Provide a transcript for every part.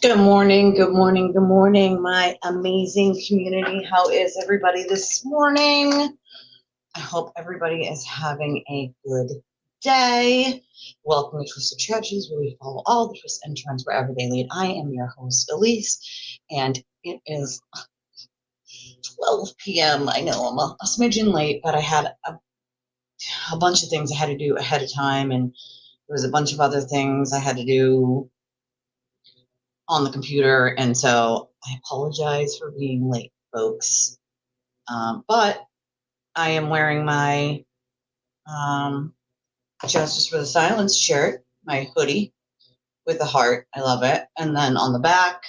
Good morning, good morning, good morning, my amazing community. How is everybody this morning? I hope everybody is having a good day. Welcome to Twisted Tragedies, where we follow all the twists and turns wherever they lead. I am your host, Elise, and it is 12 p.m. I know I'm a smidgen late, but I had a bunch of things I had to do ahead of time, and there was a bunch of other things I had to do on the computer, and so I apologize for being late, folks. But I am wearing my Justice for the Silence shirt, my hoodie with a heart. I love it. And then on the back,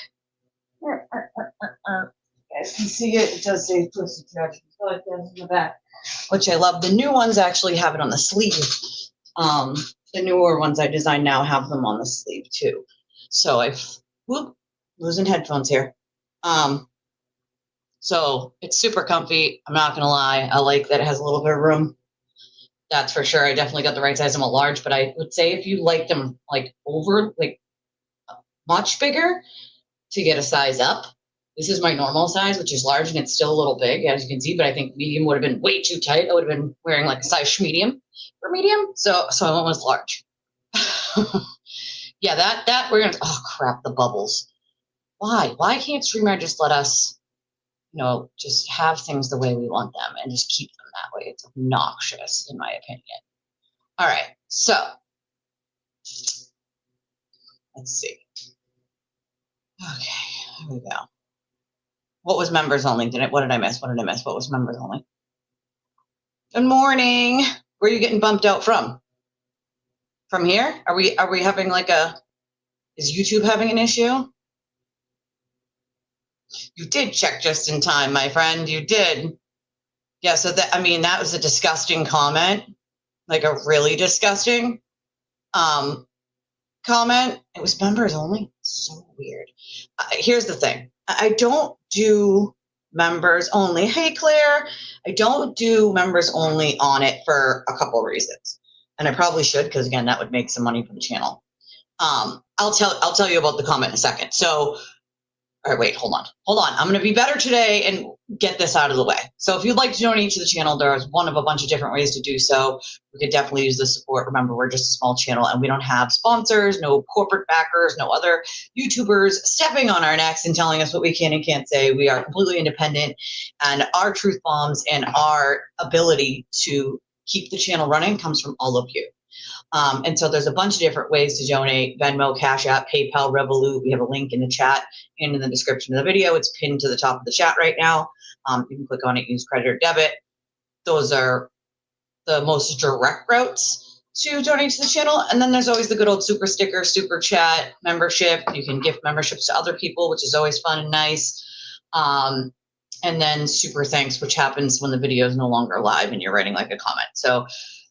you guys can see it. It does say Twisted Tragedies like this in the back, which I love. The new ones actually have it on the sleeve. The newer ones I designed now have them on the sleeve too. So losing headphones here. So it's super comfy. I'm not gonna lie. I like that it has a little bit of room. That's for sure. I definitely got the right size. I'm a large, but I would say if you like them like much bigger, to get a size up. This is my normal size, which is large, and it's still a little big, as you can see, but I think medium would have been way too tight. I would have been wearing like a size medium for medium. So I went with large. Yeah, that we're gonna, oh crap, the bubbles. Why can't StreamYard just let us, just have things the way we want them and just keep them that way? It's obnoxious, in my opinion. All right, so let's see. Okay, here we go. What was members only? What did I miss? What was members only? Good morning. Where are you getting bumped out from? From here? Are we having is YouTube having an issue? You did check just in time, my friend. You did. Yeah, so that was a disgusting comment. Like a really disgusting comment. It was members only. So weird. Here's the thing. I don't do members only. Hey, Claire. I don't do members only on it for a couple of reasons. And I probably should, because again, that would make some money for the channel. I'll tell you about the comment in a second. So, all right, wait, hold on. I'm going to be better today and get this out of the way. So if you'd like to donate to the channel, there's one of a bunch of different ways to do so. We could definitely use the support. Remember, we're just a small channel and we don't have sponsors, no corporate backers, no other YouTubers stepping on our necks and telling us what we can and can't say. We are completely independent, and our truth bombs and our ability to keep the channel running comes from all of you. And so there's a bunch of different ways to donate: Venmo, Cash App, PayPal, Revolut. We have a link in the chat and in the description of the video. It's pinned to the top of the chat right now. You can click on it, use credit or debit. Those are the most direct routes to donate to the channel. And then there's always the good old super sticker, super chat, membership. You can gift memberships to other people, which is always fun and nice. And then super thanks, which happens when the video is no longer live and you're writing like a comment. So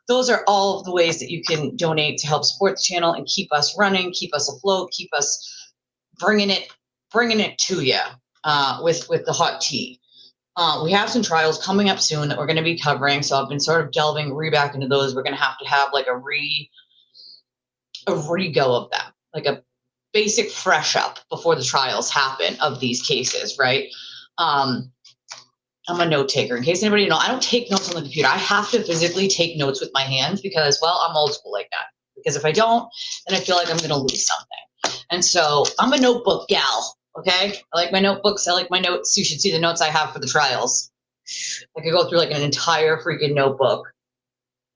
those are all of the ways that you can donate to help support the channel and keep us running, keep us afloat, keep us bringing it to you with the hot tea. We have some trials coming up soon that we're going to be covering, so I've been sort of delving back into those. We're going to have like a re-go of them, like a basic fresh up before the trials happen of these cases, right? I'm a note taker. In case anybody knows, I don't take notes on the computer. I have to physically take notes with my hands because, well, I'm old school like that. Because if I don't, then I feel like I'm going to lose something. And so I'm a notebook gal, okay? I like my notebooks. I like my notes. You should see the notes I have for the trials. I could go through like an entire freaking notebook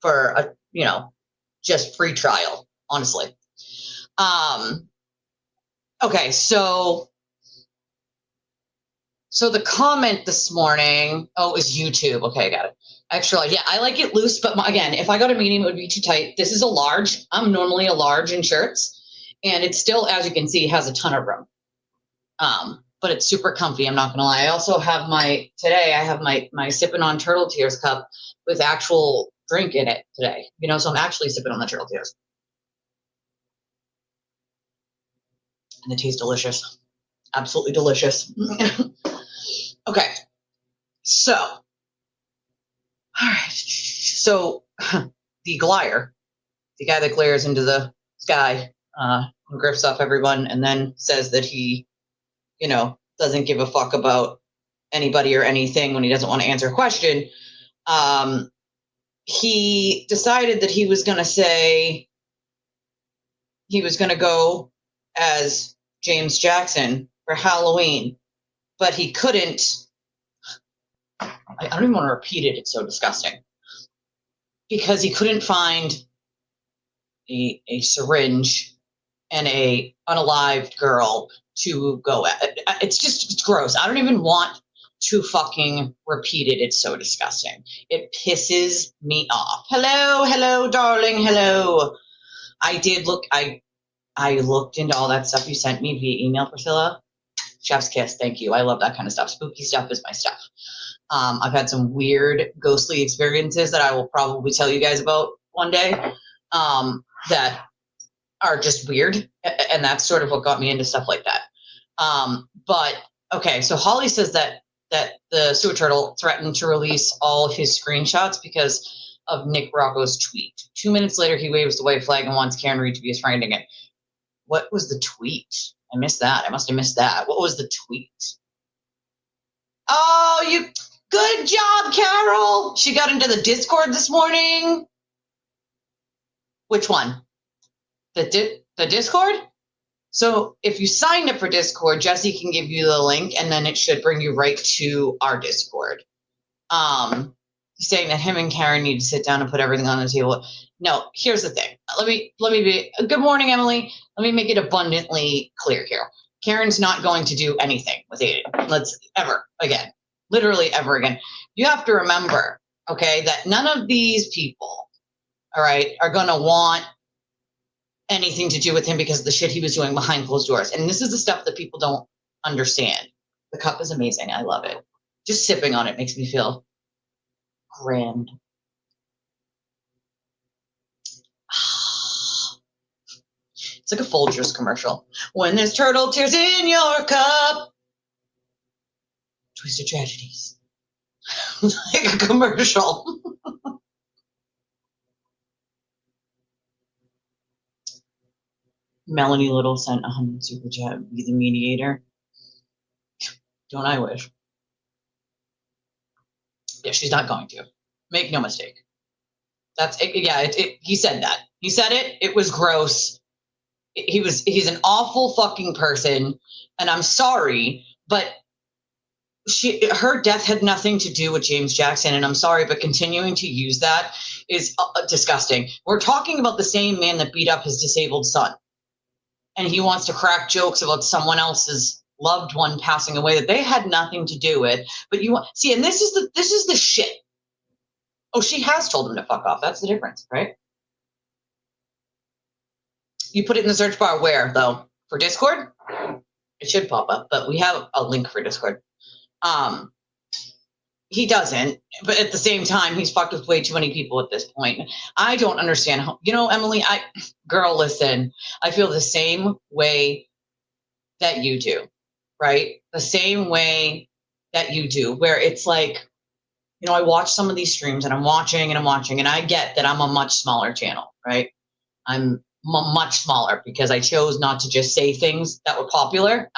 for just free trial, honestly. Okay, so the comment this morning, is YouTube. Okay, I got it. Extra large. Yeah, I like it loose, but again, if I got a medium, it would be too tight. This is a large. I'm normally a large in shirts, and it still, as you can see, has a ton of room. But it's super comfy. I'm not gonna lie. I also have my sipping on Turtle Tears cup with actual drink in it today. So I'm actually sipping on the Turtle Tears, and they taste delicious. Absolutely delicious. Okay, so, all right, so the glider, the guy that glares into the sky, and grifts off everyone, and then says that he, doesn't give a fuck about anybody or anything when he doesn't want to answer a question. He decided that he was going to say he was going to go as James Jackson for Halloween, but he couldn't. I don't even want to repeat it. It's so disgusting. Because he couldn't find a syringe and a unalived girl to go at. It's gross. I don't even want to fucking repeat it. It's so disgusting. It pisses me off. Hello, darling. Hello. I looked into all that stuff you sent me via email, Priscilla. Chef's kiss. Thank you. I love that kind of stuff. Spooky stuff is my stuff. I've had some weird ghostly experiences that I will probably tell you guys about one day, that are just weird. And that's sort of what got me into stuff like that. But okay. So Holly says that the sewer turtle threatened to release all of his screenshots because of Nick Rocco's tweet. 2 minutes later, he waves the white flag and wants Karen Reed to be his friend again. What was the tweet? I missed that. I must have missed that. What was the tweet? Oh, good job, Carol. She got into the Discord this morning. Which one? The Discord? So if you signed up for Discord, Jesse can give you the link, and then it should bring you right to our Discord. He's saying that him and Karen need to sit down and put everything on the table. No, here's the thing. Let me be. Good morning, Emily. Let me make it abundantly clear here. Karen's not going to do anything with Aiden. Literally ever again. You have to remember, okay, that none of these people, all right, are going to want anything to do with him because of the shit he was doing behind closed doors. And this is the stuff that people don't understand. The cup is amazing. I love it. Just sipping on it makes me feel grand. It's like a Folgers commercial. When there's turtle tears in your cup. Twisted Tragedies. Like a commercial. Melanie Little sent 100 super chat. Be the mediator. Don't I wish? Yeah, she's not going to. Make no mistake. That's it. Yeah, he said that. He said it. It was gross. He's an awful fucking person, and I'm sorry, but her death had nothing to do with James Jackson, and I'm sorry, but continuing to use that is disgusting. We're talking about the same man that beat up his disabled son, and he wants to crack jokes about someone else's loved one passing away that they had nothing to do with. But you see, and this is the shit. Oh, she has told him to fuck off. That's the difference, right? You put it in the search bar where, though? For Discord? It should pop up, but we have a link for Discord. He doesn't, but at the same time, he's fucked with way too many people at this point. I don't understand how, Emily, girl, listen, I feel the same way that you do, right? The same way that you do, where it's like, I watch some of these streams and I'm watching, and I get that I'm a much smaller channel, right? I'm much smaller because I chose not to just say things that were popular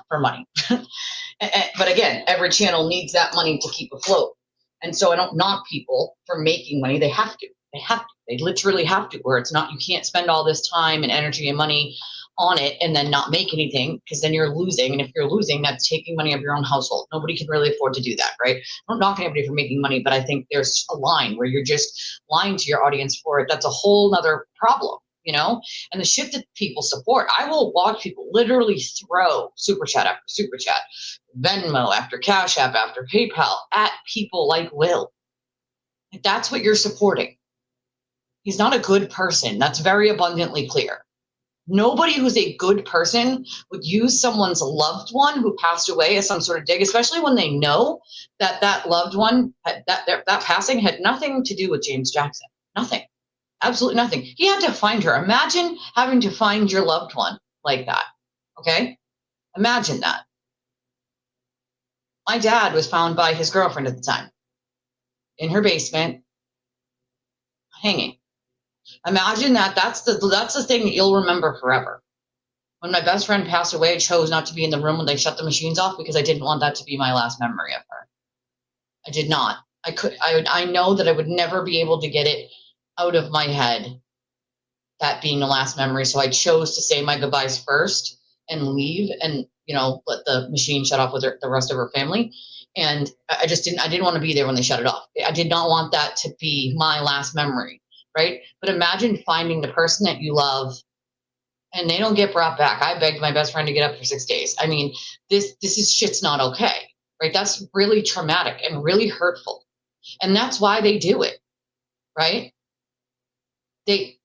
for money. But again, every channel needs that money to keep afloat. And so I don't knock people for making money. They have to. They literally have to, where it's not, you can't spend all this time and energy and money on it and then not make anything, because then you're losing. And if you're losing, that's taking money out of your own household. Nobody can really afford to do that, right? I'm not knocking anybody for making money, but I think there's a line where you're just lying to your audience for it. That's a whole nother problem. And the shit that people support. I will watch people literally throw super chat after super chat, Venmo after Cash App after PayPal at people like Will. That's what you're supporting. He's not a good person. That's very abundantly clear. Nobody who's a good person would use someone's loved one who passed away as some sort of dig, especially when they know that loved one, that passing had nothing to do with James Jackson. Nothing. Absolutely nothing. He had to find her. Imagine having to find your loved one like that. Okay? Imagine that. My dad was found by his girlfriend at the time in her basement, hanging. Imagine that. That's the thing that you'll remember forever. When my best friend passed away, I chose not to be in the room when they shut the machines off because I didn't want that to be my last memory of her. I did not. I know that I would never be able to get it out of my head, that being the last memory. So I chose to say my goodbyes first and leave and, let the machine shut off with the rest of her family. And I didn't want to be there when they shut it off. I did not want that to be my last memory, right? But imagine finding the person that you love and they don't get brought back. I begged my best friend to get up for 6 days. I mean, shit's not okay, right? That's really traumatic and really hurtful. And that's why they do it, right?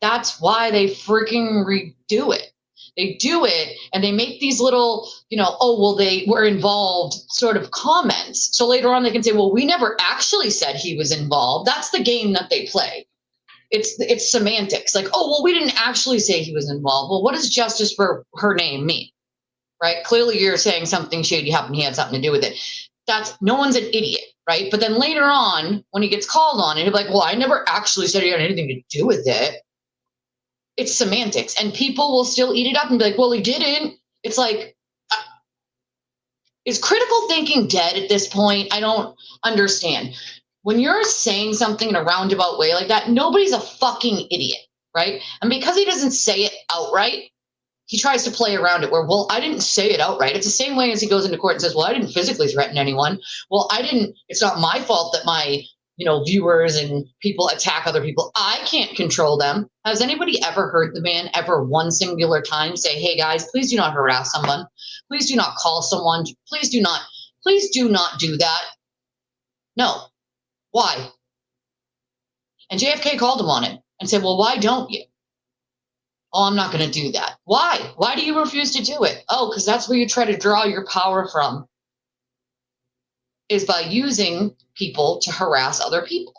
That's why they freaking redo it. They do it and they make these little, they were involved sort of comments. So later on they can say, well, we never actually said he was involved. That's the game that they play. It's semantics. Like, oh, well, we didn't actually say he was involved. Well, what does justice for her name mean? Right? Clearly you're saying something shady happened. He had something to do with it. No one's an idiot, right? But then later on, when he gets called on it, he'll be like, well, I never actually said he had anything to do with it. It's semantics. And people will still eat it up and be like, well, he didn't. It's like, is critical thinking dead at this point? I don't understand. When you're saying something in a roundabout way like that, nobody's a fucking idiot, right? And because he doesn't say it outright, he tries to play around it where, well, I didn't say it outright. It's the same way as he goes into court and says, well, I didn't physically threaten anyone. Well, it's not my fault that my, viewers and people attack other people. I can't control them. Has anybody ever heard the man ever one singular time say, hey guys, please do not harass someone. Please do not call someone. Please do not do that. No. Why? And JFK called him on it and said, well, why don't you? Oh, I'm not going to do that. Why? Why do you refuse to do it? Oh, because that's where you try to draw your power from, is by using people to harass other people,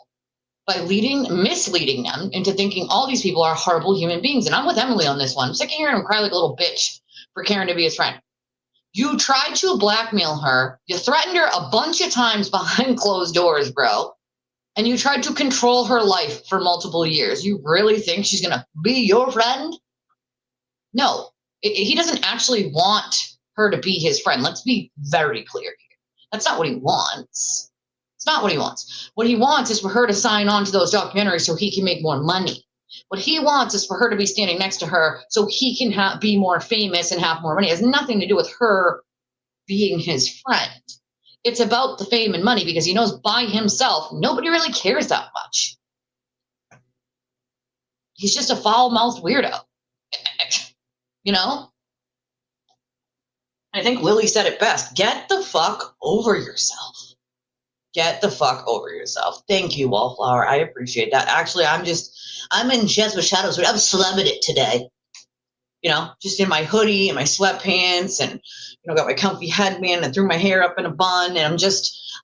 by misleading them into thinking all these people are horrible human beings. And I'm with Emily on this one. I'm sick of hearing him cry like a little bitch for caring to be his friend. You tried to blackmail her. You threatened her a bunch of times behind closed doors, bro. And you tried to control her life for multiple years. You really think she's going to be your friend? No, he doesn't actually want her to be his friend. Let's be very clear here. That's not what he wants. It's not what he wants. What he wants is for her to sign on to those documentaries so he can make more money. What he wants is for her to be standing next to her so he can be more famous and have more money. It has nothing to do with her being his friend. It's about the fame and money because he knows by himself, nobody really cares that much. He's just a foul-mouthed weirdo. I think Lily said it best. Get the fuck over yourself. Get the fuck over yourself. Thank you, Wallflower. I appreciate that. Actually, I'm in Jazz with Shadows. I'm slumming it today. Just in my hoodie and my sweatpants and, got my comfy headband and threw my hair up in a bun. And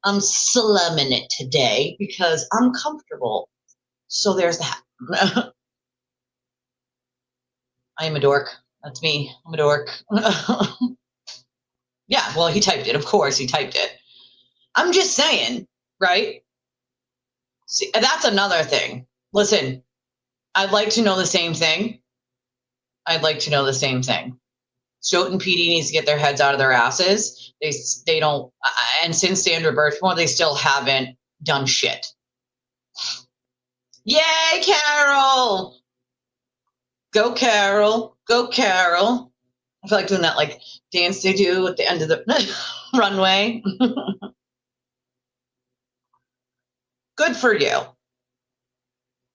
I'm slumming it today because I'm comfortable. So there's that. I am a dork. That's me. I'm a dork. Yeah, well, he typed it. Of course, he typed it. I'm just saying, right? See, that's another thing. Listen, I'd like to know the same thing. Stoat and PD needs to get their heads out of their asses. They don't, and since Sandra Birchmore, they still haven't done shit. Yay, Carol! Go, Carol. Go, Carol. I feel like doing that like dance they do at the end of the runway. Good for you.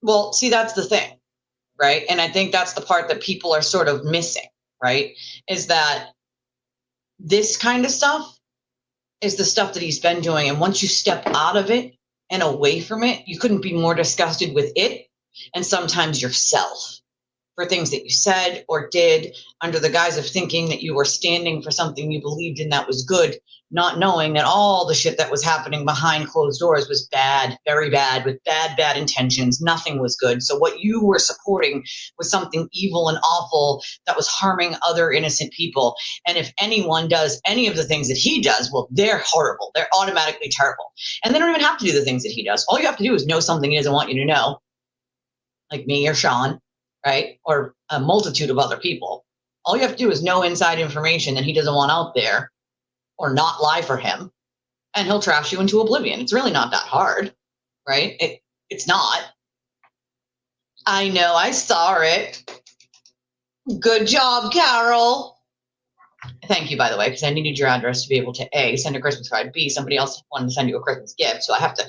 Well, see, that's the thing, right? And I think that's the part that people are sort of missing, right? Is that this kind of stuff is the stuff that he's been doing. And once you step out of it and away from it, you couldn't be more disgusted with it and sometimes yourself for things that you said or did under the guise of thinking that you were standing for something you believed in that was good, not knowing that all the shit that was happening behind closed doors was bad, very bad, with bad intentions. Nothing was good. So what you were supporting was something evil and awful that was harming other innocent people. And if anyone does any of the things that he does, well, they're horrible. They're automatically terrible. And they don't even have to do the things that he does. All you have to do is know something he doesn't want you to know, like me or Sean, right? Or a multitude of other people. All you have to do is know inside information that he doesn't want out there or not lie for him, and he'll trash you into oblivion. It's really not that hard, right? It's not. I know, I saw it. Good job, Carol. Thank you, by the way, because I needed your address to be able to A, send a Christmas card, B, somebody else wanted to send you a Christmas gift, so I have to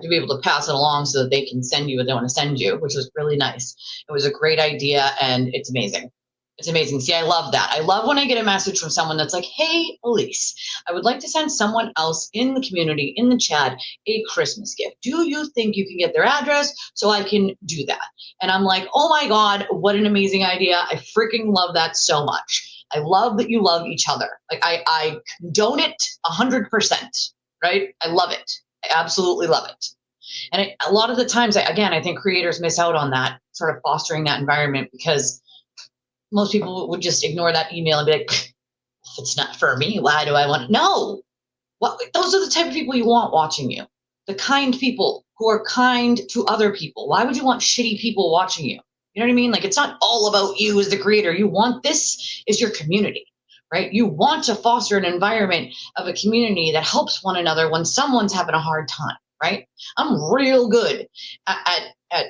be able to pass it along so that they can send you what they want to send you, which was really nice. It was a great idea, and it's amazing. It's amazing. See, I love that. I love when I get a message from someone that's like, hey, Elise, I would like to send someone else in the community, in the chat, a Christmas gift. Do you think you can get their address so I can do that? And I'm like, oh my God, what an amazing idea. I freaking love that so much. I love that you love each other. Like I condone it 100%, right? I love it. I absolutely love it. And a lot of the times, I think creators miss out on that, sort of fostering that environment, because most people would just ignore that email and be like, if it's not for me, why do I want it? No. Those are the type of people you want watching you. The kind people who are kind to other people. Why would you want shitty people watching you? You know what I mean? Like, it's not all about you as the creator. You want this is your community, right? You want to foster an environment of a community that helps one another when someone's having a hard time, right? I'm real good at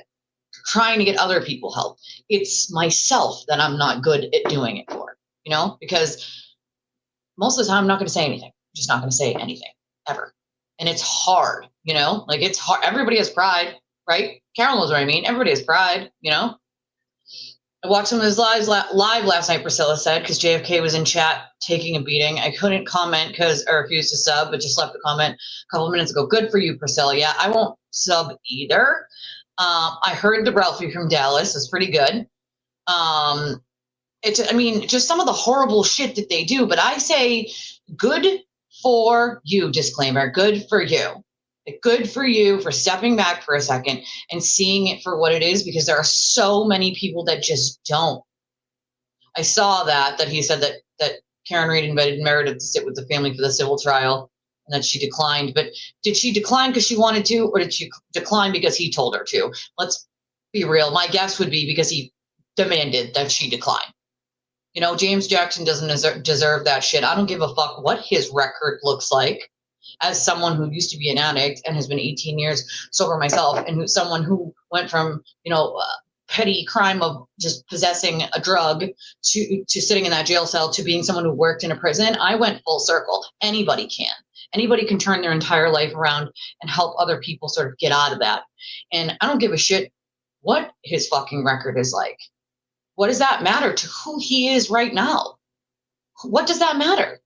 trying to get other people help. It's myself that I'm not good at doing it for, because most of the time I'm not going to say anything. I'm just not going to say anything ever. And it's hard, like it's hard. Everybody has pride, right? Carol knows what I mean. Everybody has pride, I watched some of his live last night, Priscilla said, because JFK was in chat taking a beating. I couldn't comment because I refused to sub, but just left a comment a couple of minutes ago. Good for you, Priscilla. Yeah, I won't sub either. I heard the Ralphie from Dallas is pretty good. Just some of the horrible shit that they do, but I say good for you, disclaimer, good for you. Good for you for stepping back for a second and seeing it for what it is, because there are so many people that just don't. I saw that he said that Karen Reed invited Meredith to sit with the family for the civil trial and that she declined. But did she decline because she wanted to, or did she decline because he told her to? Let's be real. My guess would be because he demanded that she decline. James Jackson doesn't deserve that shit. I don't give a fuck what his record looks like. As someone who used to be an addict and has been 18 years sober myself, and someone who went from, petty crime of just possessing a drug to sitting in that jail cell to being someone who worked in a prison, I went full circle. Anybody can. Anybody can turn their entire life around and help other people sort of get out of that. And I don't give a shit what his fucking record is like. What does that matter to who he is right now? What does that matter?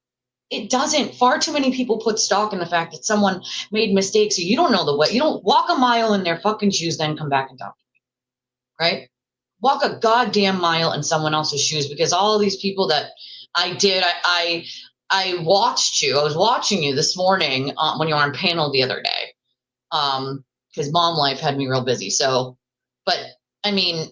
It doesn't. Far too many people put stock in the fact that someone made mistakes. So you don't know the way. You don't walk a mile in their fucking shoes, then come back and talk to me, right? Walk a goddamn mile in someone else's shoes, because all of these people that I did, I watched you. I was watching you this morning when you were on panel the other day, because mom life had me real busy. So, but I mean,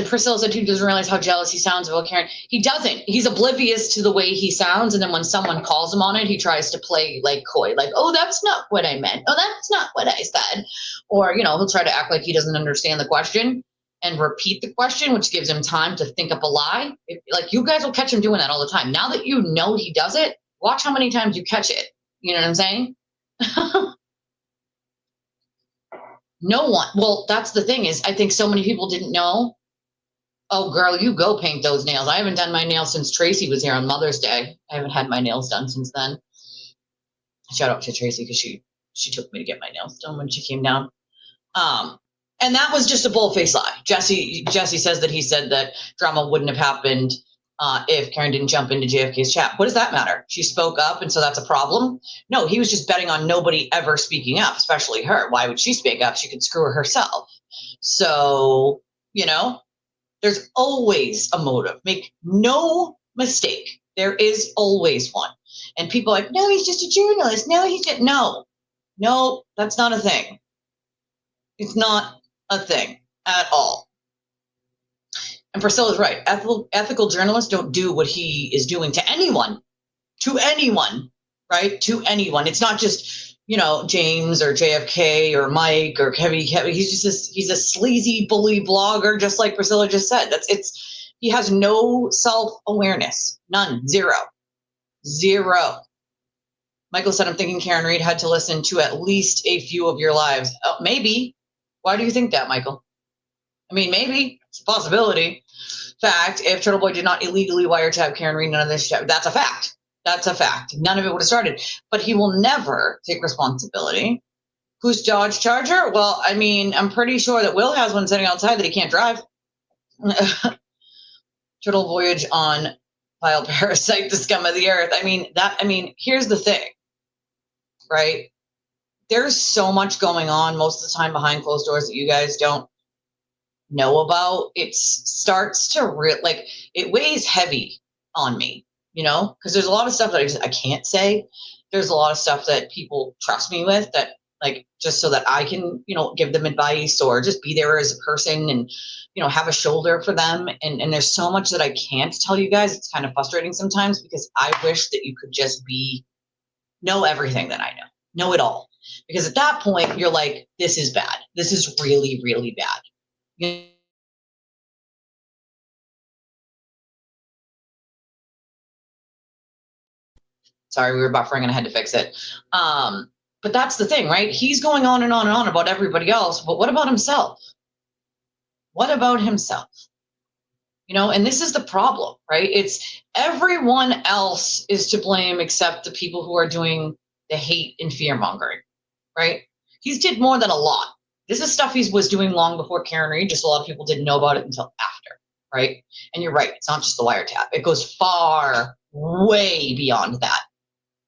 Priscilla said he doesn't realize how jealous he sounds about Karen. He doesn't. He's oblivious to the way he sounds, and then when someone calls him on it, he tries to play like coy, like, oh, that's not what I meant. Oh, that's not what I said. Or, he'll try to act like he doesn't understand the question and repeat the question, which gives him time to think up a lie. Like, you guys will catch him doing that all the time. Now that you know he does it, watch how many times you catch it. You know what I'm saying? No one. Well, that's the thing is, I think so many people didn't know. Oh, girl, you go paint those nails. I haven't done my nails since Tracy was here on Mother's Day. I haven't had my nails done since then. Shout out to Tracy because she took me to get my nails done when she came down. And that was just a bull-faced lie. Jesse says that he said that drama wouldn't have happened if Karen didn't jump into JFK's chat. What does that matter? She spoke up, and so that's a problem? No, he was just betting on nobody ever speaking up, especially her. Why would she speak up? She could screw her herself. So, there's always a motive. Make no mistake. There is always one. And people are like, no, he's just a journalist. No, he's just, no, that's not a thing. It's not a thing at all. And Priscilla's right. Ethical journalists don't do what he is doing to anyone, right? To anyone. It's not just, James or JFK or Mike or Kevin. He's a sleazy bully blogger, just like Priscilla just said. He has no self-awareness. None. Zero. Michael said, I'm thinking Karen Reed had to listen to at least a few of your lives. Oh, maybe. Why do you think that, Michael? I mean, maybe. It's a possibility. Fact, if Turtle Boy did not illegally wiretap Karen Reed, none of this, that's a fact. That's a fact. None of it would have started. But he will never take responsibility. Who's Dodge Charger? Well, I mean, I'm pretty sure that Will has one sitting outside that he can't drive. Turtle Voyage on Vile Parasite, the scum of the earth. I mean, here's the thing, right? There's so much going on most of the time behind closed doors that you guys don't know about. It starts to it weighs heavy on me, because there's a lot of stuff that I can't say. There's a lot of stuff that people trust me with that, just so that I can, give them advice or just be there as a person and, have a shoulder for them. And there's so much that I can't tell you guys. It's kind of frustrating sometimes because I wish that you could just know everything that I know it all. Because at that point, you're like, this is bad. This is really, really bad. Sorry, we were buffering and I had to fix it. But that's the thing, right? He's going on and on and on about everybody else, but what about himself? What about himself? And this is the problem, right? It's everyone else is to blame except the people who are doing the hate and fear mongering, right? He's did more than a lot. This is stuff he was doing long before Karen Reed, just a lot of people didn't know about it until after, right? And you're right, it's not just the wiretap. It goes far, way beyond that.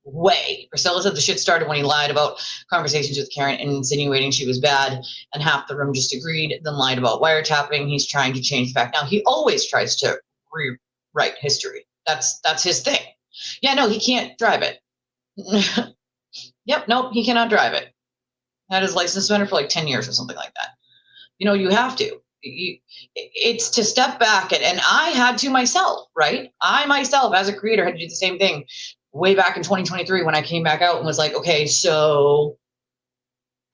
Way. Priscilla said the shit started when he lied about conversations with Karen and insinuating she was bad, and half the room just agreed, then lied about wiretapping. He's trying to change the fact. Now, he always tries to rewrite history. That's his thing. Yeah, no, he can't drive it. Yep, nope, he cannot drive it. Had his license suspended for 10 years or something like that. You have to. It's to step back, and I had to myself, right? I myself, as a creator, had to do the same thing way back in 2023 when I came back out and was like, okay, so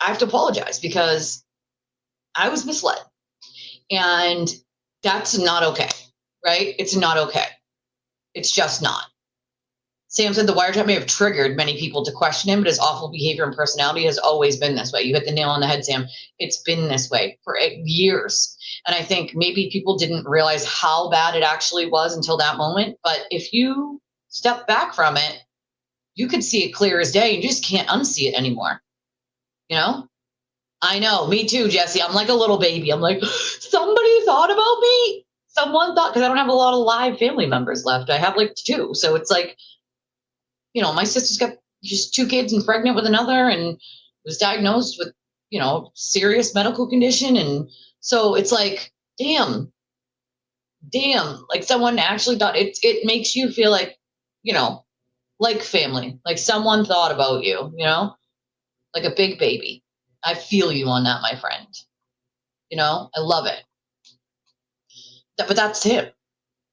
I have to apologize because I was misled. And that's not okay, right? It's not okay. It's just not. Sam said the wiretap may have triggered many people to question him, but his awful behavior and personality has always been this way. You hit the nail on the head, Sam. It's been this way for years. And I think maybe people didn't realize how bad it actually was until that moment. But if you step back from it, you could see it clear as day. You just can't unsee it anymore. I know, me too, Jesse. I'm like a little baby. I'm like, somebody thought about me. Someone thought, because I don't have a lot of live family members left. I have 2. So it's my sister's got just 2 kids and pregnant with another and was diagnosed with, serious medical condition. And so it's damn, someone actually thought it makes you feel like family, someone thought about you, like a big baby. I feel you on that, my friend. I love it. But that's him.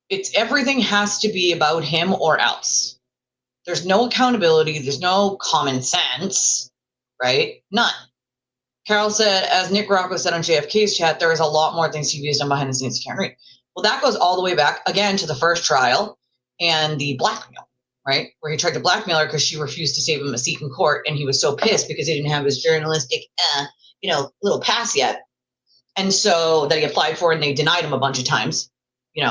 It's everything has to be about him or else. There's no accountability. There's no common sense, right? None. Carol said, as Nick Rocco said on JFK's chat, there is a lot more things TV's done behind the scenes you can't read. Well, that goes all the way back, again, to the first trial and the blackmail, right? Where he tried to blackmail her because she refused to save him a seat in court, and he was so pissed because he didn't have his journalistic, little pass yet. And so that he applied for, and they denied him a bunch of times, He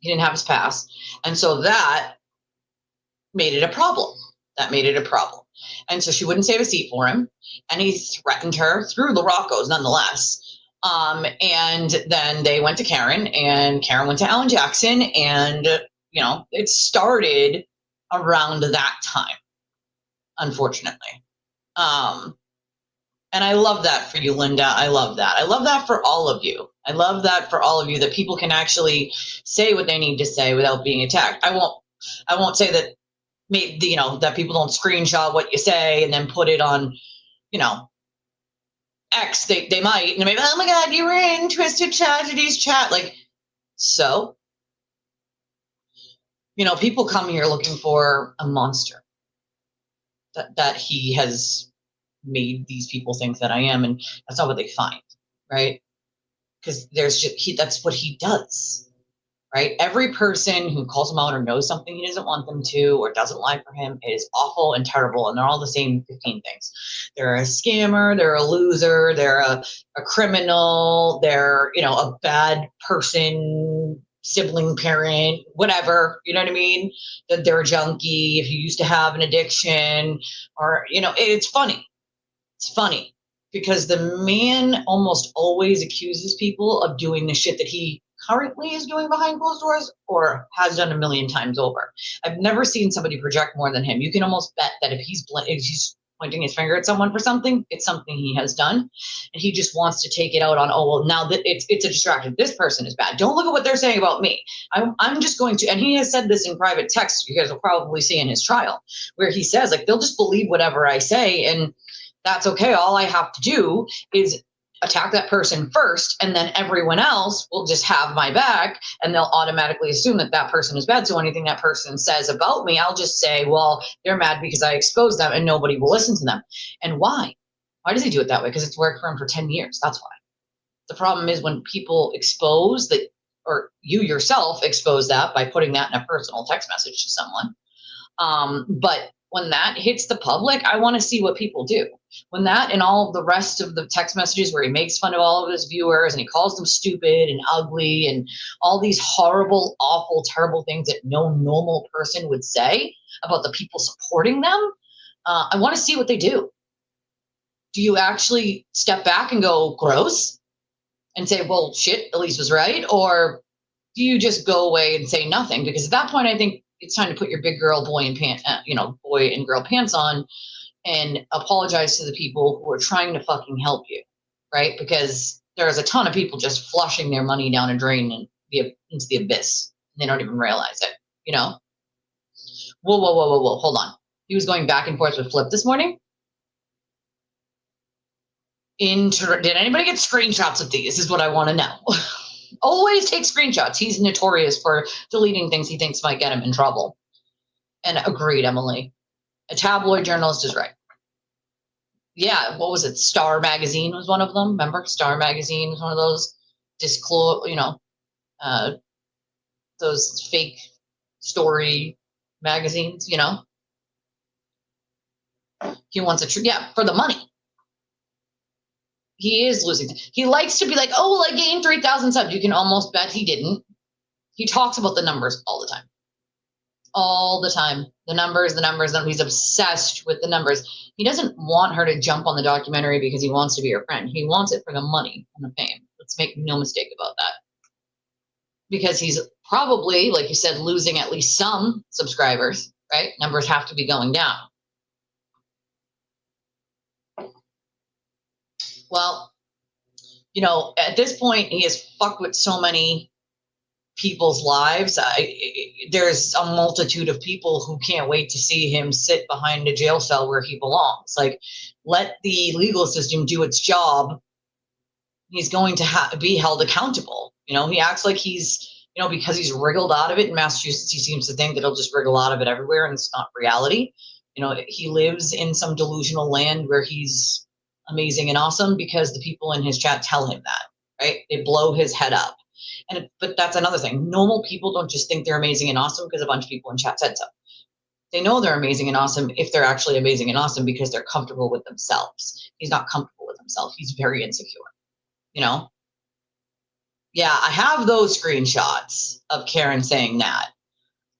didn't have his pass. And so that made it a problem. And so she wouldn't save a seat for him. And he threatened her through the Roccos nonetheless. And then they went to Karen, and Karen went to Alan Jackson. And, it started around that time, unfortunately. And I love that for you, Linda. I love that. I love that for all of you. That people can actually say what they need to say without being attacked. I won't say that that people don't screenshot what you say and then put it on, X. They might, and maybe, oh my God, you were in Twisted Tragedies chat. So, people come here looking for a monster. that he has made these people think that I am, and that's not what they find, right? Because that's what he does, right? Every person who calls him out or knows something he doesn't want them to or doesn't like for him is awful and terrible, and they're all the same 15 things. They're a scammer, they're a loser, they're a criminal, they're, a bad person, sibling, parent, whatever, you know what I mean? That they're a junkie, if you used to have an addiction, or, it's funny. It's funny because the man almost always accuses people of doing the shit that he currently is doing behind closed doors or has done a million times over. I've never seen somebody project more than him. You can almost bet that if he's pointing his finger at someone for something, it's something he has done, and he just wants to take it out on, oh, well, now that it's a distraction. This person is bad. Don't look at what they're saying about me. I'm just going to, and he has said this in private text, you guys will probably see in his trial, where he says, like, they'll just believe whatever I say, and that's okay. All I have to do is attack that person first, and then everyone else will just have my back, and they'll automatically assume that that person is bad. So anything that person says about me, I'll just say, well, they're mad because I exposed them, and nobody will listen to them. And why? Why does he do it that way? Because it's worked for him for 10 years. That's why. The problem is when people expose that, or you yourself expose that by putting that in a personal text message to someone. But when that hits the public, I want to see what people do. When that and all the rest of the text messages where he makes fun of all of his viewers and he calls them stupid and ugly and all these horrible, awful, terrible things that no normal person would say about the people supporting them, I want to see what they do. Do you actually step back and go, gross, and say, well, shit, Elise was right? Or do you just go away and say nothing? Because at that point, I think it's time to put your big girl, boy and girl pants on and apologize to the people who are trying to fucking help you, right? Because there's a ton of people just flushing their money down a drain and into the abyss. And they don't even realize it, Whoa, hold on. He was going back and forth with Flip this morning. Did anybody get screenshots of these? Is what I want to know. Always take screenshots. He's notorious for deleting things he thinks might get him in trouble. And agreed, Emily. A tabloid journalist is right. Yeah, what was it? Star Magazine was one of them. Remember? Star Magazine was one of those those fake story magazines, He wants for the money. He is losing. He likes to be like, oh, well, I gained 3,000 subs. You can almost bet he didn't. He talks about the numbers all the time. All the time. The numbers. He's obsessed with the numbers. He doesn't want her to jump on the documentary because he wants to be her friend. He wants it for the money and the fame. Let's make no mistake about that. Because he's probably, like you said, losing at least some subscribers, right? Numbers have to be going down. Well, at this point, he has fucked with so many people's lives. There's a multitude of people who can't wait to see him sit behind a jail cell where he belongs. Like, let the legal system do its job. He's going to be held accountable. He acts like he's, because he's wriggled out of it in Massachusetts, he seems to think that he'll just wriggle out of it everywhere, and it's not reality. He lives in some delusional land where he's amazing and awesome because the people in his chat tell him that, right? They blow his head up. But that's another thing. Normal people don't just think they're amazing and awesome because a bunch of people in chat said so. They know they're amazing and awesome if they're actually amazing and awesome because they're comfortable with themselves. He's not comfortable with himself. He's very insecure, Yeah, I have those screenshots of Karen saying that.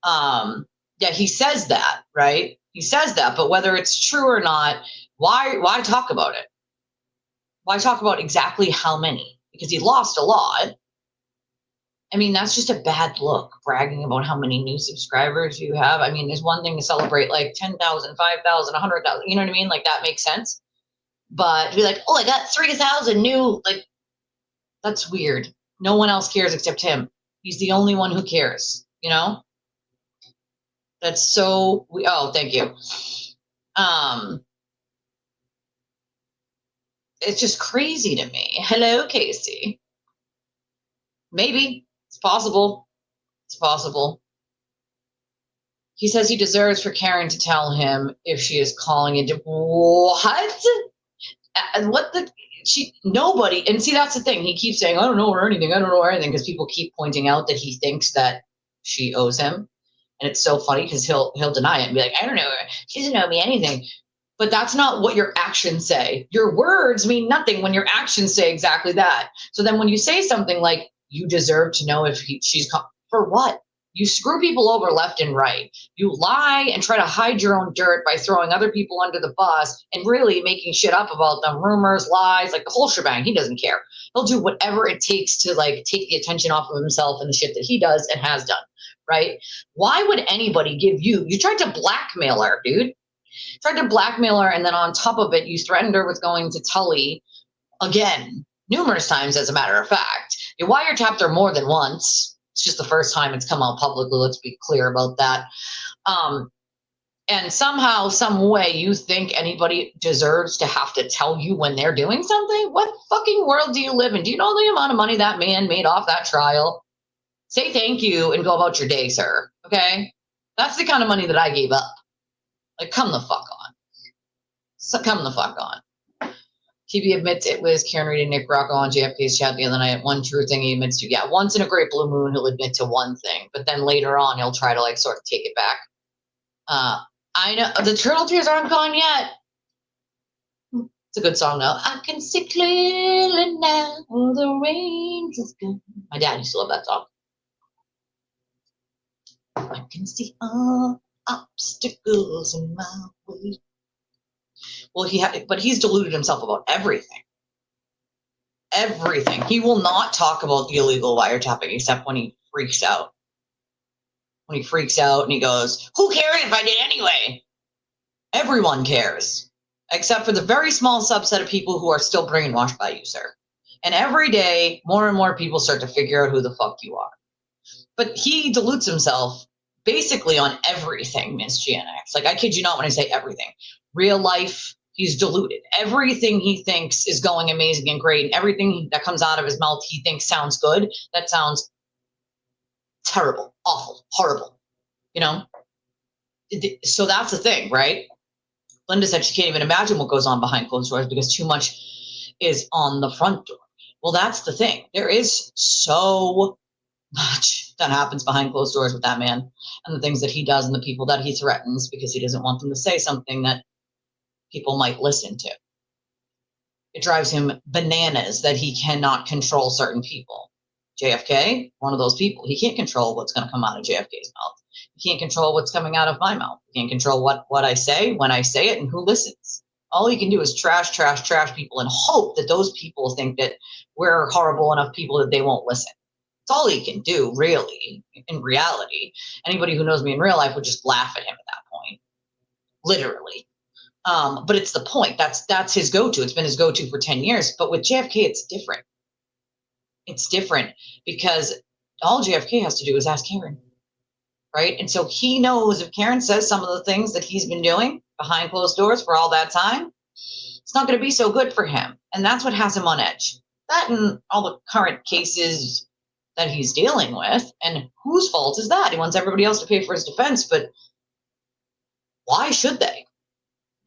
Yeah, he says that, right? He says that, but whether it's true or not, why talk about it? Why talk about exactly how many? Because he lost a lot. I mean, that's just a bad look, bragging about how many new subscribers you have. I mean, there's one thing to celebrate like 10,000, 5,000, 100,000, you know what I mean? Like, that makes sense. But to be like, oh, I got 3,000 new, like, that's weird. No one else cares except him. He's the only one who cares, That's so, oh, thank you. It's just crazy to me. Hello, Casey. Maybe. It's possible. It's possible. He says he deserves for Karen to tell him if she is calling it. What? And nobody, and see, that's the thing. He keeps saying, I don't know or anything. I don't know or anything, because people keep pointing out that he thinks that she owes him. And it's so funny because he'll deny it and be like, I don't know her. She doesn't owe me anything. But that's not what your actions say. Your words mean nothing when your actions say exactly that. So then when you say something like, you deserve to know if she's for what? You screw people over left and right. You lie and try to hide your own dirt by throwing other people under the bus and really making shit up about them, rumors, lies, like the whole shebang. He doesn't care. He'll do whatever it takes to like take the attention off of himself and the shit that he does and has done, right? Why would anybody give you tried to blackmail her, dude. Tried to blackmail her, and then on top of it, you threatened her with going to Tully again, numerous times, as a matter of fact. You wiretapped her more than once. It's just the first time it's come out publicly. Let's be clear about that. And somehow, some way, you think anybody deserves to have to tell you when they're doing something? What fucking world do you live in? Do you know the amount of money that man made off that trial? Say thank you and go about your day, sir. Okay? That's the kind of money that I gave up. Like, come the fuck on. So come the fuck on. TB admits it was Karen Reed and Nick Rocco on JFK's chat the other night. One true thing he admits to. Yeah, once in a great blue moon, he'll admit to one thing. But then later on, he'll try to, like, sort of take it back. I know. The Turtle Tears aren't gone yet. It's a good song, though. I can see clearly now the range is gone. My dad used to love that song. I can see all obstacles in my way. Well, but he's deluded himself about everything. Everything. He will not talk about the illegal wiretapping except when he freaks out. When he freaks out and he goes, who cares if I did anyway? Everyone cares, except for the very small subset of people who are still brainwashed by you, sir. And every day, more and more people start to figure out who the fuck you are. But he deludes himself basically on everything, Miss GNX. Like, I kid you not when I say everything. Real life, he's deluded. Everything he thinks is going amazing and great, and everything that comes out of his mouth he thinks sounds good, that sounds terrible, awful, horrible, you know? So that's the thing, right? Linda said she can't even imagine what goes on behind closed doors because too much is on the front door. Well, that's the thing. There is so much that happens behind closed doors with that man and the things that he does and the people that he threatens because he doesn't want them to say something that people might listen to. It drives him bananas that he cannot control certain people. JFK, one of those people. He can't control what's going to come out of JFK's mouth. He can't control what's coming out of my mouth. He can't control what I say, when I say it, and who listens. All he can do is trash people and hope that those people think that we're horrible enough people that they won't listen. That's all he can do, really, in reality. Anybody who knows me in real life would just laugh at him at that point, literally. But it's the point. That's his go-to. It's been his go-to for 10 years. But with JFK, it's different. It's different because all JFK has to do is ask Karen, right? And so he knows if Karen says some of the things that he's been doing behind closed doors for all that time, it's not going to be so good for him. And that's what has him on edge. That and all the current cases that he's dealing with. And whose fault is that? He wants everybody else to pay for his defense, but why should they?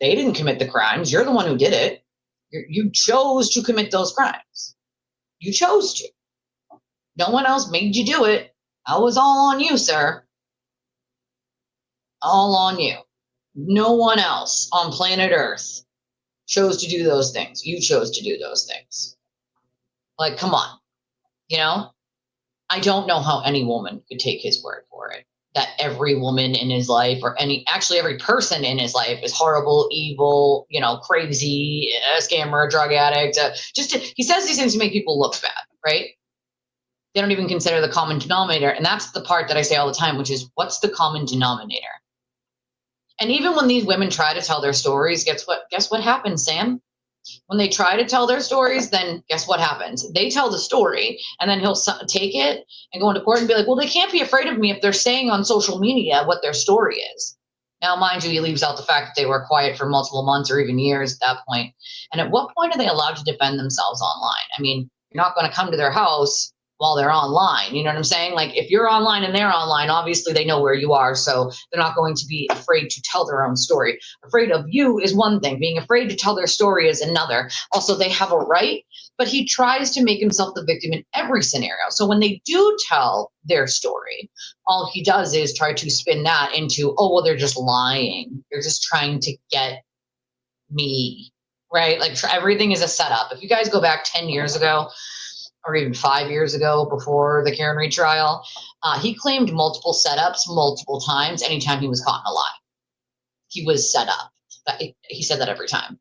They didn't commit the crimes. You're the one who did it. You chose to commit those crimes. You chose to. No one else made you do it. That was all on you, sir. All on you. No one else on planet Earth chose to do those things. You chose to do those things. Like, come on. You know? I don't know how any woman could take his word for it. That every woman in his life, or actually every person in his life is horrible, evil, crazy, a scammer, a drug addict. He says these things to make people look bad, right? They don't even consider the common denominator. And that's the part that I say all the time, which is, what's the common denominator? And even when these women try to tell their stories, guess what happens, Sam? When they try to tell their stories, then guess what happens? They tell the story, and then he'll take it and go into court and be like, well, they can't be afraid of me if they're saying on social media what their story is. Now, mind you, he leaves out the fact that they were quiet for multiple months or even years at that point. And at what point are they allowed to defend themselves online? I mean, you're not going to come to their house while they're online. You know what I'm saying? Like if you're online and they're online, obviously they know where you are. So they're not going to be afraid to tell their own story. Afraid of you is one thing. Being afraid to tell their story is another. Also, they have a right, but he tries to make himself the victim in every scenario. So when they do tell their story, all he does is try to spin that into, oh, well, they're just lying. They're just trying to get me, right? Like everything is a setup. If you guys go back 10 years ago, or even 5 years ago before the Karen Read trial, he claimed multiple setups multiple times anytime he was caught in a lie. He was set up. He said that every time.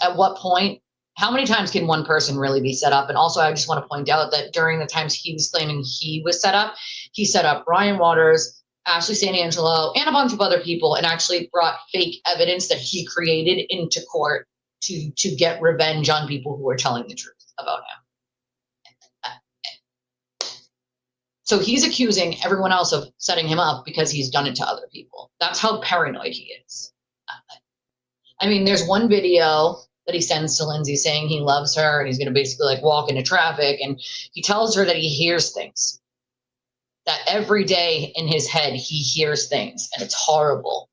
At what point, how many times can one person really be set up? And also, I just want to point out that during the times he was claiming he was set up, he set up Brian Waters, Ashley Santangelo, and a bunch of other people, and actually brought fake evidence that he created into court to get revenge on people who were telling the truth about him. So he's accusing everyone else of setting him up because he's done it to other people. That's how paranoid he is. I mean, there's one video that he sends to Lindsay saying he loves her and he's going to basically like walk into traffic, and he tells her that he hears things. That every day in his head he hears things, and it's horrible.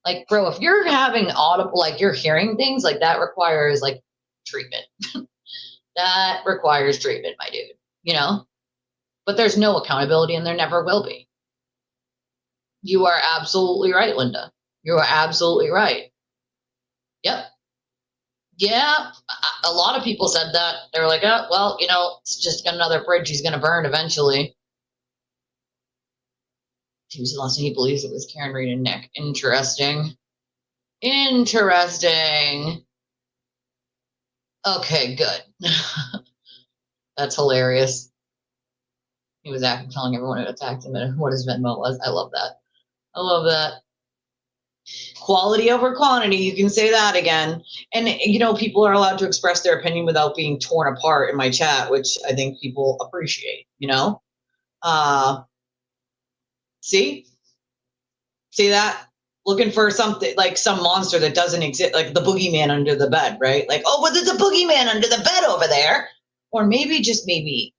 Like, bro, if you're having audible, like you're hearing things, like that requires like treatment. That requires treatment, my dude, you know? But there's no accountability, and there never will be. You are absolutely right, Linda. You are absolutely right. Yep. Yeah, a lot of people said that. They were like, oh, well, you know, it's just another bridge he's going to burn eventually. He was the last thing he believes it was Karen Read and Nick. Interesting. Interesting. Okay, good. That's hilarious. He was telling everyone who attacked him and what his Venmo was. I love that. I love that. Quality over quantity. You can say that again. And, you know, people are allowed to express their opinion without being torn apart in my chat, which I think people appreciate, you know? See that? Looking for something like some monster that doesn't exist, like the boogeyman under the bed, right? Like, oh, but there's a boogeyman under the bed over there. Or maybe, just maybe,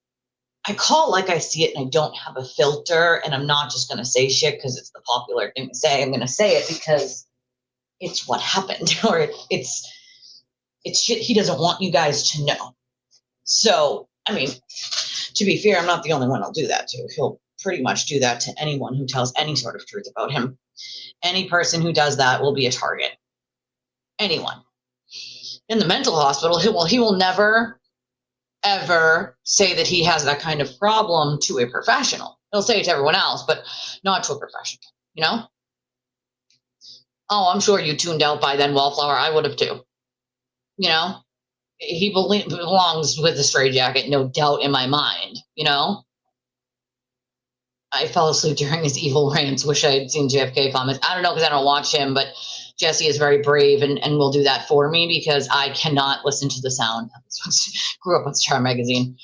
I call it like I see it and I don't have a filter, and I'm not just going to say shit because it's the popular thing to say. I'm going to say it because it's what happened, or it's shit he doesn't want you guys to know. So, I mean, to be fair, I'm not the only one he'll do that to. He'll pretty much do that to anyone who tells any sort of truth about him. Any person who does that will be a target. Anyone. In the mental hospital, he will never, ever say that he has that kind of problem to a professional. He'll say it to everyone else, but not to a professional, you know? Oh, I'm sure you tuned out by then, Wallflower. I would have too. You know? He belongs with the stray jacket, no doubt in my mind, you know? I fell asleep during his evil rants. Wish I had seen JFK comments. I don't know because I don't watch him, but Jesse is very brave and will do that for me because I cannot listen to the sound. Grew up with Star Magazine.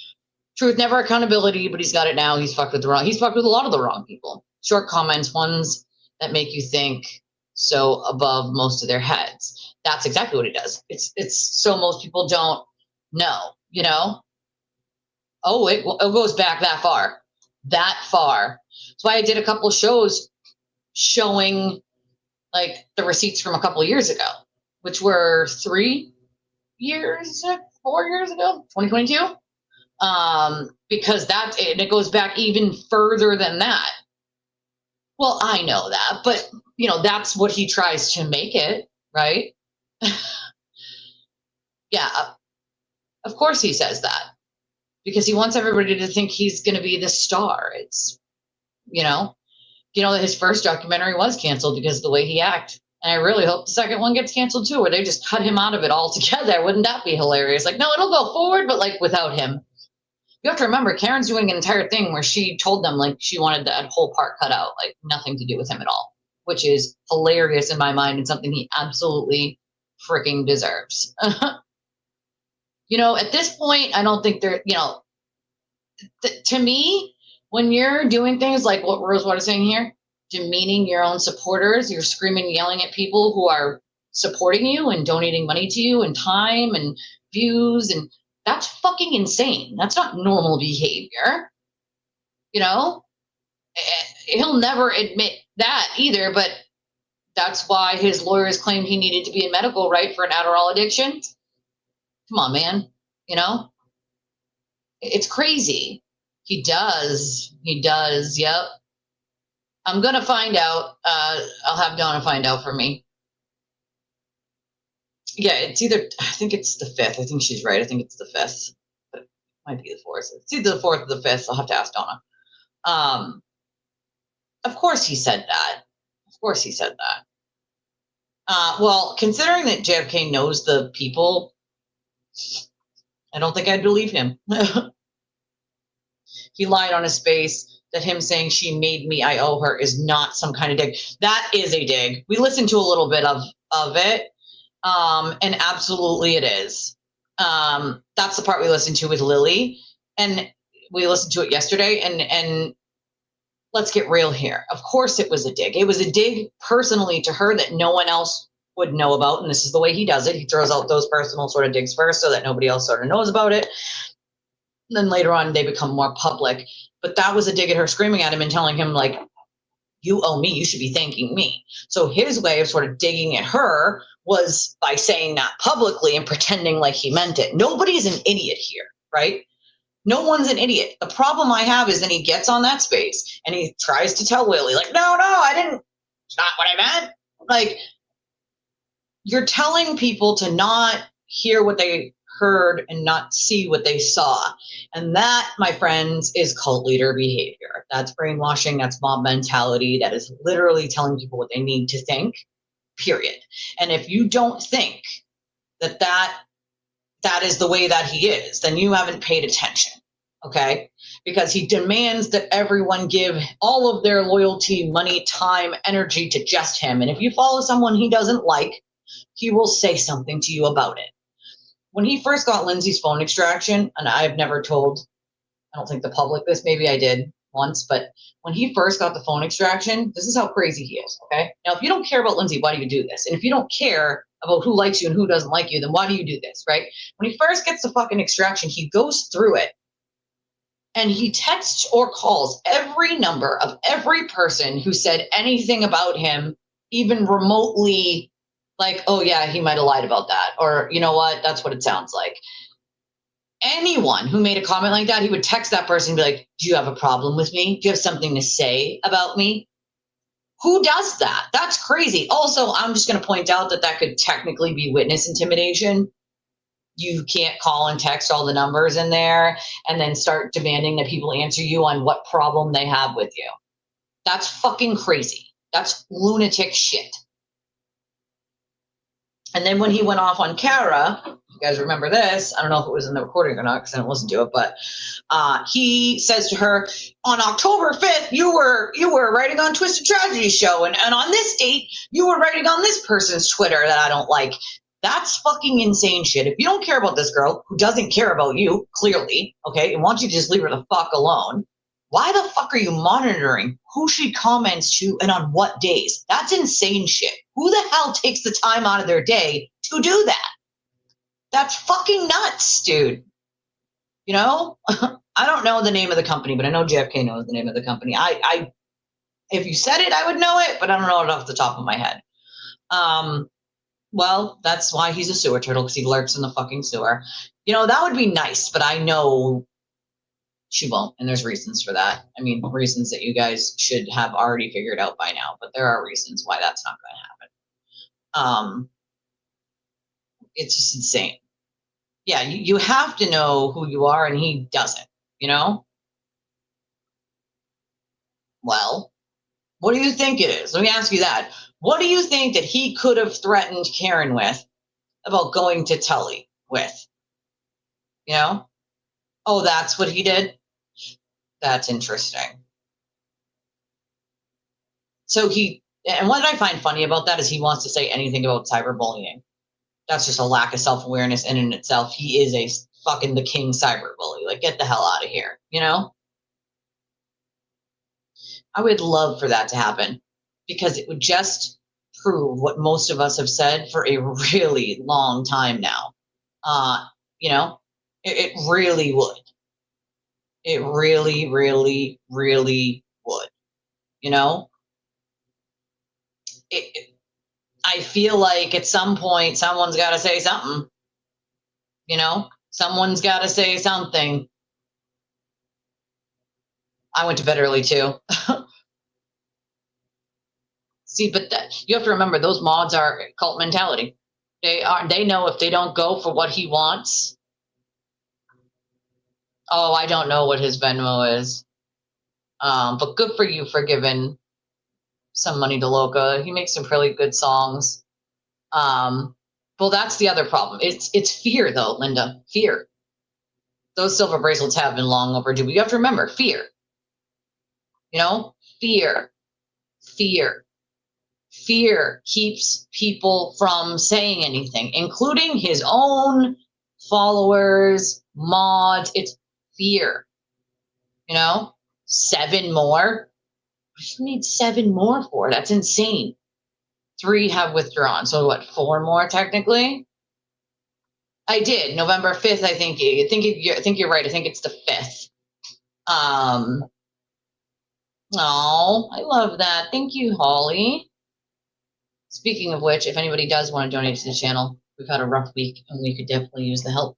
Truth, never accountability, but he's got it now. He's fucked with a lot of the wrong people. Short comments, ones that make you think so above most of their heads. That's exactly what he does. It's so most people don't know, you know? Oh, it goes back that far. That far. That's why I did a couple of shows showing like the receipts from a couple of years ago, which were 4 years ago, 2022. Because it goes back even further than that. Well, I know that, but you know, that's what he tries to make it, right? Yeah, of course he says that. Because he wants everybody to think he's going to be the star. It's, you know, his first documentary was canceled because of the way he acted. And I really hope the second one gets canceled too, or they just cut him out of it altogether. Wouldn't that be hilarious? Like, no, it'll go forward, but like without him. You have to remember, Karen's doing an entire thing where she told them like she wanted that whole part cut out, like nothing to do with him at all, which is hilarious in my mind and something he absolutely freaking deserves. You know, at this point, I don't think to me, when you're doing things like what Rosewater's saying here, demeaning your own supporters, you're screaming, yelling at people who are supporting you and donating money to you and time and views. And That's fucking insane. That's not normal behavior. You know, he'll never admit that either, but that's why his lawyers claimed he needed to be in medical, right, for an Adderall addiction. Come on, man. You know, it's crazy. He does. Yep. I'm going to find out. I'll have Donna find out for me. Yeah, it's either, I think it's the 5th. I think she's right. I think it's the 5th. But it might be the 4th. It's either the 4th or the 5th. I'll have to ask Donna. Of course he said that. Of course he said that. Well, considering that JFK knows the people, I don't think I'd believe him. He lied on his face. That him saying she made me, I owe her, is not some kind of dig. That is a dig. We listened to a little bit of it, and absolutely it is. That's the part we listened to with Lily, and we listened to it yesterday, and let's get real here. Of course it was a dig. It was a dig personally to her that no one else would know about, and this is the way he does it. He throws out those personal sort of digs first so that nobody else sort of knows about it. And then later on, they become more public. But that was a dig at her, screaming at him and telling him, like, you owe me, you should be thanking me. So his way of sort of digging at her was by saying that publicly and pretending like he meant it. Nobody's an idiot here, right? No one's an idiot. The problem I have is then he gets on that space and he tries to tell Lily, like, no, I didn't, it's not what I meant. Like, you're telling people to not hear what they heard and not see what they saw. And that, my friends, is cult leader behavior. That's brainwashing. That's mob mentality. That is literally telling people what they need to think, period. And if you don't think that is the way that he is, then you haven't paid attention, okay? Because he demands that everyone give all of their loyalty, money, time, energy to just him. And if you follow someone he doesn't like, he will say something to you about it. When he first got Lindsay's phone extraction, and I've never told, I don't think the public this, maybe I did once, but when he first got the phone extraction, this is how crazy he is, okay? Now, if you don't care about Lindsay, why do you do this? And if you don't care about who likes you and who doesn't like you, then why do you do this, right? When he first gets the fucking extraction, he goes through it, and he texts or calls every number of every person who said anything about him, even remotely like, oh yeah, he might have lied about that. Or, you know what, that's what it sounds like. Anyone who made a comment like that, he would text that person and be like, do you have a problem with me? Do you have something to say about me? Who does that? That's crazy. Also, I'm just going to point out that could technically be witness intimidation. You can't call and text all the numbers in there and then start demanding that people answer you on what problem they have with you. That's fucking crazy. That's lunatic shit. And then when he went off on Kara, you guys remember this, I don't know if it was in the recording or not because I didn't listen to it, but he says to her, on October 5th, you were writing on Twisted Tragedies show, and on this date, you were writing on this person's Twitter that I don't like. That's fucking insane shit. If you don't care about this girl, who doesn't care about you, clearly, okay, and wants you to just leave her the fuck alone, why the fuck are you monitoring who she comments to and on what days? That's insane shit. Who the hell takes the time out of their day to do that? That's fucking nuts, dude. You know? I don't know the name of the company, but I know JFK knows the name of the company. I if you said it, I would know it, but I don't know it off the top of my head. Well, that's why he's a sewer turtle, because he lurks in the fucking sewer. You know, that would be nice, but I know she won't, and there's reasons for that. I mean, reasons that you guys should have already figured out by now, but there are reasons why that's not going to happen. It's just insane. Yeah, you have to know who you are, and he doesn't, you know? Well, what do you think it is? Let me ask you that. What do you think that he could have threatened Karen with about going to Tully with? You know? Oh, that's what he did? That's interesting. So and what I find funny about that is he wants to say anything about cyberbullying. That's just a lack of self-awareness in and itself. He is a fucking the king cyberbully. Like, get the hell out of here, you know? I would love for that to happen, because it would just prove what most of us have said for a really long time now. You know, It really would. It really, really, really would. You know? I feel like at some point someone's got to say something. You know? Someone's got to say something. I went to bed early too. See, but you have to remember those mods are cult mentality. They know if they don't go for what he wants. Oh, I don't know what his Venmo is. But good for you for giving some money to Loca. He makes some really good songs. Well, that's the other problem. It's fear though, Linda. Fear. Those silver bracelets have been long overdue. But you have to remember fear. You know, fear. Fear keeps people from saying anything, including his own followers, mods. It's fear. You know, 7 more. What do you need 7 more for? That's insane. 3 have withdrawn. So what? 4 more technically. I did November 5th. I think you're right. I think it's the 5th. Oh, I love that. Thank you, Holly. Speaking of which, if anybody does want to donate to the channel, we've had a rough week and we could definitely use the help.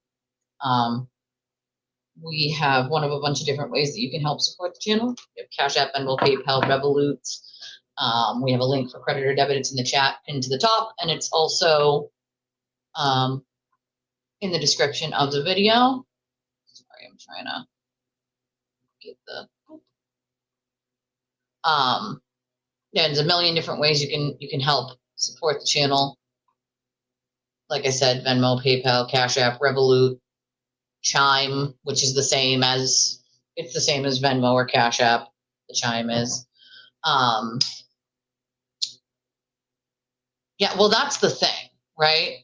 We have one of a bunch of different ways that you can help support the channel. We have Cash App, Venmo, PayPal, Revolut. We have a link for credit or debit. It's in the chat pinned to the top, and it's also in the description of the video. Sorry, I'm trying to get the. There's a million different ways you can help support the channel. Like I said, Venmo, PayPal, Cash App, Revolut, Chime, which is the same as Venmo or Cash App. The Chime is. Yeah, well, that's the thing, right?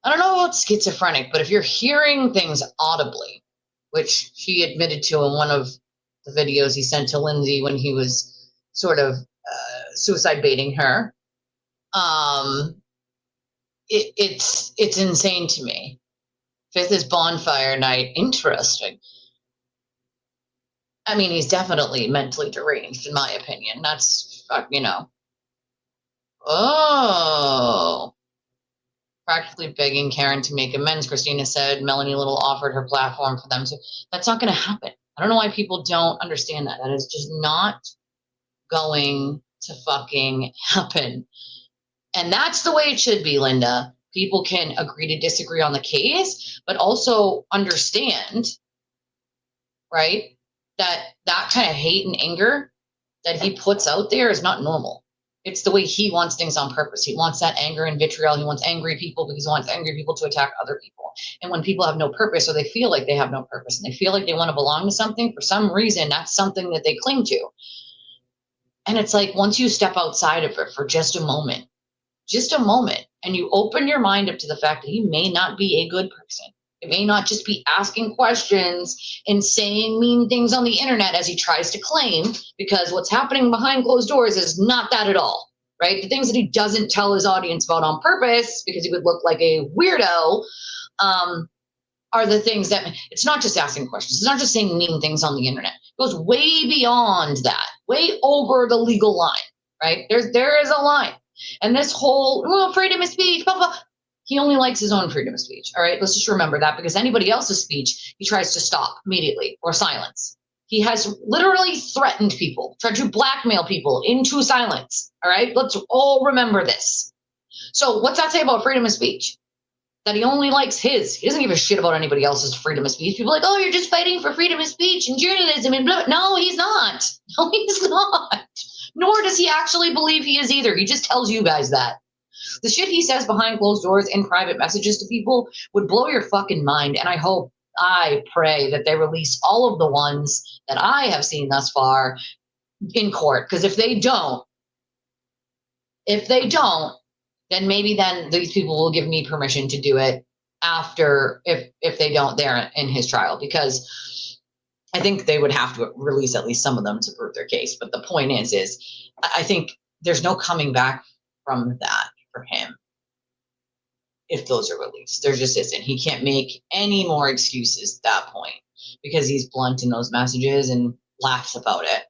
I don't know about schizophrenic, but if you're hearing things audibly, which he admitted to in one of the videos he sent to Lindsay when he was sort of suicide baiting her, it's insane to me. 5th is bonfire night. Interesting. I mean, he's definitely mentally deranged, in my opinion. That's, you know. Oh. Practically begging Karen to make amends, Christina said. Melanie Little offered her platform for them to. That's not going to happen. I don't know why people don't understand that. That is just not going to fucking happen. And that's the way it should be, Linda. People can agree to disagree on the case, but also understand, right, that kind of hate and anger that he puts out there is not normal. It's the way he wants things on purpose. He wants that anger and vitriol. He wants angry people because he wants angry people to attack other people. And when people have no purpose, or they feel like they have no purpose, and they feel like they want to belong to something, for some reason, that's something that they cling to. And it's like, once you step outside of it for just a moment, and you open your mind up to the fact that he may not be a good person. It may not just be asking questions and saying mean things on the internet as he tries to claim, because what's happening behind closed doors is not that at all, right? The things that he doesn't tell his audience about on purpose because he would look like a weirdo are the things that, it's not just asking questions. It's not just saying mean things on the internet. It goes way beyond that, way over the legal line, right? There is a line. And this whole, freedom of speech, blah, blah, he only likes his own freedom of speech. All right, let's just remember that, because anybody else's speech, he tries to stop immediately or silence. He has literally threatened people, tried to blackmail people into silence. All right, let's all remember this. So what's that say about freedom of speech? That he only likes his. He doesn't give a shit about anybody else's freedom of speech. People are like, oh, you're just fighting for freedom of speech and journalism and blah. No, he's not. No, he's not. Nor does he actually believe he is either. He just tells you guys that. The shit he says behind closed doors in private messages to people would blow your fucking mind. And I pray that they release all of the ones that I have seen thus far in court. Because if they don't, then maybe these people will give me permission to do it after, if they don't, they're in his trial. Because I think they would have to release at least some of them to prove their case. But the point is I think there's no coming back from that for him. if those are released. There just isn't. He can't make any more excuses at that point because he's blunt in those messages and laughs about it.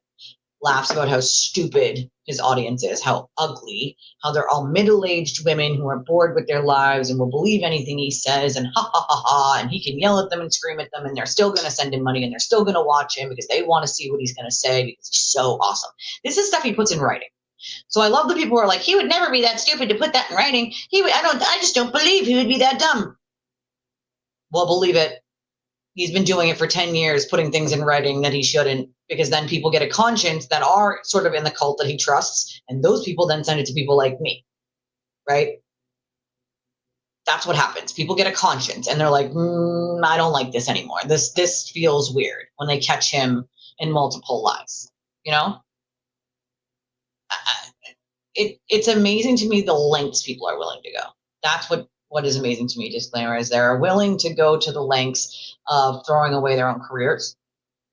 Laughs about how stupid his audience is, how ugly, how they're all middle-aged women who are bored with their lives and will believe anything he says, and ha ha ha ha, and he can yell at them and scream at them, and they're still going to send him money, and they're still going to watch him because they want to see what he's going to say because he's so awesome. This is stuff he puts in writing. So I love the people who are like, he would never be that stupid to put that in writing. I just don't believe he would be that dumb. Well, believe it. He's been doing it for 10 years, putting things in writing that he shouldn't, because then people get a conscience that are sort of in the cult that he trusts, and those people then send it to people like me, right? That's what happens. People get a conscience, and they're like, I don't like this anymore. This feels weird when they catch him in multiple lies, you know? It's amazing to me the lengths people are willing to go. That's what is amazing to me, disclaimer, is they're willing to go to the lengths of throwing away their own careers,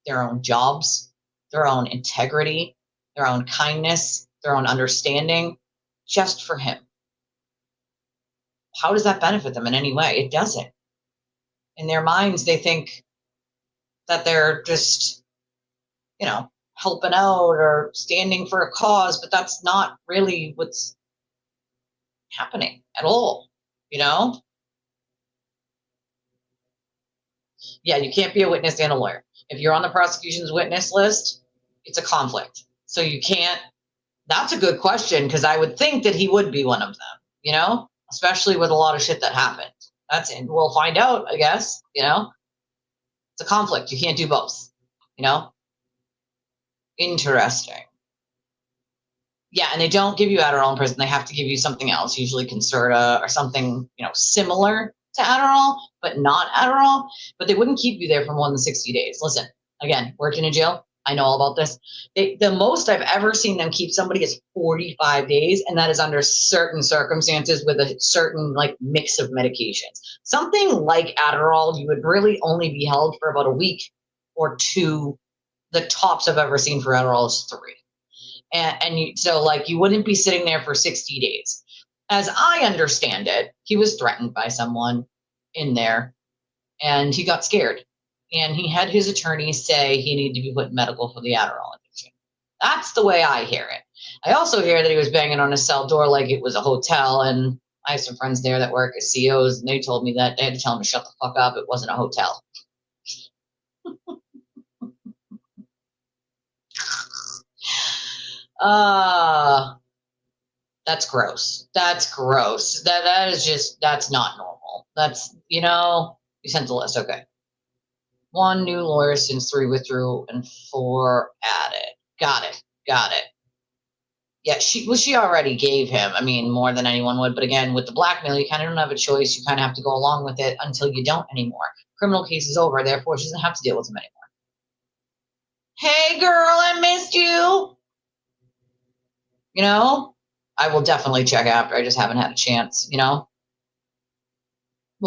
their own jobs, their own integrity, their own kindness, their own understanding, just for him. How does that benefit them in any way? It doesn't. In their minds, they think that they're just, helping out or standing for a cause, but that's not really what's happening at all, Yeah, you can't be a witness and a lawyer. If you're on the prosecution's witness list, it's a conflict. So you can't. That's a good question, because I would think that he would be one of them, especially with a lot of shit that happened. We'll find out, I guess, It's a conflict. You can't do both, Interesting. Yeah, and they don't give you Adderall in prison. They have to give you something else, usually Concerta or something, similar to Adderall, but not Adderall. But they wouldn't keep you there for more than 60 days. Listen, again, working in jail, I know all about this. The most I've ever seen them keep somebody is 45 days, and that is under certain circumstances with a certain mix of medications. Something like Adderall, you would really only be held for about a week or two. The tops I've ever seen for Adderall is 3. You wouldn't be sitting there for 60 days. As I understand it, he was threatened by someone in there, and he got scared. And he had his attorney say he needed to be put in medical for the Adderall addiction. That's the way I hear it. I also hear that he was banging on his cell door like it was a hotel, and I have some friends there that work as COs, and they told me that they had to tell him to shut the fuck up. It wasn't a hotel. That's gross. That's gross. That is just, that's not normal. That's, you sent the list. Okay. 1 new lawyer since 3 withdrew and 4 added. Got it. Yeah, she already gave him, more than anyone would. But again, with the blackmail, you kind of don't have a choice. You kind of have to go along with it until you don't anymore. Criminal case is over. Therefore, she doesn't have to deal with him anymore. Hey, girl, I missed you. I will definitely check after. I just haven't had a chance, Well,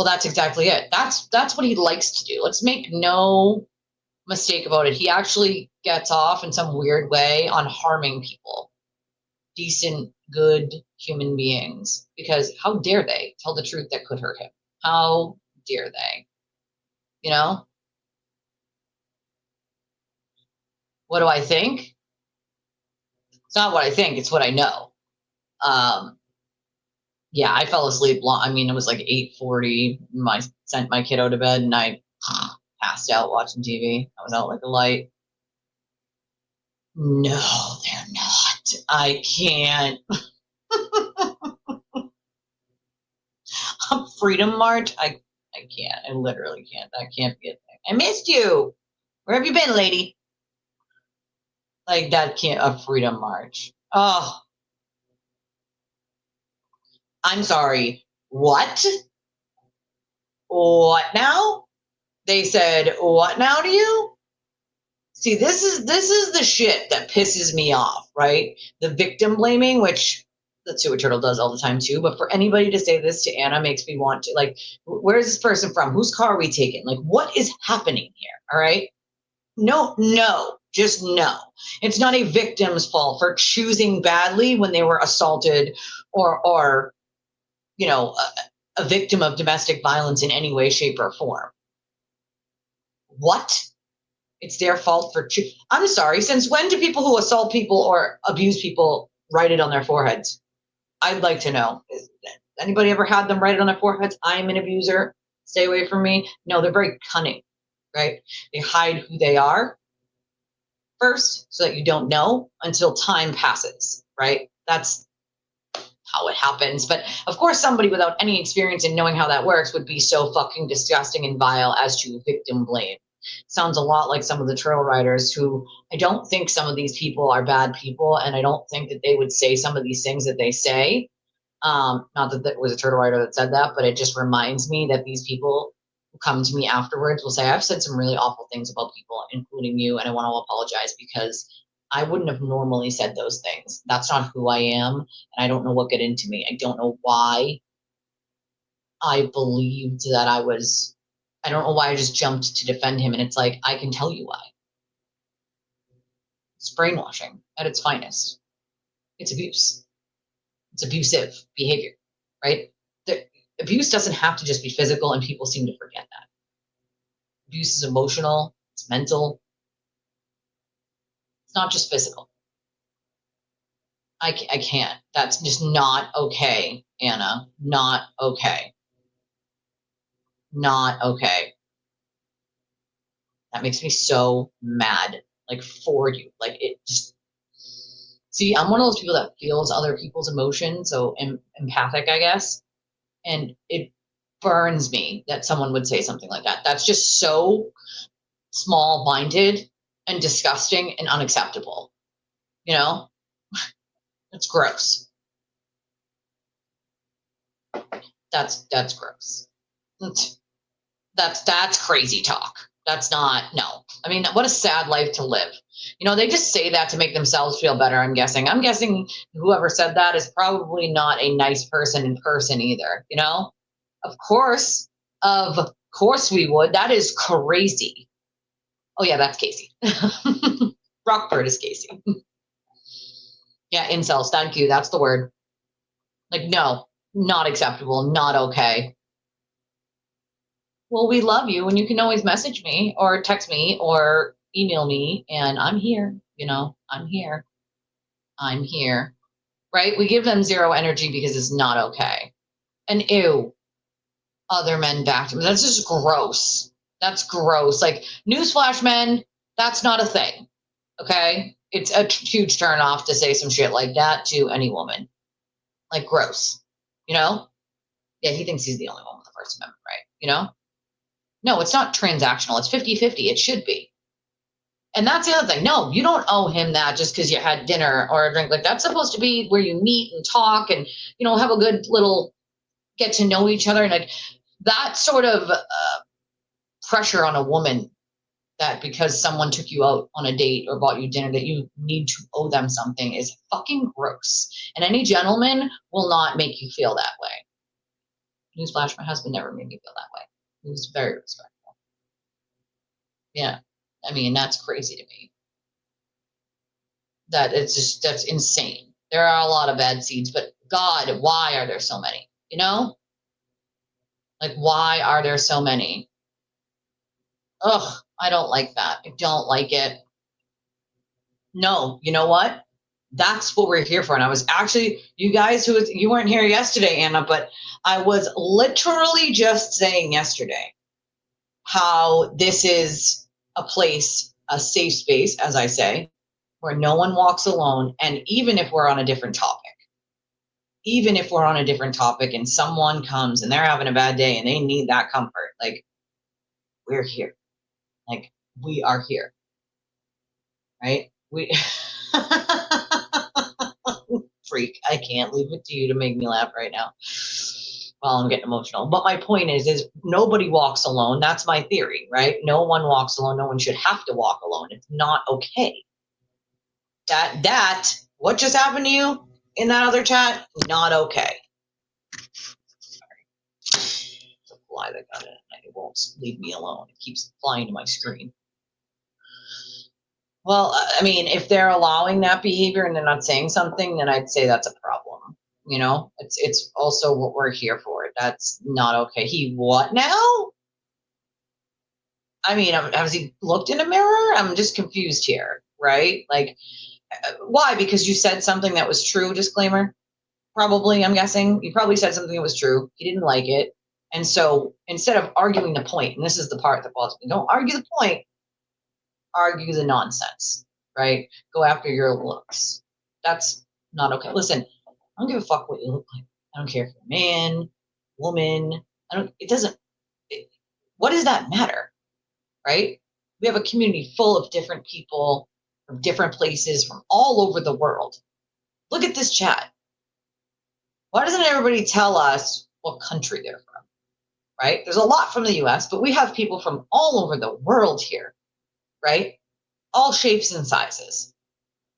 that's exactly it. That's what he likes to do. Let's make no mistake about it. He actually gets off in some weird way on harming people. Decent, good human beings. Because how dare they tell the truth that could hurt him? How dare they? What do I think? It's not what I think, it's what I know. Yeah, I fell asleep it was like 8:40. I sent my kiddo to bed and I passed out watching TV. I was out like a light. No, they're not. I can't. Freedom March? I can't. I literally can't. That can't be a thing. I missed you. Where have you been, lady? That can't, a Freedom March. Oh. I'm sorry. What? What now? They said, what now to you? See, this is the shit that pisses me off, right? The victim blaming, which that's what Turtle does all the time too. But for anybody to say this to Anna makes me want to, where's this person from? Whose car are we taking? What is happening here? All right. No, just no. It's not a victim's fault for choosing badly when they were assaulted or a victim of domestic violence in any way, shape, or form. What? It's their fault for... I'm sorry, since when do people who assault people or abuse people write it on their foreheads? I'd like to know. Anybody ever had them write it on their foreheads? I'm an abuser. Stay away from me. No, they're very cunning, right? They hide who they are first so that you don't know until time passes, right? That's how it happens. But of course, somebody without any experience in knowing how that works would be so fucking disgusting and vile as to victim blame. Sounds a lot like some of the trail riders who, I don't think some of these people are bad people, and I don't think that they would say some of these things that they say. Not that it was a turtle rider that said that, but it just reminds me that these people who come to me afterwards will say, I've said some really awful things about people, including you, and I want to apologize because I wouldn't have normally said those things. That's not who I am, and I don't know what got into me. I don't know why I believed that I don't know why I just jumped to defend him, and it's like, I can tell you why. It's brainwashing at its finest. It's abuse. It's abusive behavior, right? The abuse doesn't have to just be physical, and people seem to forget that. Abuse is emotional, it's mental. It's not just physical. I can't. That's just not okay, Anna. Not okay. Not okay. That makes me so mad, like, for you. Like, it just... See, I'm one of those people that feels other people's emotions, so empathic, I guess. And it burns me that someone would say something like that. That's just so small-minded and disgusting and unacceptable. You know? It's gross. That's gross. That's crazy talk. That's not, no. I mean, what a sad life to live. You know, they just say that to make themselves feel better, I'm guessing. I'm guessing whoever said that is probably not a nice person in person either, you know? Of course we would. That is crazy. Oh yeah, that's Casey. Rockford is Casey. Yeah, incels, thank you. That's the word. Like, no, not acceptable, not okay. Well, we love you, and you can always message me or text me or email me, and I'm here, you know, I'm here, right? We give them zero energy because it's not okay. And ew, other men back to me. That's just gross. That's gross. Like, newsflash, men, that's not a thing, okay? It's a huge turn off to say some shit like that to any woman. Like, gross, you know? Yeah, he thinks he's the only one with the First Amendment, right? You know? No, it's not transactional. It's 50-50. It should be. And that's the other thing. No, you don't owe him that just because you had dinner or a drink. Like, that's supposed to be where you meet and talk and, you know, have a good little get to know each other. And like that sort of pressure on a woman that because someone took you out on a date or bought you dinner that you need to owe them something is fucking gross. And any gentleman will not make you feel that way. Newsflash, my husband never made me feel that way. He was very respectful. Yeah. I mean, that's crazy to me. That's insane. There are a lot of bad seeds, but God, why are there so many? You know? Like, why are there so many? Ugh, I don't like that. I don't like it. No, you know what? That's what we're here for. And I was actually, you guys you weren't here yesterday, Anna, but I was literally just saying yesterday how this is a place, a safe space, as I say, where no one walks alone. And even if we're on a different topic, and someone comes and they're having a bad day and they need that comfort, like, we're here. Like, we are here. Right? Freak. I can't leave it to you to make me laugh right now. Well, I'm getting emotional. But my point is nobody walks alone. That's my theory, right? No one walks alone. No one should have to walk alone. It's not okay. What just happened to you in that other chat? Not okay. Sorry. It's a fly that got in. It won't leave me alone. It keeps flying to my screen. Well, I mean, if they're allowing that behavior and they're not saying something, then I'd say that's a problem. You know, it's also what we're here for. That's not okay. He what now? I mean, has he looked in a mirror? I'm just confused here, right? Like, why? Because you said something that was true, disclaimer? Probably, I'm guessing. You probably said something that was true. He didn't like it. And so instead of arguing the point, and this is the part that bothers me, don't argue the point, argue the nonsense, right? Go after your looks. That's not okay. Listen, I don't give a fuck what you look like. I don't care if you're a man, woman. What does that matter, right? We have a community full of different people from different places from all over the world. Look at this chat. Why doesn't everybody tell us what country they're from, right? There's a lot from the US, but we have people from all over the world here, right? All shapes and sizes.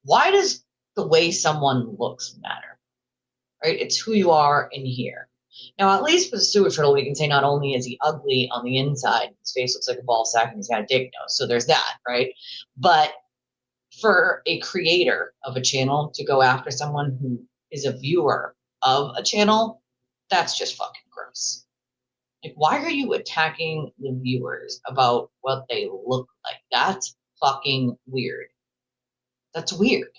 Why does the way someone looks matter, right? It's who you are in here. Now, at least with the sewer turtle, we can say not only is he ugly on the inside, his face looks like a ball sack and he's got a dick nose, so there's that, right? But for a creator of a channel to go after someone who is a viewer of a channel, that's just fucking gross. Like, why are you attacking the viewers about what they look like? That's fucking weird. That's weird.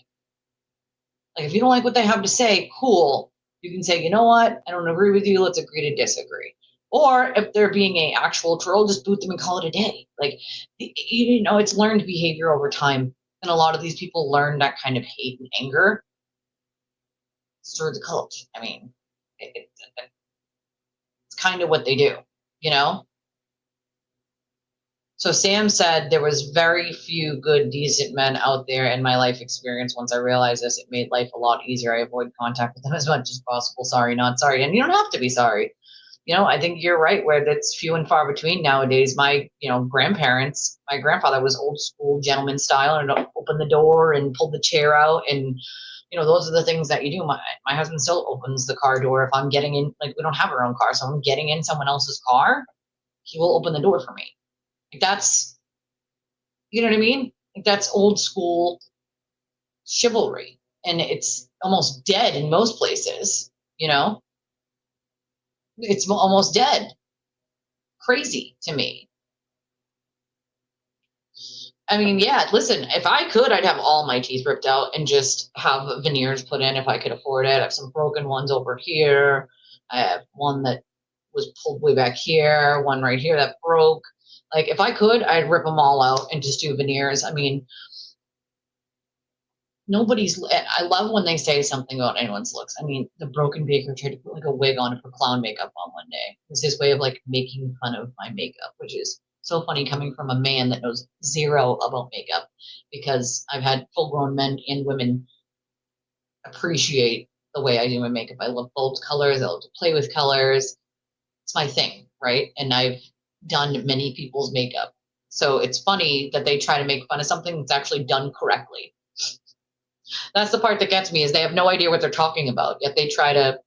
Like, if you don't like what they have to say, cool. You can say, you know what? I don't agree with you. Let's agree to disagree. Or if they're being an actual troll, just boot them and call it a day. Like, you know, it's learned behavior over time. And a lot of these people learn that kind of hate and anger through the cult. I mean, it's kind of what they do, you know? So Sam said there was very few good, decent men out there in my life experience. Once I realized this, it made life a lot easier. I avoid contact with them as much as possible. Sorry, not sorry. And you don't have to be sorry. You know, I think you're right where that's few and far between nowadays. My, grandparents, my grandfather was old school gentleman style and opened the door and pulled the chair out. And, those are the things that you do. My husband still opens the car door. If I'm getting in, like, we don't have our own car. So I'm getting in someone else's car, he will open the door for me. Like, that's, you know what I mean? Like, that's old school chivalry, and it's almost dead in most places. It's almost dead. Crazy to me. I mean, yeah, listen, if I could, I'd have all my teeth ripped out and just have veneers put in if I could afford it. I have some broken ones over here. I have one that was pulled way back here, one right here that broke. Like, if I could, I'd rip them all out and just do veneers. I mean, I love when they say something about anyone's looks. I mean, the Broken Baker tried to put like a wig on and put clown makeup on one day. It was his way of like making fun of my makeup, which is so funny coming from a man that knows zero about makeup, because I've had full grown men and women appreciate the way I do my makeup. I love bold colors. I love to play with colors. It's my thing, right? And I've done many people's makeup. So it's funny that they try to make fun of something that's actually done correctly. That's the part that gets me, is they have no idea what they're talking about, yet they try to,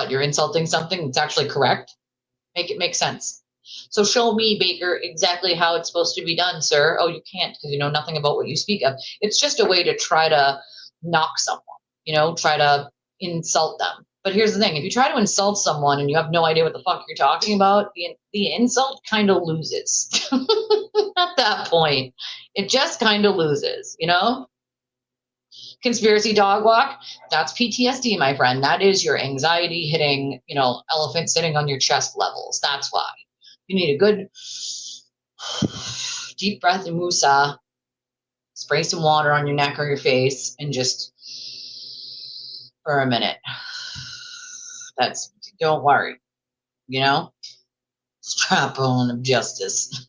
you're insulting something that's actually correct? Make it make sense. So show me, Baker, exactly how it's supposed to be done, sir. Oh, you can't because you know nothing about what you speak of. It's just a way to try to knock someone, try to insult them. But here's the thing. If you try to insult someone and you have no idea what the fuck you're talking about, the insult kind of loses. At that point, it just kind of loses, Conspiracy dog walk, that's PTSD, my friend. That is your anxiety hitting, elephant sitting on your chest levels. That's why. You need a good deep breath and woosah, spray some water on your neck or your face, and just for a minute. Don't worry, strap on of justice.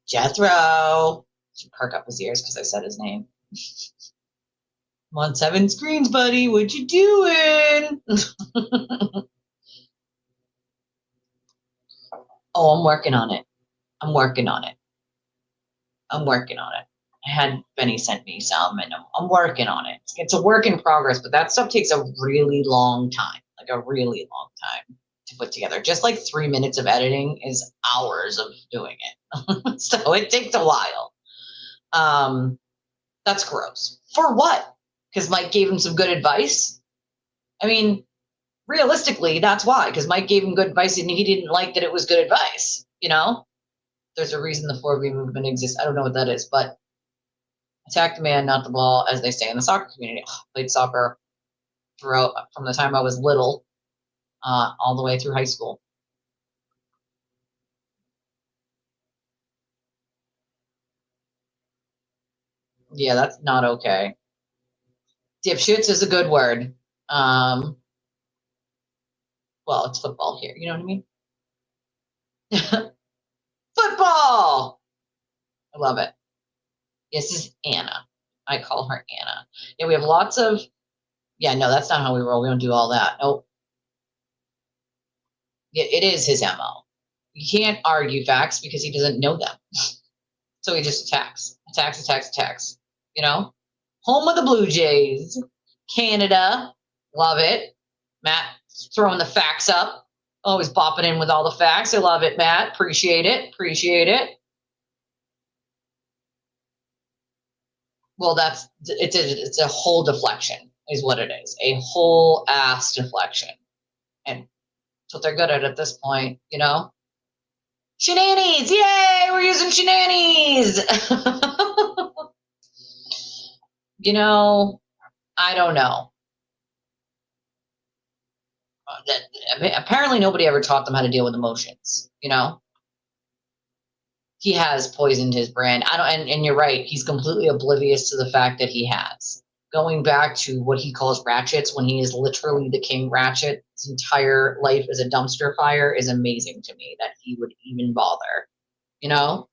Jethro. Should perk up his ears because I said his name. I'm on 7 screens, buddy. What you doing? Oh, I'm working on it. I had Benny sent me some, and I'm working on it. It's a work in progress, but that stuff takes a really long time, to put together. Just like 3 minutes of editing is hours of doing it. So it takes a while. That's gross. For what? Because Mike gave him some good advice? I mean, realistically, that's why, because Mike gave him good advice and he didn't like that it was good advice, you know? There's a reason the 4B movement exists. I don't know what that is, but attack the man, not the ball, as they say in the soccer community. Played soccer throughout from the time I was little all the way through high school. Yeah, that's not okay. Dipshits is a good word. Well, it's football here. You know what I mean? Football! I love it. This is Anna. I call her Anna. Yeah, we have lots of. Yeah, no, that's not how we roll. We don't do all that. Nope. It is his MO. You can't argue facts because he doesn't know them. So he just attacks. Attacks. You know? Home of the Blue Jays. Canada. Love it. Matt throwing the facts up. Always bopping in with all the facts. I love it, Matt. Appreciate it. Well, it's a whole deflection is what it is. A whole ass deflection. And that's what they're good at this point, you know? Shenanny'S! Yay! We're using Shenanny'S! You know, I don't know. Apparently nobody ever taught them how to deal with emotions, you know? He has poisoned his brand. And you're right, he's completely oblivious to the fact that he has. Going back to what he calls ratchets when he is literally the king ratchet, his entire life as a dumpster fire is amazing to me that he would even bother, you know?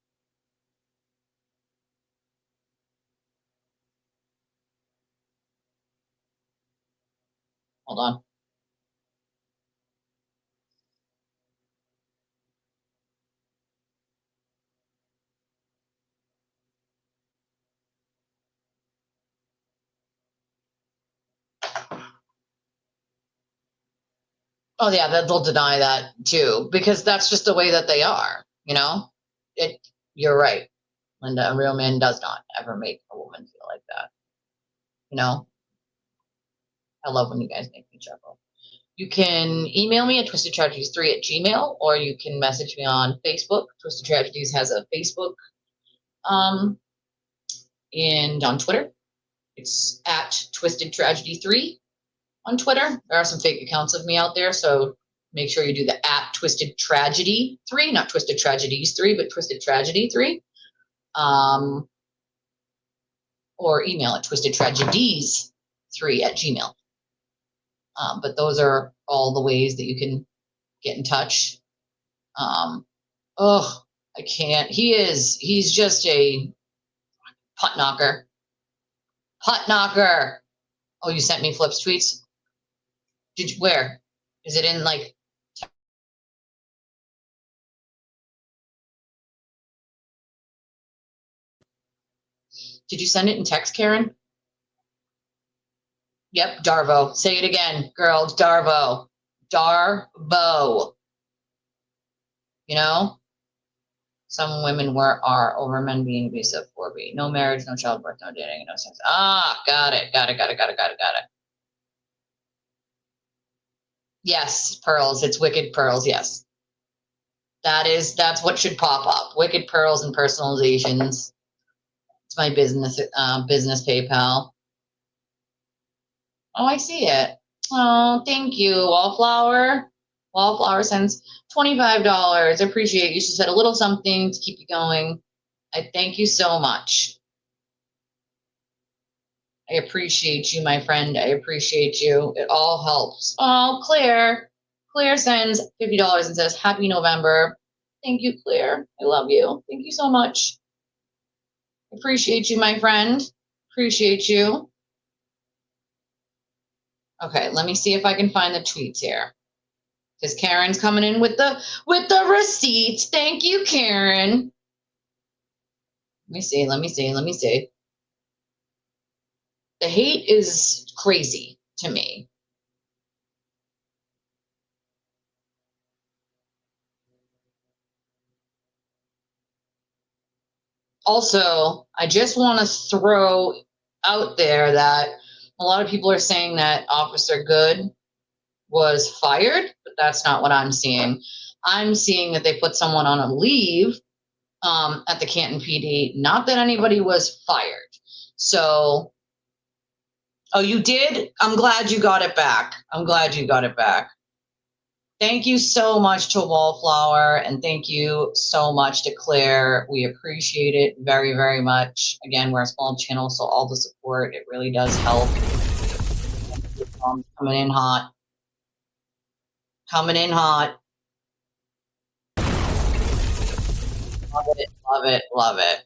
Hold on. Oh yeah, they'll deny that too because that's just the way that they are. You know, You're right, Linda. A real man does not ever make a woman feel like that. You know, I love when you guys make me chuckle. You can email me at twistedtragedies3@gmail, or you can message me on Facebook. Twisted Tragedies has a Facebook, um, and on Twitter, it's at Twisted Tragedy 3 on Twitter. There are some fake accounts of me out there, so make sure you do the at Twisted Tragedy 3, not Twisted Tragedies 3, but Twisted Tragedy 3. Or email at twistedtragedies3@gmail. But those are all the ways that you can get in touch. Oh, I can't. He's just a putt knocker. Putt knocker. Oh, you sent me Flip's tweets? Where? Is it in like Did you send it in text, Karen? Yep, Darvo. Say it again, girl. Darvo. Darvo. You know? Some women are over men being abusive. 4B. No marriage, no childbirth, no dating, no sex. Got it. Yes, pearls. It's wicked pearls. Yes. That's what should pop up. Wicked pearls and personalizations. It's my business PayPal. Oh, I see it. Oh, thank you. Wallflower. Wallflower sends $25. I appreciate you. She said a little something to keep you going. I thank you so much. I appreciate you, my friend. I appreciate you. It all helps. Oh, Claire. Claire sends $50 and says, Happy November. Thank you, Claire. I love you. Thank you so much. Appreciate you, my friend. Appreciate you. Okay, let me see if I can find the tweets here. Because Karen's coming in with the receipts. Thank you, Karen. Let me see. The hate is crazy to me. Also, I just want to throw out there that a lot of people are saying that Officer Good was fired, but that's not what I'm seeing. I'm seeing that they put someone on a leave at the Canton PD, not that anybody was fired. So, oh, you did? I'm glad you got it back. I'm glad you got it back. Thank you so much to Wallflower, and thank you so much to Claire. We appreciate it very, very much. Again, we're a small channel, so all the support, it really does help. Coming in hot. Coming in hot. Love it, love it, love it.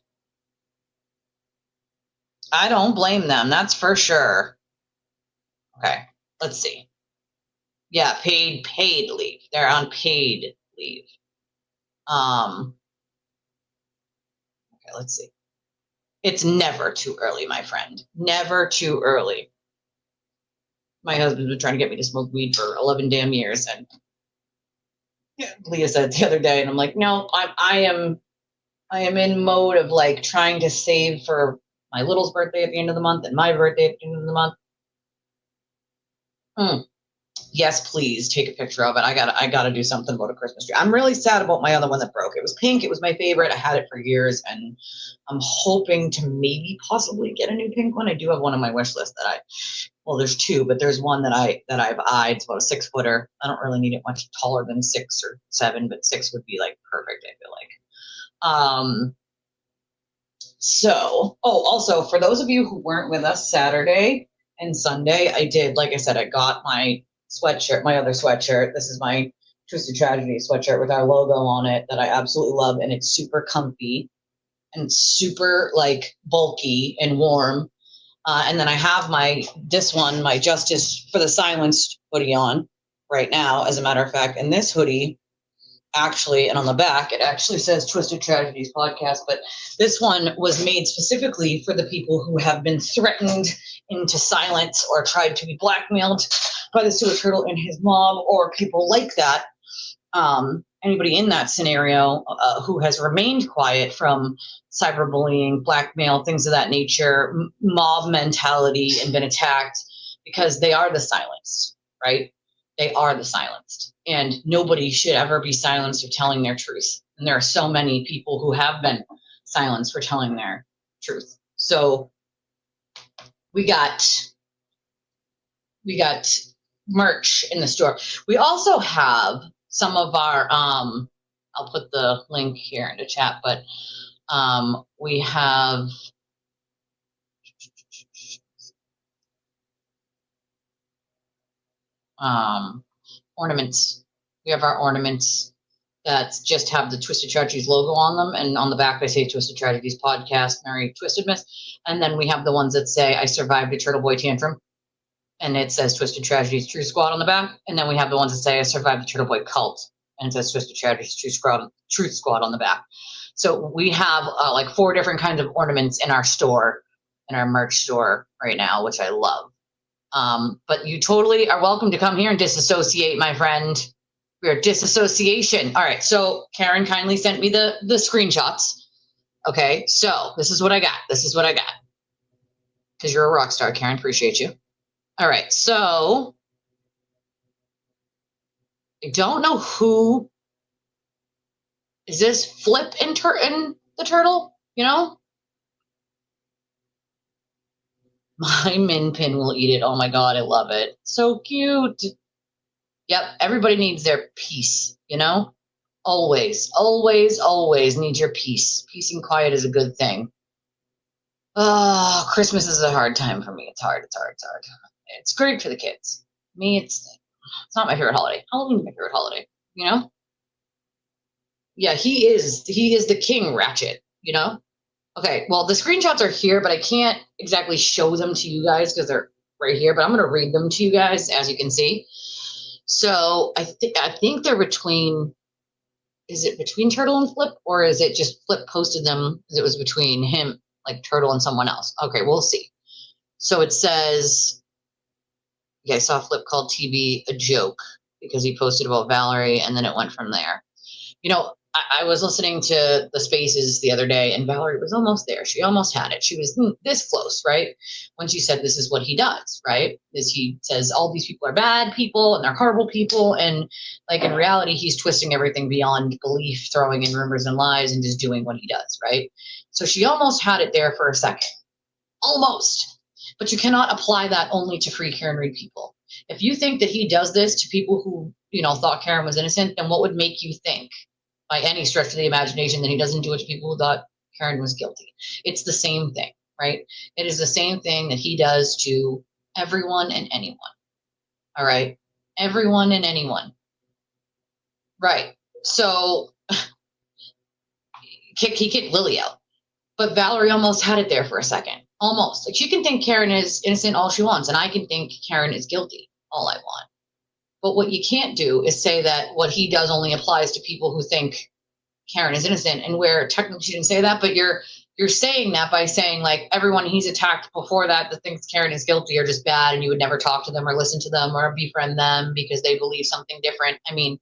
I don't blame them, that's for sure. Okay, let's see. Yeah, paid leave. They're on paid leave. Okay, let's see. It's never too early, my friend. Never too early. My husband's been trying to get me to smoke weed for 11 damn years, and Leah said the other day, and I'm like, no, I am in mode of like trying to save for my little's birthday at the end of the month and my birthday at the end of the month. Yes, please take a picture of it. I gotta do something about a Christmas tree. I'm really sad about my other one that broke. It was pink. It was my favorite. I had it for years, and I'm hoping to maybe possibly get a new pink one. I do have one on my wish list that well, there's two, but there's one that I've eyed. It's about a 6-footer. I don't really need it much taller than 6 or 7, but 6 would be like perfect, I feel like. So, also for those of you who weren't with us Saturday and Sunday, I did, like I said, I got my sweatshirt, my other sweatshirt. This is my Twisted Tragedies sweatshirt with our logo on it that I absolutely love, and it's super comfy and super like bulky and warm. And then I have my Justice for the Silenced hoodie on right now, as a matter of fact. And this hoodie actually, and on the back, it actually says Twisted Tragedies podcast, but this one was made specifically for the people who have been threatened into silence or tried to be blackmailed by the sewer turtle and his mom, or people like that. Anybody in that scenario who has remained quiet from cyberbullying, blackmail, things of that nature, mob mentality, and been attacked, because they are the silenced, right? They are the silenced, and nobody should ever be silenced for telling their truth. And there are so many people who have been silenced for telling their truth. So we got merch in the store. We also have some of our, I'll put the link here in the chat, but we have ornaments. We have our ornaments that just have the Twisted Tragedies logo on them, and on the back they say Twisted Tragedies podcast, Merry Twistedmas. And then we have the ones that say I survived a Turtle Boy tantrum, and it says Twisted Tragedies True Squad on the back. And then we have the ones that say I survived the Turtle Boy cult, and it says Twisted Tragedies Truth Squad on the back. So we have like 4 different kinds of ornaments in our store, in our merch store right now, which I love. But you totally are welcome to come here and disassociate, my friend. We are disassociation. All right, so Karen kindly sent me the screenshots. Okay, so this is what I got. Because you're a rock star, Karen. Appreciate you. All right, so I don't know who. Is this Flip in the turtle? You know? My min pin will eat it. Oh my God, I love it. So cute. Yep, everybody needs their peace, you know? Always, always, always need your peace. Peace and quiet is a good thing. Oh, Christmas is a hard time for me. It's hard. It's great for the kids. Me, it's not my favorite holiday. Halloween's my favorite holiday, you know? Yeah, he is the king, Ratchet, you know? Okay, well, the screenshots are here, but I can't exactly show them to you guys because they're right here, but I'm going to read them to you guys, as you can see. So I think they're between, is it between Turtle and Flip, or is it just Flip posted them because it was between him, like Turtle and someone else? Okay, we'll see. So it says, yeah, I saw Flip called TV a joke because he posted about Valerie, and then it went from there. You know, I was listening to the Spaces the other day, and Valerie was almost there. She almost had it. She was this close, right? When she said, "This is what he does," right? Is he says all these people are bad people and they're horrible people, and like in reality, he's twisting everything beyond belief, throwing in rumors and lies, and just doing what he does, right? So she almost had it there for a second, almost. But you cannot apply that only to free Karen Read people. If you think that he does this to people who thought Karen was innocent, then what would make you think, by any stretch of the imagination, that he doesn't do it to people who thought Karen was guilty? It's the same thing, right? It is the same thing that he does to everyone and anyone. All right? Everyone and anyone. Right. So he kicked Lily out. But Valerie almost had it there for a second. Almost. Like, she can think Karen is innocent all she wants, and I can think Karen is guilty all I want. But what you can't do is say that what he does only applies to people who think Karen is innocent, and where technically she didn't say that, but you're saying that by saying, like, everyone he's attacked before that thinks Karen is guilty are just bad, and you would never talk to them or listen to them or befriend them because they believe something different. I mean,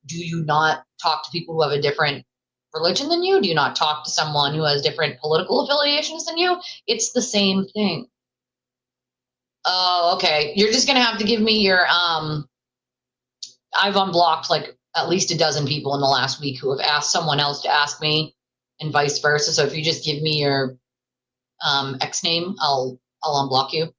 do you not talk to people who have a different religion than you? Do you not talk to someone who has different political affiliations than you? It's the same thing. Oh, okay. You're just gonna have to give me your I've unblocked like at least a dozen people in the last week who have asked someone else to ask me, and vice versa. So if you just give me your X name, I'll unblock you.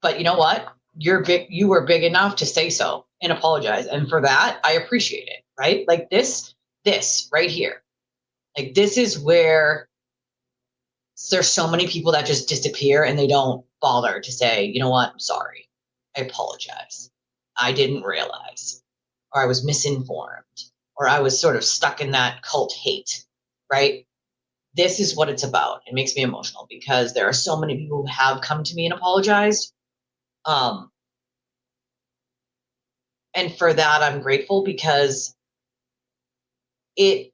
But you know what? You're big. You were big enough to say so and apologize, and for that, I appreciate it. Right? Like this right here. Like, this is where there's so many people that just disappear and they don't bother to say, you know what, I'm sorry. I apologize. I didn't realize, or I was misinformed, or I was sort of stuck in that cult hate, right? This is what it's about. It makes me emotional because there are so many people who have come to me and apologized. And for that, I'm grateful, because it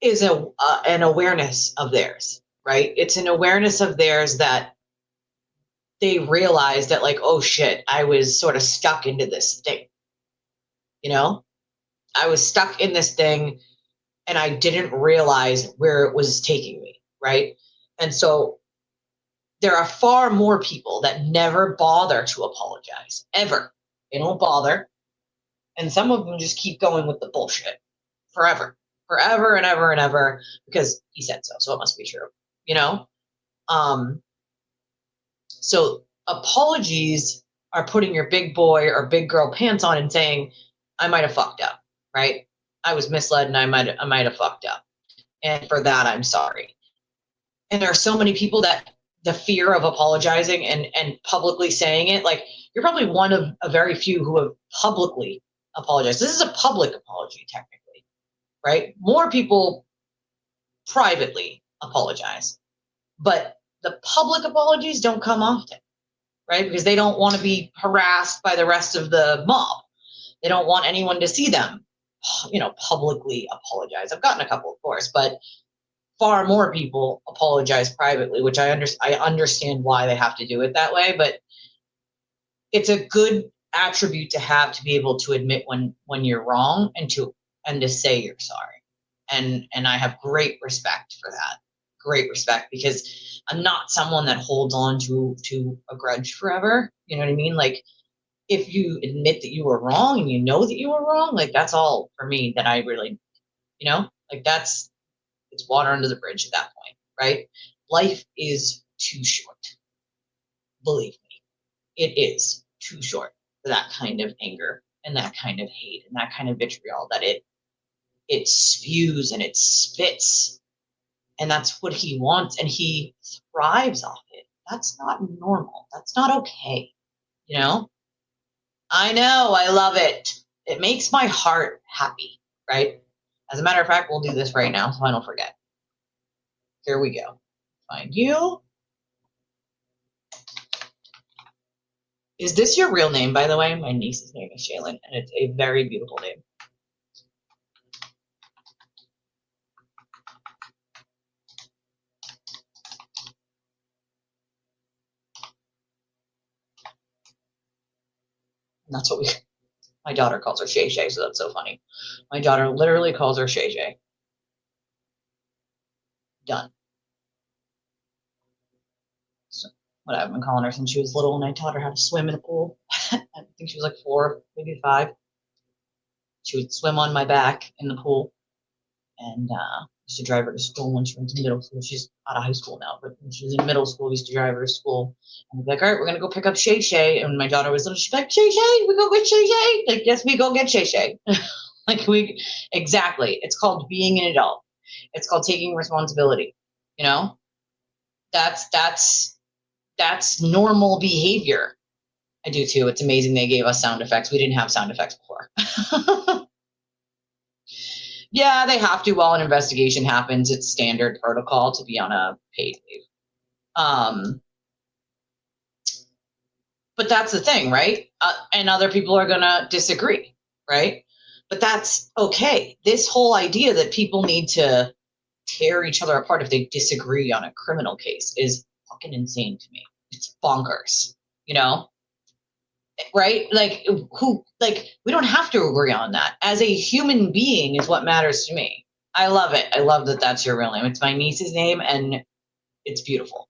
is an awareness of theirs, right? It's an awareness of theirs that they realize that, like, oh shit, I was sort of stuck into this thing. I was stuck in this thing and I didn't realize where it was taking me, right? And so there are far more people that never bother to apologize, ever. They don't bother. And some of them just keep going with the bullshit forever, forever and ever and ever, because he said so, so it must be true, you know? So apologies are putting your big boy or big girl pants on and saying, I might have fucked up, right? I was misled and I might have fucked up. And for that, I'm sorry. And there are so many people that the fear of apologizing and publicly saying it, like, you're probably one of a very few who have publicly apologized. This is a public apology, technically, right? More people privately apologize, but the public apologies don't come often, right? Because they don't want to be harassed by the rest of the mob. They don't want anyone to see them, publicly apologize. I've gotten a couple, of course, but far more people apologize privately, which I understand why they have to do it that way, but it's a good attribute to have, to be able to admit when you're wrong and to say you're sorry. And I have great respect for that. Great respect, because I'm not someone that holds on to a grudge forever. You know what I mean? Like, if you admit that you were wrong and you know that you were wrong, like, that's all for me that I really, like, it's water under the bridge at that point, right? Life is too short. Believe me, it is too short for that kind of anger and that kind of hate and that kind of vitriol that it spews and it spits. And that's what he wants, and he thrives off it. That's not normal. That's not okay. I know, I love it. It makes my heart happy, right? As a matter of fact, we'll do this right now so I don't forget. Here we go. Find you. Is this your real name, by the way? My niece's name is Shaylin, and it's a very beautiful name. And that's what My daughter calls her Shay Shay, so that's so funny. My daughter literally calls her Shay Shay. Done. So what I've been calling her since she was little, and I taught her how to swim in a pool. I think she was like 4, maybe 5. She would swim on my back in the pool, and used to drive her to school when she went to middle school. She's out of high school now, but when she was in middle school, we used to drive her to school. And we'd be like, all right, we're going to go pick up Shay Shay. And my daughter was little. She's like, Shay Shay, we go get Shay Shay. Like, yes, we go get Shay Shay. Exactly. It's called being an adult. It's called taking responsibility. You know, that's normal behavior. I do too. It's amazing they gave us sound effects. We didn't have sound effects before. Yeah, they have to while an investigation happens. It's standard protocol to be on a paid leave. But that's the thing, right? And other people are going to disagree, right? But that's okay. This whole idea that people need to tear each other apart if they disagree on a criminal case is fucking insane to me. It's bonkers, you know? Right? Like, we don't have to agree on that. As a human being is what matters to me. I love it. I love that that's your real name. It's my niece's name, and it's beautiful.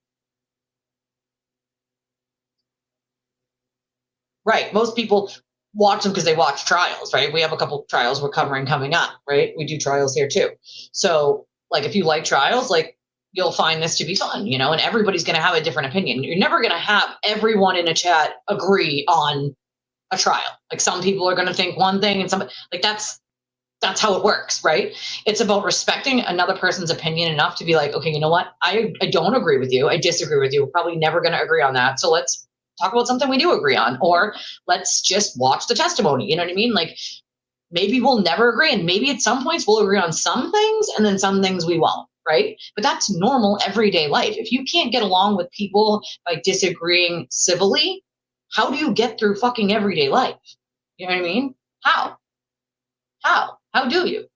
Right. Most people watch them because they watch trials, right? We have a couple trials we're covering coming up, right? We do trials here too. So, like, if you like trials, like, you'll find this to be fun, you know, and everybody's going to have a different opinion. You're never going to have everyone in a chat agree on a trial. Like, some people are going to think one thing and some, like, that's how it works, right? It's about respecting another person's opinion enough to be like, okay, you know what? I don't agree with you. I disagree with you. We're probably never going to agree on that. So let's talk about something we do agree on, or let's just watch the testimony. You know what I mean? Like, maybe we'll never agree, and maybe at some points we'll agree on some things and then some things we won't, right? But that's normal everyday life. If you can't get along with people by disagreeing civilly, how do you get through fucking everyday life? You know what I mean? How do you?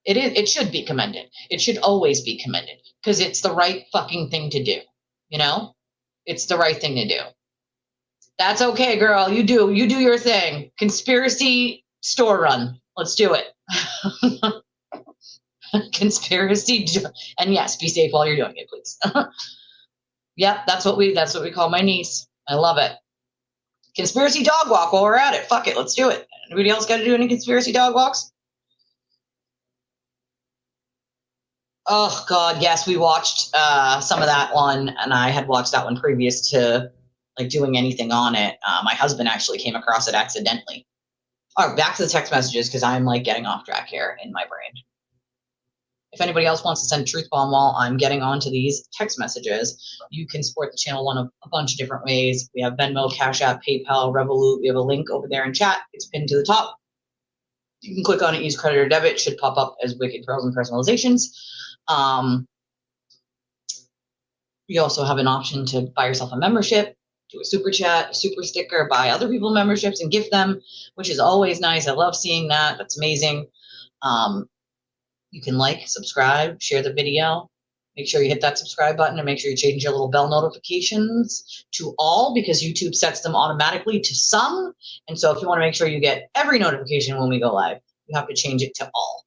It should be commended. It should always be commended, because it's the right fucking thing to do. You know, it's the right thing to do. That's okay, girl. You do your thing. Conspiracy store run. Let's do it. Conspiracy, and yes, be safe while you're doing it, please. Yep, that's what we call my niece. I love it. Conspiracy dog walk while we're at it. Fuck it, let's do it. Anybody else got to do any conspiracy dog walks? Oh God, yes, we watched some of that one, and I had watched that one previous to like doing anything on it. My husband actually came across it accidentally. All right, back to the text messages, because I'm like getting off track here in my brain. If anybody else wants to send truth bomb while I'm getting onto these text messages, you can support the channel one of a bunch of different ways. We have Venmo, Cash App, PayPal, Revolut. We have a link over there in chat. It's pinned to the top. You can click on it, use credit or debit. It should pop up as Wicked Pearls and Personalizations. You also have an option to buy yourself a membership, do a super chat, a super sticker, buy other people memberships and gift them, which is always nice. I love seeing that. That's amazing. You can like, subscribe, share the video. Make sure you hit that subscribe button, and make sure you change your little bell notifications to all, because YouTube sets them automatically to some. And so if you want to make sure you get every notification when we go live, you have to change it to all.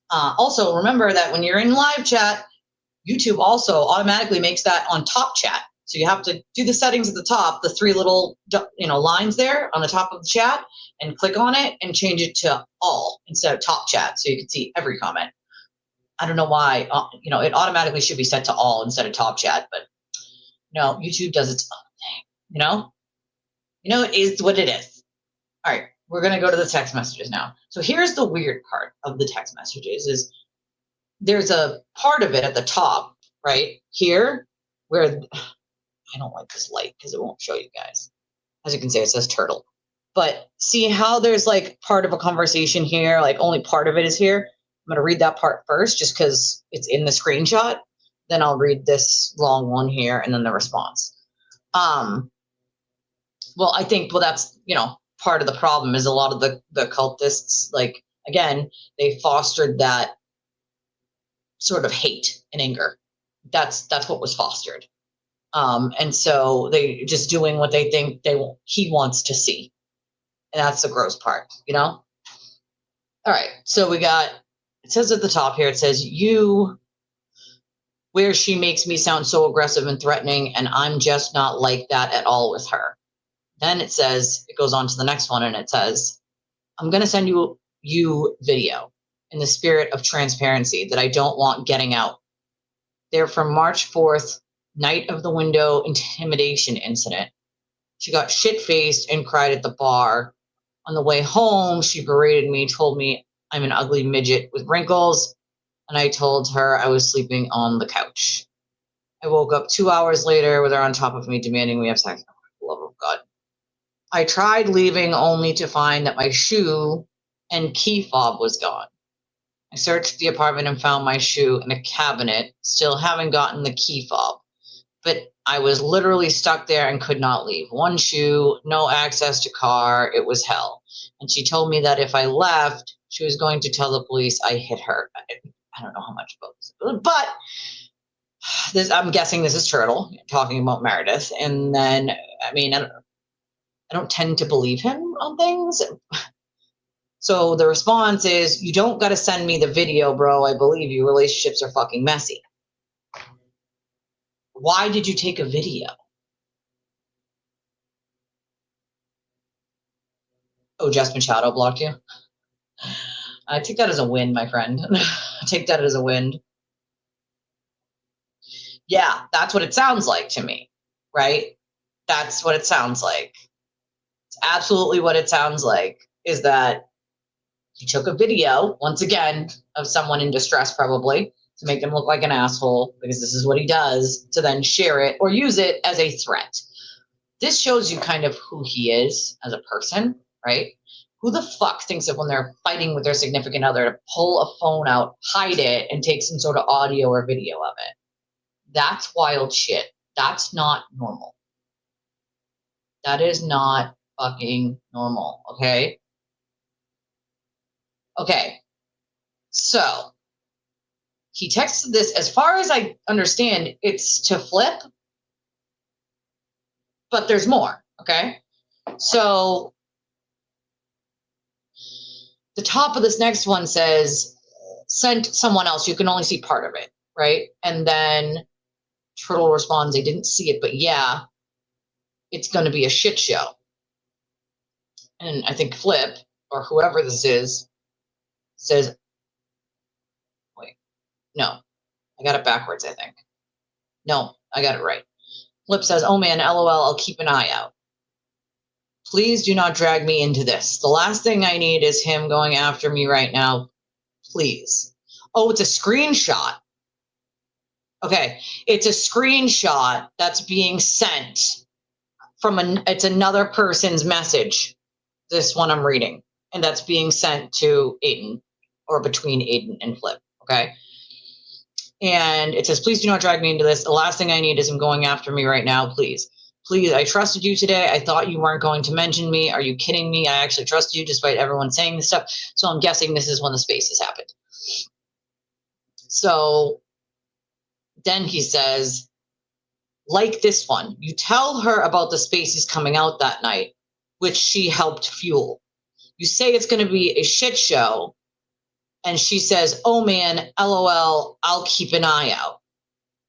Also, remember that when you're in live chat, YouTube also automatically makes that on top chat. So you have to do the settings at the top, the 3 little lines there on the top of the chat, and click on it and change it to all instead of top chat, so you can see every comment. I don't know why, it automatically should be set to all instead of top chat, but no, YouTube does its own thing, it is what it is. All right, we're going to go to the text messages now. So here's the weird part of the text messages is there's a part of it at the top, right here, where I don't like this light because it won't show you guys. As you can see, it says turtle. But see how there's like part of a conversation here, like only part of it is here? I'm going to read that part first just because it's in the screenshot. Then I'll read this long one here and then the response. Well, I think, that's, part of the problem is a lot of the cultists, like, again, they fostered that sort of hate and anger. That's what was fostered. And so they just doing what they think he wants to see. And that's the gross part, you know? All right. So it says at the top here, it says, where she makes me sound so aggressive and threatening, and I'm just not like that at all with her. Then it goes on to the next one, and it says, I'm going to send you video in the spirit of transparency that I don't want getting out. They're from March 4th, night of the window intimidation incident. She got shit-faced and cried at the bar. On the way home, she berated me, told me I'm an ugly midget with wrinkles, and I told her I was sleeping on the couch. I woke up 2 hours later with her on top of me demanding we have sex. Oh, for the love of God. I tried leaving only to find that my shoe and key fob was gone. I searched the apartment and found my shoe in a cabinet, still haven't gotten the key fob. But I was literally stuck there and could not leave. One shoe, no access to car, it was hell. And she told me that if I left, she was going to tell the police I hit her. I don't know how much about this, but I'm guessing this is Turtle talking about Meredith. And then, I mean, I don't tend to believe him on things. So the response is, you don't got to send me the video, bro. I believe you. Relationships are fucking messy. Why did you take a video? Oh, Jess Machado blocked you? I take that as a win, my friend. I take that as a win. Yeah, that's what it sounds like to me, right? That's what it sounds like. It's absolutely what it sounds like, is that he took a video, once again, of someone in distress probably, to make him look like an asshole, because this is what he does, to then share it or use it as a threat. This shows you kind of who he is as a person, right? Who the fuck thinks that when they're fighting with their significant other to pull a phone out, hide it, and take some sort of audio or video of it? That's wild shit. That's not normal. That is not fucking normal, okay? Okay, so he texted this, as far as I understand, it's to Flip, but there's more, okay? So the top of this next one says, sent someone else, you can only see part of it, right? And then Turtle responds, they didn't see it, but yeah, it's going to be a shit show. And I think Flip, or whoever this is, says, wait, no, I got it backwards, I think. No, I got it right. Flip says, oh man, LOL, I'll keep an eye out. Please do not drag me into this. The last thing I need is him going after me right now. Please. Oh, it's a screenshot. Okay, it's a screenshot that's being sent from it's another person's message. This one I'm reading, and that's being sent to Aiden, or between Aiden and Flip, okay? And it says, please do not drag me into this. The last thing I need is him going after me right now, please. Please, I trusted you today. I thought you weren't going to mention me. Are you kidding me? I actually trusted you despite everyone saying this stuff. So I'm guessing this is when the spaces happened. So then he says, like this one, you tell her about the spaces coming out that night, which she helped fuel. You say it's going to be a shit show, and she says, oh man, LOL, I'll keep an eye out.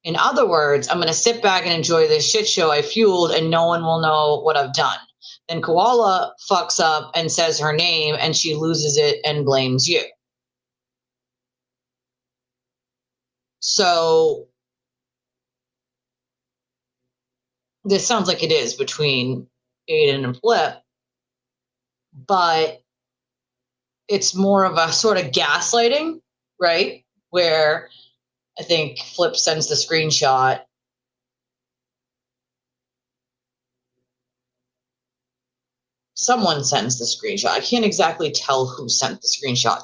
In other words, I'm going to sit back and enjoy this shit show I fueled, and no one will know what I've done. Then Koala fucks up and says her name, and she loses it and blames you. So this sounds like it is between Aiden and Flip, but it's more of a sort of gaslighting, right? Where I think Flip sends the screenshot. Someone sends the screenshot. I can't exactly tell who sent the screenshot,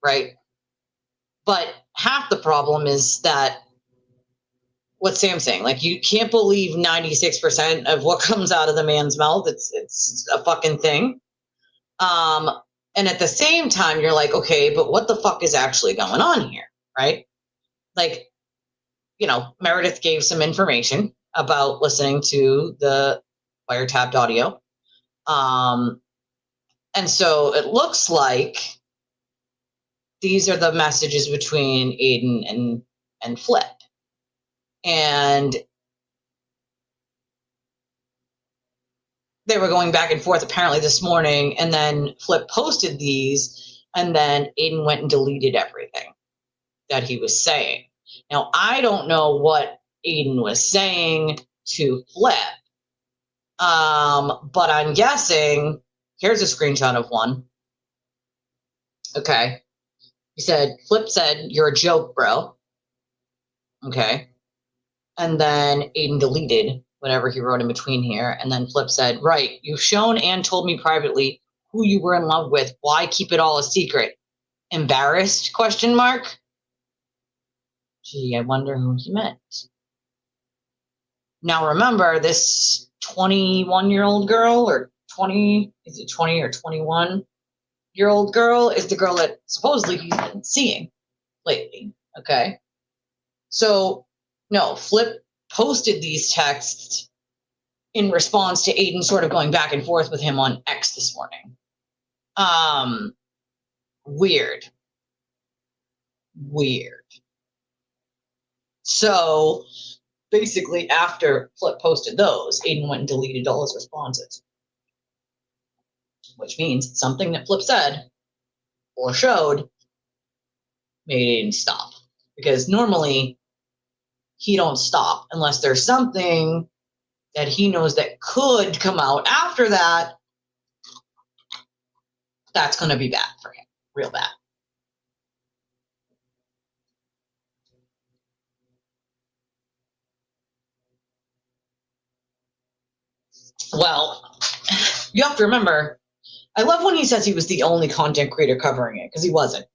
right? But half the problem is that what Sam's saying, like, you can't believe 96% of what comes out of the man's mouth. It's a fucking thing. And at the same time, you're like, okay, but what the fuck is actually going on here, right? Like, you know, Meredith gave some information about listening to the wiretapped audio. And so it looks like these are the messages between Aiden and Flip. And they were going back and forth apparently this morning, and then Flip posted these, and then Aiden went and deleted everything that he was saying. Now, I don't know what Aiden was saying to Flip, but I'm guessing, here's a screenshot of one. Okay. He said, Flip said, "You're a joke, bro." Okay. And then Aiden deleted whatever he wrote in between here. And then Flip said, "Right, you've shown and told me privately who you were in love with. Why keep it all a secret? Embarrassed? Question mark. Gee, I wonder who he meant. Now remember, this 21-year-old girl, or 20, is it 20 or 21-year-old girl, is the girl that supposedly he's been seeing lately. Okay. So, no, Flip posted these texts in response to Aiden sort of going back and forth with him on X this morning. Weird. So basically, after Flip posted those, Aiden went and deleted all his responses, which means something that Flip said or showed made Aiden stop, because normally he don't stop unless there's something that he knows that could come out after that that's going to be bad for him, real bad. Well, you have to remember, I love when he says he was the only content creator covering it, because he wasn't.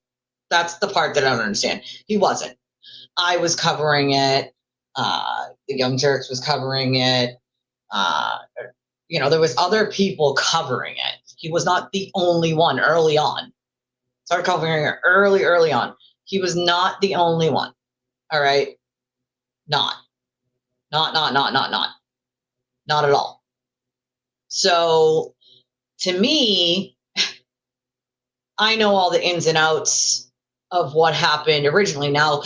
That's the part that I don't understand. He wasn't. I was covering it. The Young Turks was covering it. There was other people covering it. He was not the only one early on. Started covering it early on. He was not the only one. All right? Not at all. So, to me, I know all the ins and outs of what happened originally. Now,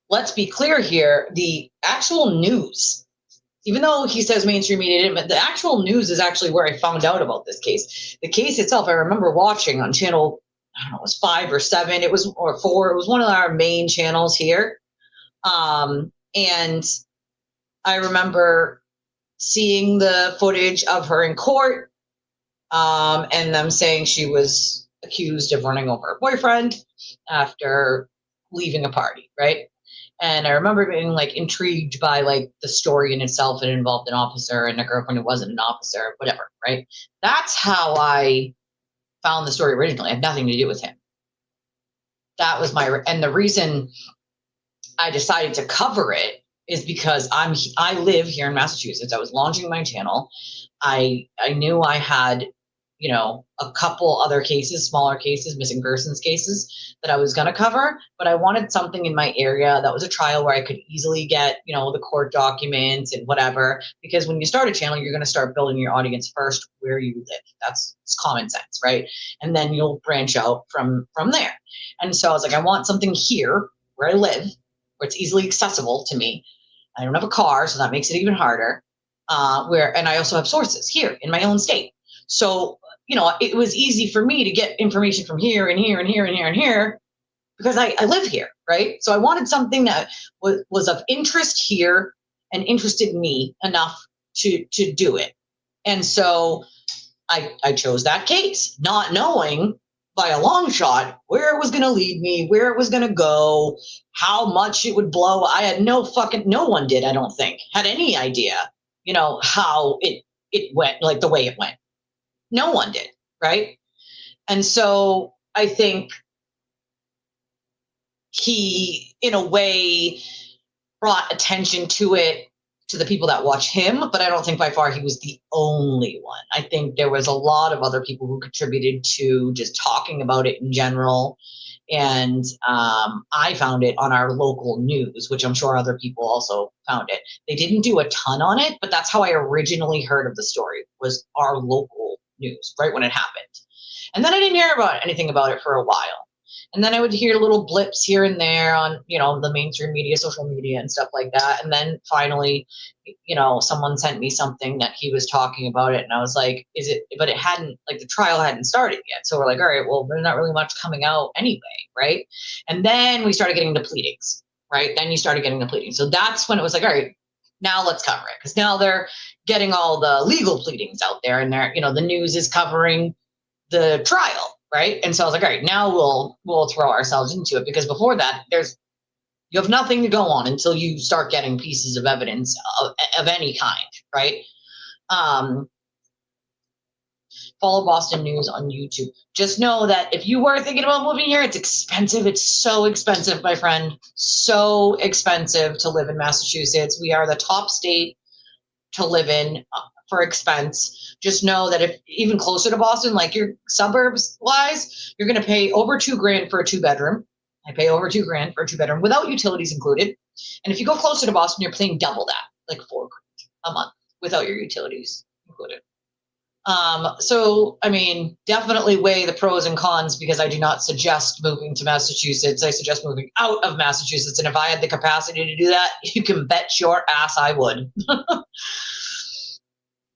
let's be clear here. The actual news, even though he says mainstream media didn't, but the actual news is actually where I found out about this case. The case itself, I remember watching on channel, I don't know, it was 5 or 7, or 4. It was one of our main channels here. And I remember seeing the footage of her in court, and them saying she was accused of running over her boyfriend after leaving a party, right? And I remember being intrigued by the story in itself. It involved an officer and a girlfriend who wasn't an officer, whatever, right? That's how I found the story originally. It had nothing to do with him. That was and the reason I decided to cover it is because I live here in Massachusetts. I was launching my channel. I knew I had, a couple other cases, smaller cases, missing persons cases that I was going to cover, but I wanted something in my area that was a trial where I could easily get, the court documents and whatever, because when you start a channel, you're going to start building your audience first where you live. It's common sense, right? And then you'll branch out from there. And so I was like, I want something here where I live, where it's easily accessible to me. I don't have a car, so that makes it even harder. And I also have sources here in my own state. So, it was easy for me to get information from here and here and here and here and here because I live here, right? So I wanted something that was of interest here and interested me enough to do it. And so I chose that case, not knowing by a long shot where it was going to lead me, where it was going to go, how much it would blow. I had no one did, I don't think, had any idea, how it went, the way it went. No one did, right? And so I think he, in a way, brought attention to it, to the people that watch him, but I don't think by far he was the only one. I think there was a lot of other people who contributed to just talking about it in general And I found it on our local news, which I'm sure other people also found it. They didn't do a ton on it, but that's how I originally heard of the story, was our local news, right when it happened. And then I didn't hear anything about it for a while. And then I would hear little blips here and there on, the mainstream media, social media and stuff like that. And then finally, someone sent me something that he was talking about it. And I was like, but it hadn't, like the trial hadn't started yet. So we're like, all right, well, there's not really much coming out anyway, right? And then we started getting the pleadings, right? Then you started getting the pleadings. So that's when it was like, all right, now let's cover it. Because now they're getting all the legal pleadings out there, and they're, the news is covering the trial, right? And so I was like, all right, now we'll throw ourselves into it, because before that, you have nothing to go on until you start getting pieces of evidence of any kind, right? Follow Boston News on YouTube. Just know that if you were thinking about moving here, it's expensive. It's so expensive, my friend. So expensive to live in Massachusetts. We are the top state to live in for expense. Just know that if even closer to Boston, like your suburbs wise, you're going to pay over $2,000 for a 2-bedroom. I pay over $2,000 for a 2-bedroom without utilities included. And if you go closer to Boston, you're paying double that, like $4,000 a month without your utilities included. So, I mean, definitely weigh the pros and cons, because I do not suggest moving to Massachusetts. I suggest moving out of Massachusetts. And if I had the capacity to do that, you can bet your ass I would.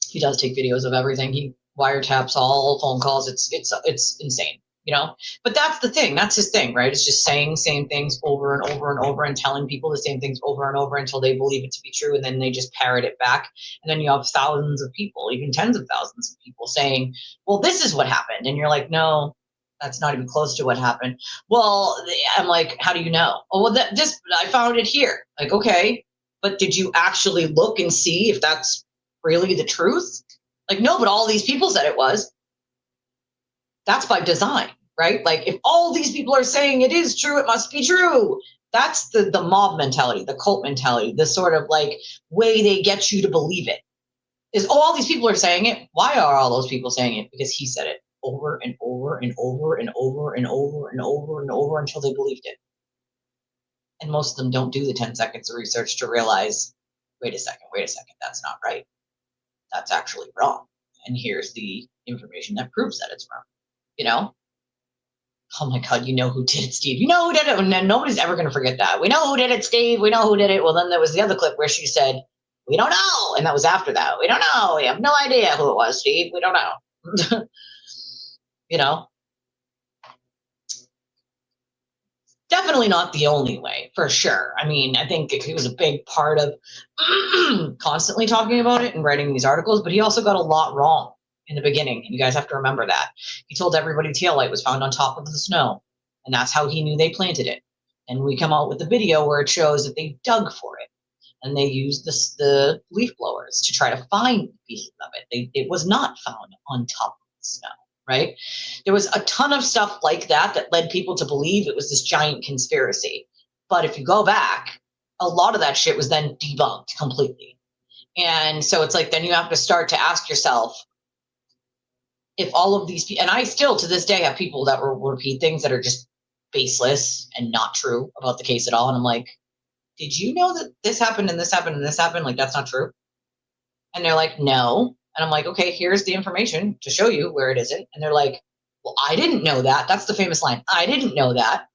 He does take videos of everything. He wiretaps all phone calls. It's insane, But that's the thing. That's his thing, right? It's just saying same things over and over and over, and telling people the same things over and over until they believe it to be true, and then they just parrot it back. And then you have thousands of people, even tens of thousands of people saying, well, this is what happened. And you're like, no, that's not even close to what happened. Well, I'm like, how do you know? Oh, well, I found it here. Like, okay, but did you actually look and see if that's really the truth? Like, no, but all these people said it was. That's by design, right? Like, if all these people are saying it is true, it must be true. That's the mob mentality, the cult mentality, the sort of like way they get you to believe it. Is, oh, all these people are saying it. Why are all those people saying it? Because he said it over and over and over and over and over and over and over until they believed it. And most of them don't do the 10 seconds of research to realize, wait a second, that's not right. That's actually wrong. And here's the information that proves that it's wrong, Oh my God, you know who did it, Steve. You know who did it. And nobody's ever going to forget that. We know who did it, Steve. We know who did it. Well, then there was the other clip where she said, we don't know. And that was after that. We don't know. We have no idea who it was, Steve. We don't know. Definitely not the only way, for sure. I mean, I think he was a big part of constantly talking about it and writing these articles, but he also got a lot wrong in the beginning. And you guys have to remember that. He told everybody taillight was found on top of the snow, and that's how he knew they planted it. And we come out with the video where it shows that they dug for it, and they used the leaf blowers to try to find pieces of it. It was not found on top of the snow. Right? There was a ton of stuff like that led people to believe it was this giant conspiracy. But if you go back, a lot of that shit was then debunked completely. And so it's like, then you have to start to ask yourself, if all of these people, and I still to this day have people that will repeat things that are just baseless and not true about the case at all. And I'm like, did you know that this happened and this happened and this happened? Like, that's not true. And they're like, no. And I'm like, okay, here's the information to show you where it isn't. And they're like, well, I didn't know that. That's the famous line. I didn't know that.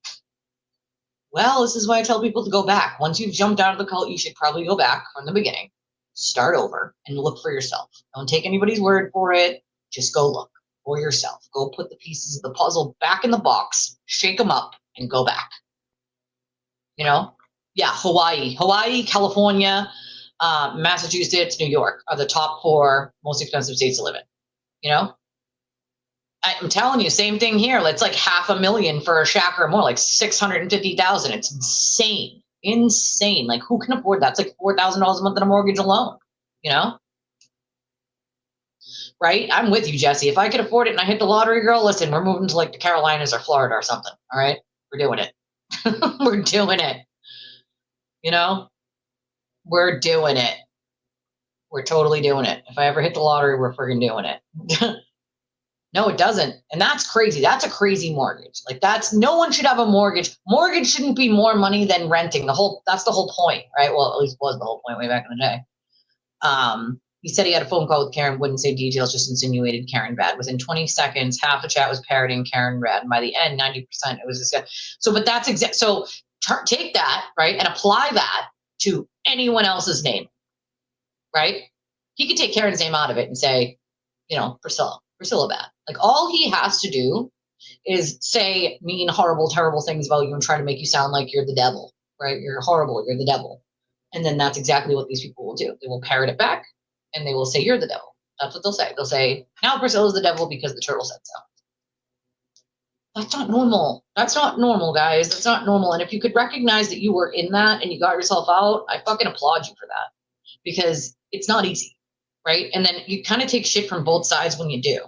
Well, this is why I tell people to go back. Once you've jumped out of the cult, you should probably go back from the beginning, start over, and look for yourself. Don't take anybody's word for it. Just go look for yourself. Go put the pieces of the puzzle back in the box, shake them up, and go back. Yeah, Hawaii, California, Massachusetts, New York are the top 4 most expensive states to live in. I'm telling you, same thing here. It's like $500,000 for a shack or more, like $650,000. It's insane. Like, who can afford that? It's like $4,000 a month in a mortgage alone. Right? I'm with you, Jesse. If I could afford it and I hit the lottery, girl, listen, we're moving to like the Carolinas or Florida or something. All right, we're doing it. We're doing it. We're doing it. We're totally doing it. If I ever hit the lottery, we're friggin' doing it. No, it doesn't. And that's crazy. That's a crazy mortgage. Like that's no one should have a mortgage. Mortgage shouldn't be more money than renting. That's the whole point, right? Well, at least was the whole point way back in the day. He said he had a phone call with Karen, wouldn't say details, just insinuated Karen bad. Within 20 seconds, half the chat was parroting Karen bad. And by the end, 90% it was this guy. So, but that's exact. So take that, right, and apply that to anyone else's name, right? He could take Karen's name out of it and say, Priscilla bad. Like all he has to do is say mean, horrible, terrible things about you and try to make you sound like you're the devil, right? You're horrible, you're the devil. And then that's exactly what these people will do. They will parrot it back and they will say, you're the devil. That's what they'll say. They'll say, now Priscilla's the devil because the turtle said so. That's not normal. That's not normal, guys. That's not normal. And if you could recognize that you were in that and you got yourself out, I fucking applaud you for that because it's not easy, right? And then you kind of take shit from both sides when you do.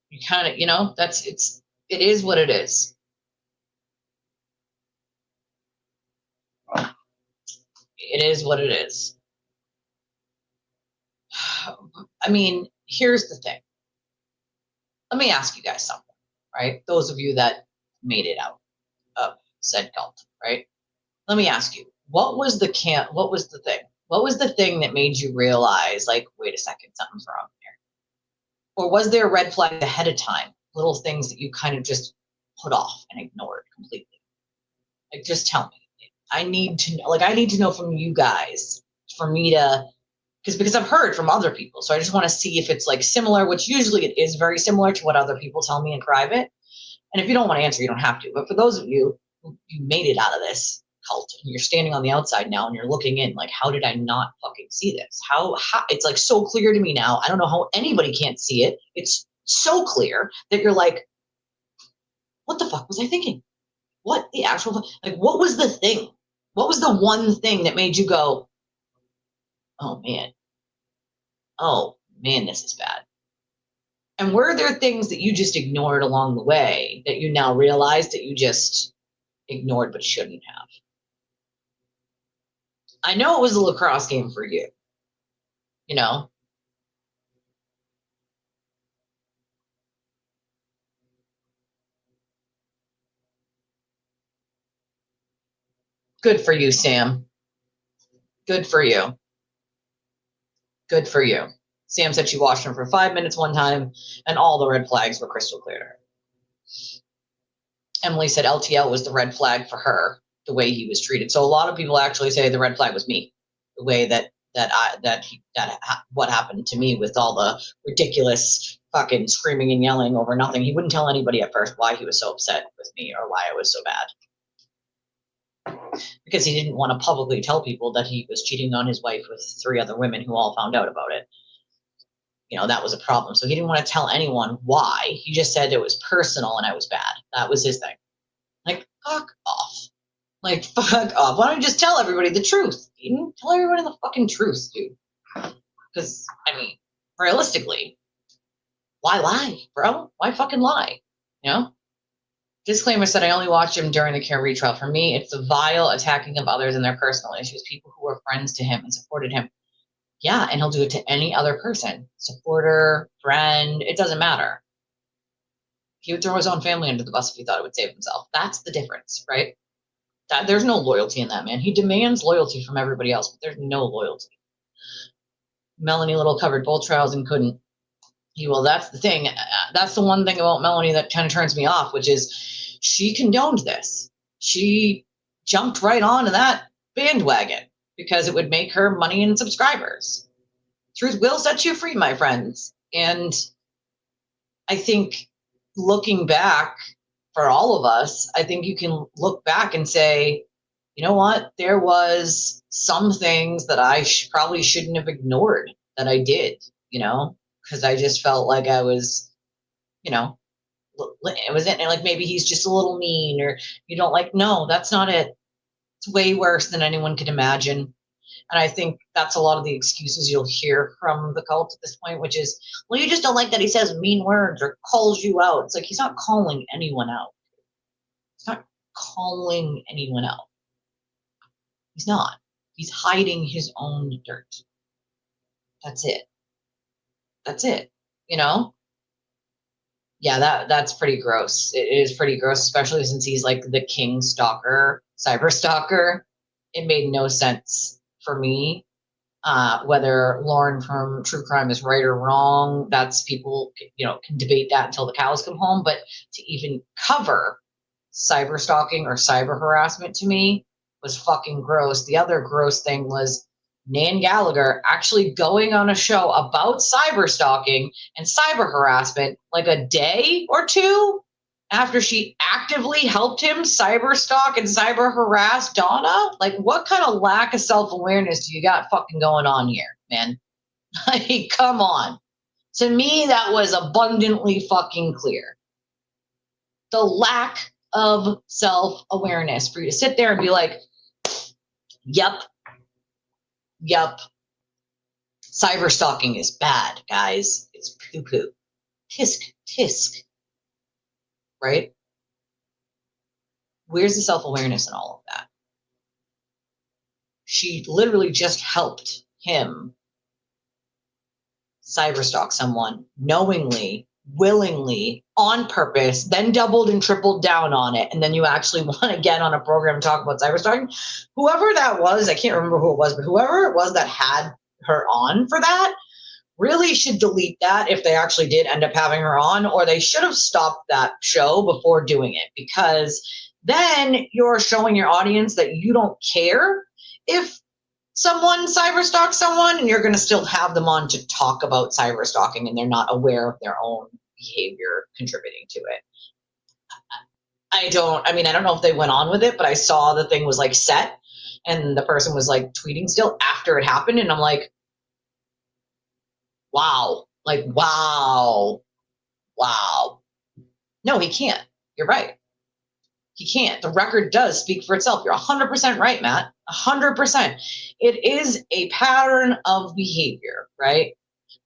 You kind of, it is what it is. It is what it is. I mean, here's the thing. Let me ask you guys something, right? Those of you that made it out of said cult, right? Let me ask you, what was the thing? What was the thing that made you realize, like, wait a second, something's wrong here? Or was there a red flag ahead of time? Little things that you kind of just put off and ignored completely? Like, just tell me. I need to know from you guys for me to, because I've heard from other people. So I just want to see if it's like similar, which usually it is very similar to what other people tell me in private. And if you don't want to answer, you don't have to. But for those of you who made it out of this cult and you're standing on the outside now and you're looking in, like, how did I not fucking see this? How it's like so clear to me now. I don't know how anybody can't see it. It's so clear that you're like, what the fuck was I thinking? What the actual, like, what was the thing? What was the one thing that made you go, oh man, this is bad? And were there things that you just ignored along the way that you now realize that you just ignored but shouldn't have? I know it was a lacrosse game for you, Good for you, Sam. Good for you. Good for you. Sam said she watched him for 5 minutes one time and all the red flags were crystal clear to her. Emily said LTL was the red flag for her, the way he was treated. So a lot of people actually say the red flag was me, the way that what happened to me with all the ridiculous fucking screaming and yelling over nothing. He wouldn't tell anybody at first why he was so upset with me or why I was so bad. Because he didn't want to publicly tell people that he was cheating on his wife with 3 other women who all found out about it. That was a problem. So he didn't want to tell anyone why. He just said it was personal and I was bad. That was his thing. Like, fuck off. Like, fuck off. Why don't you just tell everybody the truth? You didn't tell everybody the fucking truth, dude. Because, I mean, realistically, why lie, bro? Why fucking lie? Disclaimer said I only watched him during the Care retrial. For me, it's the vile attacking of others and their personal issues, people who were friends to him and supported him. Yeah, and he'll do it to any other person. Supporter, friend, it doesn't matter. He would throw his own family under the bus if he thought it would save himself. That's the difference, right? There's no loyalty in that man. He demands loyalty from everybody else, but there's no loyalty. Melanie Little covered both trials and couldn't. Well, that's the thing. That's the one thing about Melanie that kind of turns me off, which is she condoned this. She jumped right onto that bandwagon because it would make her money and subscribers. Truth will set you free, my friends. And I think looking back for all of us, I think you can look back and say, you know what? There was some things that I probably shouldn't have ignored that I did, because I just felt like I was, it was like maybe he's just a little mean or you don't like, no, that's not it. It's way worse than anyone could imagine. And I think that's a lot of the excuses you'll hear from the cult at this point, which is, well, you just don't like that he says mean words or calls you out. It's like he's not calling anyone out. He's not calling anyone out. He's not. He's hiding his own dirt. That's it. That's it, you know? Yeah, that's pretty gross. It is pretty gross, especially since he's like the king stalker, cyber stalker. It made no sense for me. Whether Lauren from True Crime is right or wrong, that's people, can debate that until the cows come home. But to even cover cyber stalking or cyber harassment to me was fucking gross. The other gross thing was Nan Gallagher actually going on a show about cyber stalking and cyber harassment like a day or two after she actively helped him cyber stalk and cyber harass Donna. Like, what kind of lack of self-awareness do you got fucking going on here, man? Like, come on. To me, that was abundantly fucking clear. The lack of self-awareness for you to sit there and be like, yep, cyber stalking is bad, guys. It's poo-poo. Tisk. Right? Where's the self-awareness in all of that? She literally just helped him cyberstalk someone knowingly, willingly, on purpose, then doubled and tripled down on it, and then you actually want to get on a program and talk about cyberstalking. Whoever that was, I can't remember who it was, but whoever it was that had her on for that really should delete that if they actually did end up having her on, or they should have stopped that show before doing it, because then you're showing your audience that you don't care if someone cyberstalks someone, and you're going to still have them on to talk about cyberstalking, and they're not aware of their own behavior contributing to it. I don't know if they went on with it, but I saw the thing was like set and the person was like tweeting still after it happened. And I'm like, wow. No, he can't. You're right. He can't. The record does speak for itself. You're 100% right, Matt. 100%. It is a pattern of behavior, right?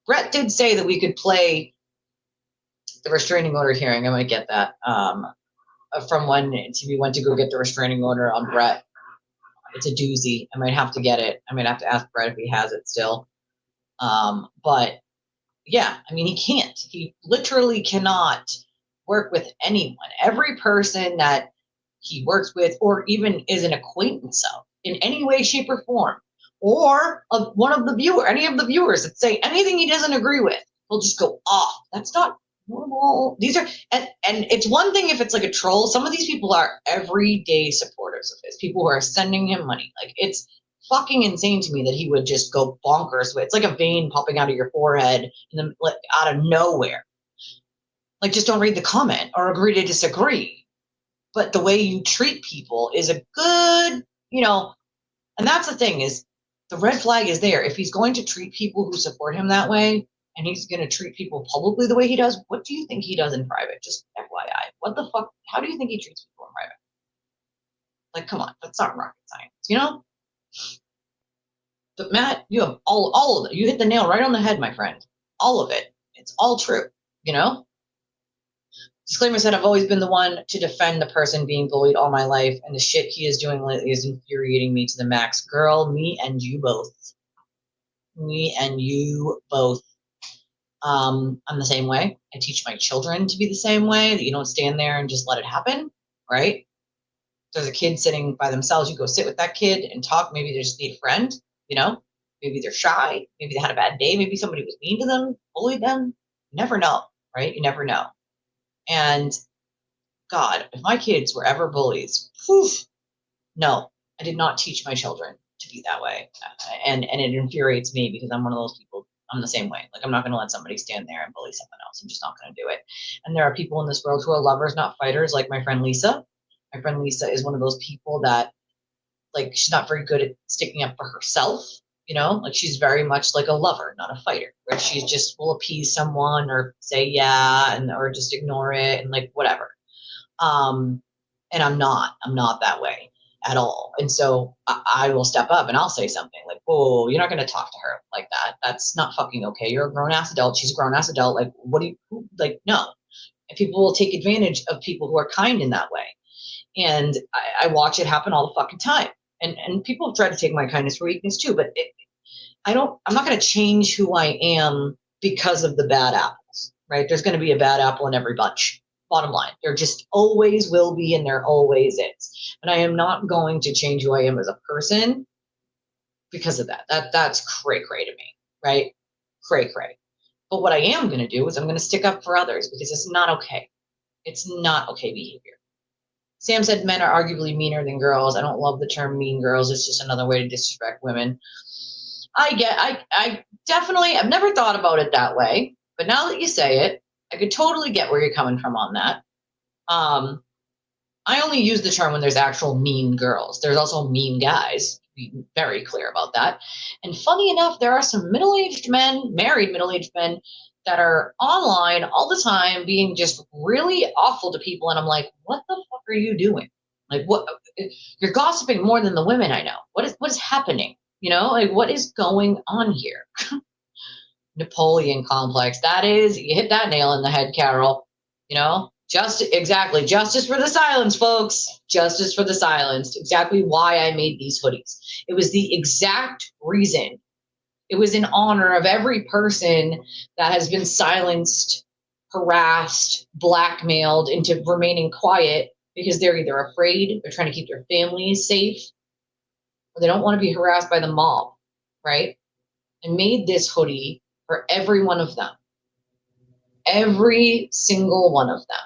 Brett did say that we could play the restraining order hearing. I might get that from when TV went to go get the restraining order on Brett. It's a doozy. I might have to get it. I might have to ask Brett if he has it still. But yeah, I mean, he can't. He literally cannot work with anyone. Every person that he works with, or even is an acquaintance of, in any way, shape, or form, or any of the viewers that say anything he doesn't agree with, he'll just go off. That's not normal. These are, and it's one thing if it's like a troll. Some of these people are everyday supporters of his, people who are sending him money. Like, it's fucking insane to me that he would just go bonkers with. It's like a vein popping out of your forehead and then like out of nowhere. Like, just don't read the comment or agree to disagree. But the way you treat people is a good, and that's the thing, is the red flag is there. If he's going to treat people who support him that way, and he's going to treat people publicly the way he does, what do you think he does in private? Just FYI. What the fuck? How do you think he treats people in private? Like, come on, that's not rocket science, But Matt, you have all of it. You hit the nail right on the head, my friend. All of it. It's all true, Disclaimer said, I've always been the one to defend the person being bullied all my life, and the shit he is doing lately is infuriating me to the max. Girl, me and you both. I'm the same way. I teach my children to be the same way, that you don't stand there and just let it happen, right? If there's a kid sitting by themselves, you go sit with that kid and talk. Maybe they just need a friend, Maybe they're shy. Maybe they had a bad day. Maybe somebody was mean to them, bullied them. You never know, right? You never know. And God, if my kids were ever bullies, no, I did not teach my children to be that way. And it infuriates me because I'm one of those people. I'm the same way. Like, I'm not going to let somebody stand there and bully someone else. I'm just not going to do it. And there are people in this world who are lovers, not fighters, like my friend Lisa. My friend Lisa is one of those people that, like, she's not very good at sticking up for herself. Like, she's very much like a lover, not a fighter, where she just will appease someone or say yeah, or just ignore it and like whatever. And I'm not that way at all. And so I will step up and I'll say something like, whoa, you're not going to talk to her like that. That's not fucking okay. You're a grown ass adult. She's a grown ass adult. Like, no. And people will take advantage of people who are kind in that way. And I watch it happen all the fucking time. And people have tried to take my kindness for weakness too, but I'm not going to change who I am because of the bad apples, right? There's going to be a bad apple in every bunch. Bottom line, there just always will be, and there always is. And I am not going to change who I am as a person because of that. That's cray to me, right? Cray. But what I am going to do is I'm going to stick up for others because it's not okay. It's not okay behavior. Sam said men are arguably meaner than girls. I don't love the term mean girls. It's just another way to disrespect women. I definitely, I've never thought about it that way, but now that you say it, I could totally get where you're coming from on that. I only use the term when there's actual mean girls. There's also mean guys. Be very clear about that. And funny enough, there are some middle-aged men, married middle-aged men, that are online all the time being just really awful to people. And I'm like, what the fuck are you doing? Like, what? You're gossiping more than the women I know. What is happening? You know, like, what is going on here? Napoleon complex. That is, you hit that nail in the head, Carol. You know, exactly. Justice for the silence, folks. Justice for the silence. Exactly why I made these hoodies. It was the exact reason. It was in honor of every person that has been silenced, harassed, blackmailed into remaining quiet because they're either afraid, they're trying to keep their families safe, or they don't want to be harassed by the mob, right? I made this hoodie for every one of them. Every single one of them.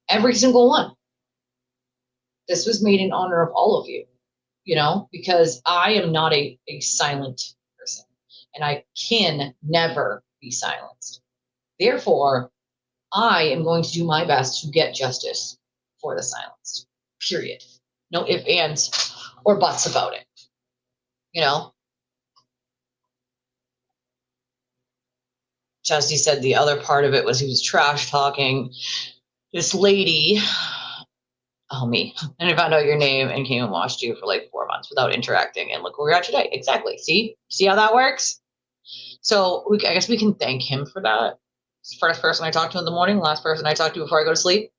Every single one. This was made in honor of all of you, you know, because I am not a silent person, and I can never be silenced. Therefore, I am going to do my best to get justice for the silenced, period. No ifs, ands, or buts about it, you know. Chesty said the other part of it was he was trash talking this lady. Oh, me. And I found out your name and came and watched you for like 4 months without interacting. And look where we're at today. Exactly. See how that works? So I guess we can thank him for that. First person I talked to in the morning, last person I talked to before I go to sleep.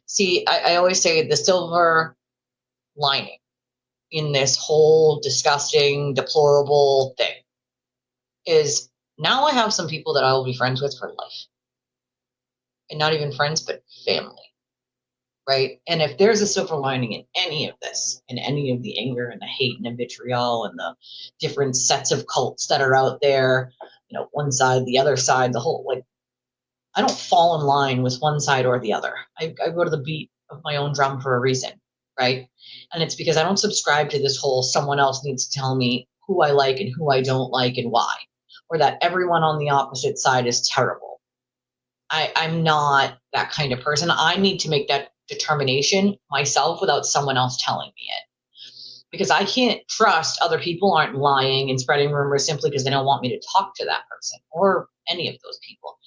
See, I always say the silver lining in this whole disgusting, deplorable thing is now I have some people that I will be friends with for life. And not even friends, but family. Right? And if there's a silver lining in any of this, in any of the anger and the hate and the vitriol and the different sets of cults that are out there, you know, one side, the other side, the whole, like, I don't fall in line with one side or the other. I go to the beat of my own drum for a reason, right? And it's because I don't subscribe to this whole someone else needs to tell me who I like and who I don't like and why, or that everyone on the opposite side is terrible. I'm not that kind of person. I need to make that determination myself without someone else telling me it. Because I can't trust other people aren't lying and spreading rumors simply because they don't want me to talk to that person or any of those people.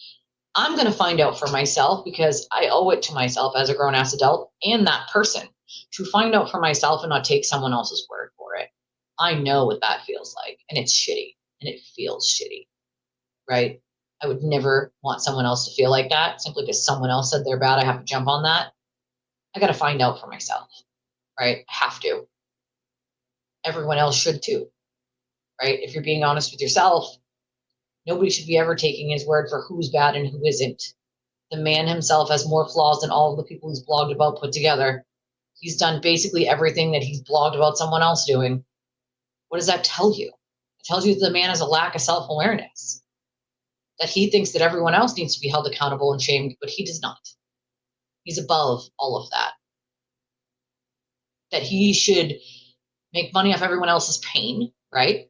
I'm going to find out for myself because I owe it to myself as a grown-ass adult and that person to find out for myself and not take someone else's word for it. I know what that feels like, and it's shitty, and it feels shitty, right? I would never want someone else to feel like that simply because someone else said they're bad. I have to jump on that. I got to find out for myself, right? I have to. Everyone else should too, right? If you're being honest with yourself, nobody should be ever taking his word for who's bad and who isn't. The man himself has more flaws than all of the people he's blogged about put together. He's done basically everything that he's blogged about someone else doing. What does that tell you? It tells you that the man has a lack of self-awareness, that he thinks that everyone else needs to be held accountable and shamed, but he does not. He's above all of that. That he should make money off everyone else's pain, right?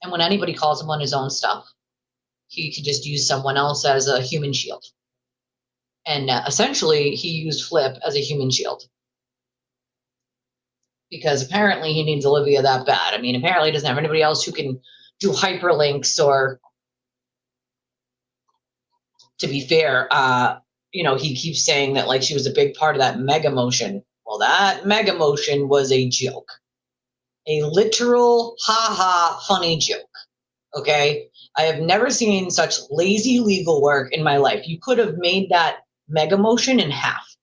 And when anybody calls him on his own stuff, he could just use someone else as a human shield. And essentially, he used Flip as a human shield. Because apparently he needs Olivia that bad. I mean, apparently he doesn't have anybody else who can do hyperlinks or, to be fair, you know, he keeps saying that like she was a big part of that mega motion. Well, that mega motion was a joke. A literal ha-ha funny joke. Okay? I have never seen such lazy legal work in my life. You could have made that mega motion in half.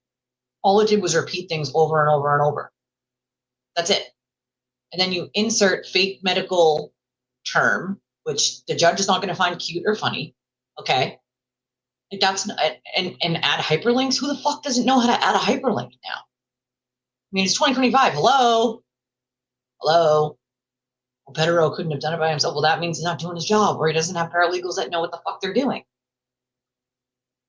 All it did was repeat things over and over and over. That's it. And then you insert fake medical term which the judge is not going to find cute or funny. Okay. Like that's and add hyperlinks. Who the fuck doesn't know how to add a hyperlink now? I mean, it's 2025. Hello. Well, Pedro couldn't have done it by himself. Well, that means he's not doing his job, or he doesn't have paralegals that know what the fuck they're doing.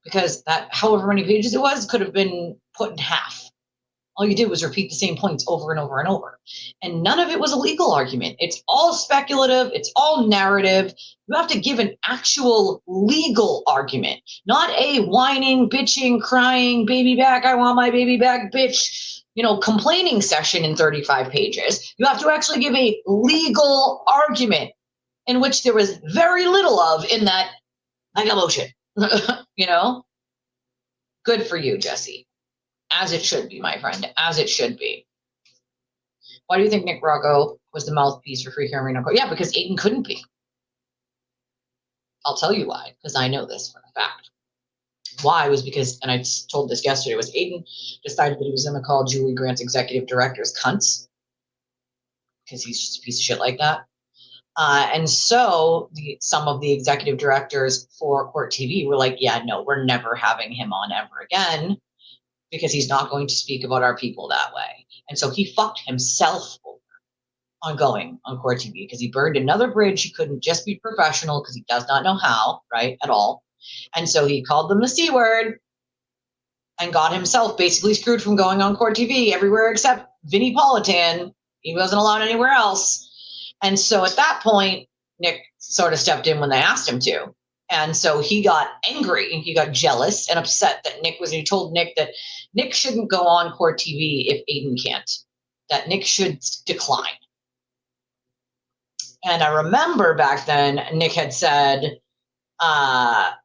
Because that, however many pages it was, could have been put in half. All you did was repeat the same points over and over and over. And none of it was a legal argument. It's all speculative. It's all narrative. You have to give an actual legal argument, not a whining, bitching, crying, baby back, I want my baby back, bitch, complaining session in 35 pages. You have to actually give a legal argument, in which there was very little of in that mega motion. Good for you, Jesse. As it should be, my friend, as it should be. Why do you think Nick Rocco was the mouthpiece for Free Hearing? Yeah, because Aiden couldn't be. I'll tell you why, because I know this for a fact. Why was because, and I told this yesterday, was Aiden decided that he was going to call Julie Grant's executive directors cunts, because he's just a piece of shit like that. And so some of the executive directors for Court TV were like, yeah, no, we're never having him on ever again, because he's not going to speak about our people that way. And so he fucked himself over on going on Court TV, because he burned another bridge. He couldn't just be professional, because he does not know how, right, at all. And so he called them the C word and got himself basically screwed from going on Court TV everywhere except Vinnie Politan. He wasn't allowed anywhere else. And so at that point, Nick sort of stepped in when they asked him to. And so he got angry, he got jealous and upset that he told Nick that Nick shouldn't go on Court TV if Aiden can't, that Nick should decline. And I remember back then, Nick had said,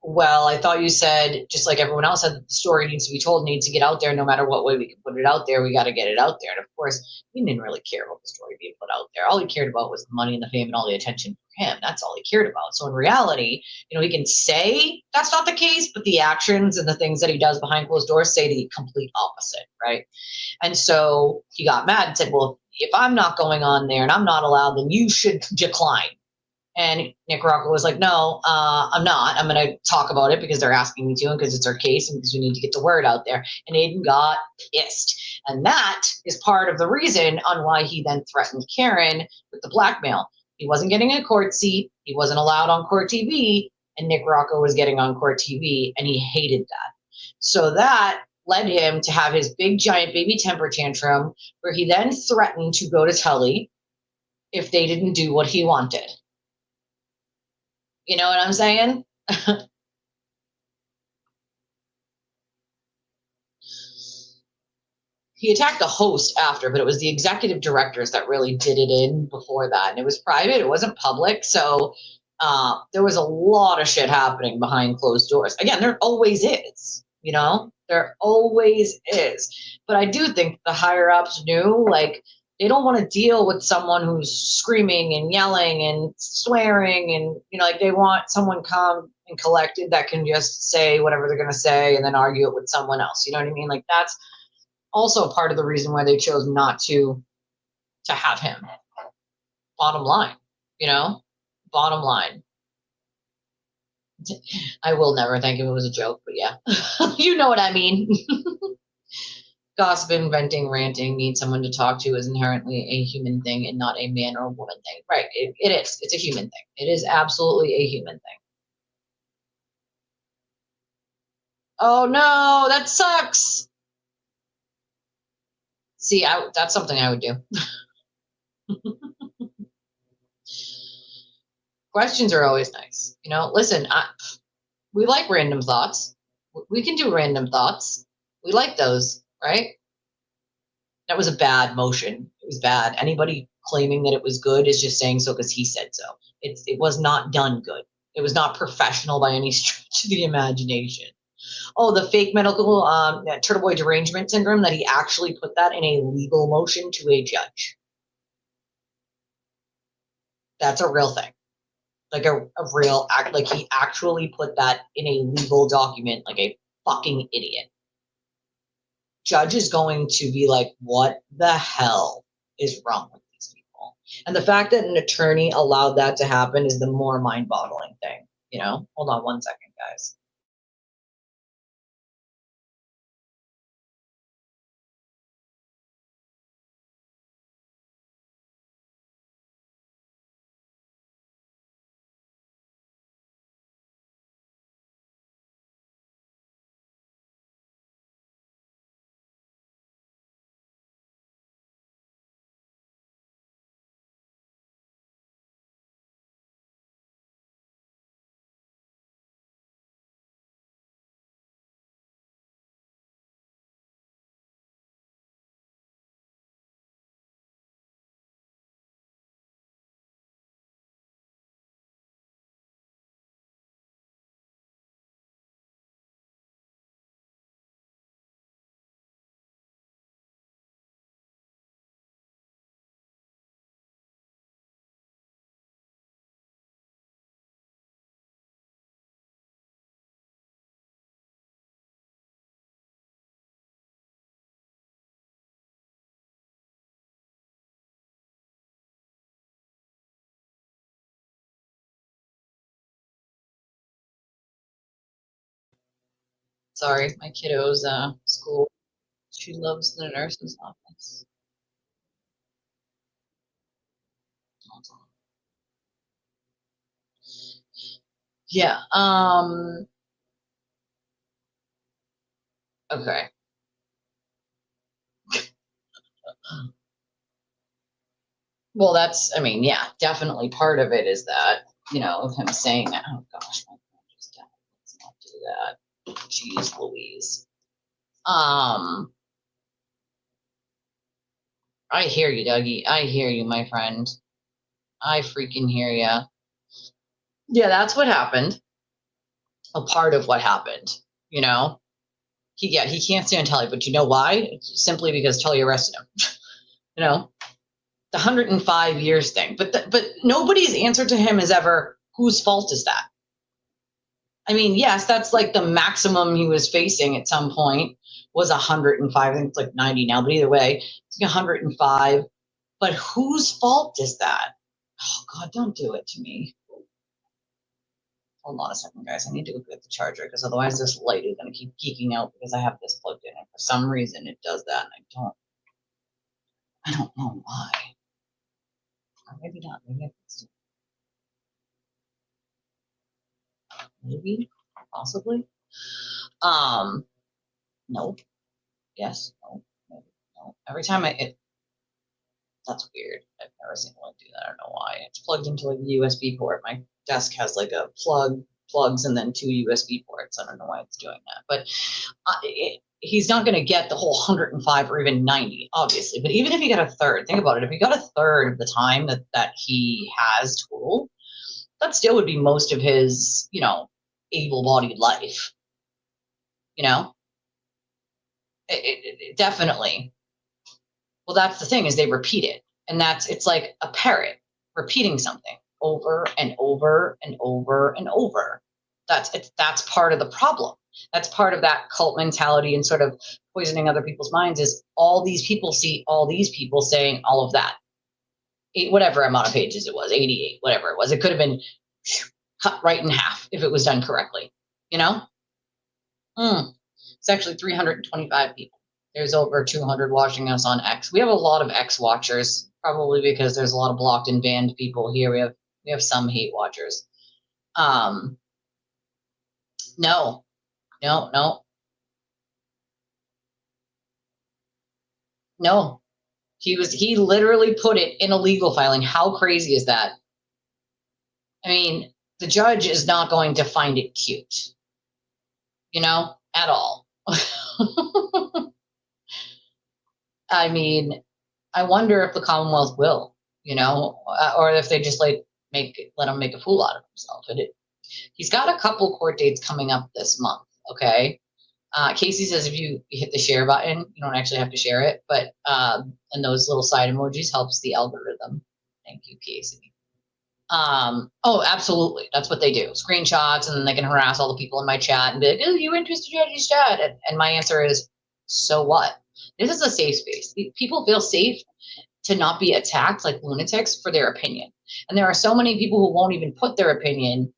well, I thought you said, just like everyone else said, that the story needs to be told, needs to get out there. No matter what way we can put it out there, we got to get it out there. And of course, he didn't really care about the story being put out there. All he cared about was the money and the fame and all the attention for him. That's all he cared about. So in reality, he can say that's not the case, but the actions and the things that he does behind closed doors say the complete opposite, right? And so he got mad and said, well, if I'm not going on there and I'm not allowed, then you should decline. And Nick Rocco was like, no, I'm not. I'm going to talk about it because they're asking me to, and because it's our case, and because we need to get the word out there. And Aiden got pissed. And that is part of the reason on why he then threatened Karen with the blackmail. He wasn't getting a court seat. He wasn't allowed on Court TV. And Nick Rocco was getting on Court TV, and he hated that. So that led him to have his big, giant baby temper tantrum, where he then threatened to go to Telly if they didn't do what he wanted. You know what I'm saying? He attacked the host after, but it was the executive directors that really did it in before that. And it was private. It wasn't public. So there was a lot of shit happening behind closed doors. Again, there always is, there always is. But I do think the higher ups knew, they don't want to deal with someone who's screaming and yelling and swearing, and they want someone calm and collected that can just say whatever they're going to say and then argue it with someone else. You know what I mean? That's also part of the reason why they chose not to have him. Bottom line, bottom line. I will never thank him. It was a joke, but yeah, you know what I mean. Gossiping, venting, ranting, need someone to talk to is inherently a human thing and not a man or a woman thing. Right, it is. It's a human thing. It is absolutely a human thing. Oh no, that sucks. See, that's something I would do. Questions are always nice. Listen, we like random thoughts. We can do random thoughts. We like those. Right? That was a bad motion. It was bad. Anybody claiming that it was good is just saying so because he said so. It was not done good. It was not professional by any stretch of the imagination. Oh, the fake medical turtle boy derangement syndrome, that he actually put that in a legal motion to a judge. That's a real thing. A real act. He actually put that in a legal document like a fucking idiot. Judge is going to be like, what the hell is wrong with these people? people. And the fact that an attorney allowed that to happen is the more mind-boggling thing, you know? Hold on one second, guys. Sorry, my kiddo's school. She loves the nurse's office. Yeah. Okay. Well, that's, I mean, yeah, definitely part of it is that, you know, of him saying that. Oh gosh, my phone just died. Let's not do that. Jeez Louise. Um, I hear you, Dougie. I hear you, my friend. I freaking hear ya. Yeah, that's what happened. A part of what happened, you know? He can't stand Tully, but you know why? It's simply because Tully arrested him. You know? The 105 years thing. But nobody's answer to him is ever, whose fault is that? I mean, yes, that's like the maximum he was facing at some point was 105. I think it's like 90 now, but either way, it's 105. But whose fault is that? Oh God, don't do it to me. Hold on a second, guys. I need to go get the charger because otherwise this light is going to keep geeking out because I have this plugged in. And for some reason it does that and I don't know why. Or maybe not. Maybe, possibly. No. Yes, no, maybe, no. Every time that's weird. I've never seen one do that. I don't know why. It's plugged into like a USB port. My desk has like a plugs, and then 2 USB ports. I don't know why it's doing that, but he's not going to get the whole 105 or even 90, obviously. But even if he got a third, think about it. If he got a third of the time that he has total, that still would be most of his, you know, able-bodied life. You know, it definitely. Well, that's the thing is they repeat it, and it's like a parrot repeating something over and over and over and over. That's part of the problem. That's part of that cult mentality and sort of poisoning other people's minds is all these people see all these people saying all of that. Whatever amount of pages it was, 88, whatever it was. It could have been cut right in half if it was done correctly, you know? It's actually 325 people. There's over 200 watching us on X. We have a lot of X watchers, probably because there's a lot of blocked and banned people here. We have some hate watchers. No. He literally put it in a legal filing. How crazy is that? I mean, the judge is not going to find it cute, you know, at all. I mean, I wonder if the Commonwealth will, you know, or if they just let him make a fool out of himself. He's got a couple court dates coming up this month. Okay. Casey says if you hit the share button, you don't actually have to share it, but and those little side emojis helps the algorithm. Thank you, Casey. Oh, absolutely. That's what they do. Screenshots, and then they can harass all the people in my chat and be like, oh, you in Twisted Tragedies chat? And my answer is, so what? This is a safe space. People feel safe to not be attacked like lunatics for their opinion. And there are so many people who won't even put their opinion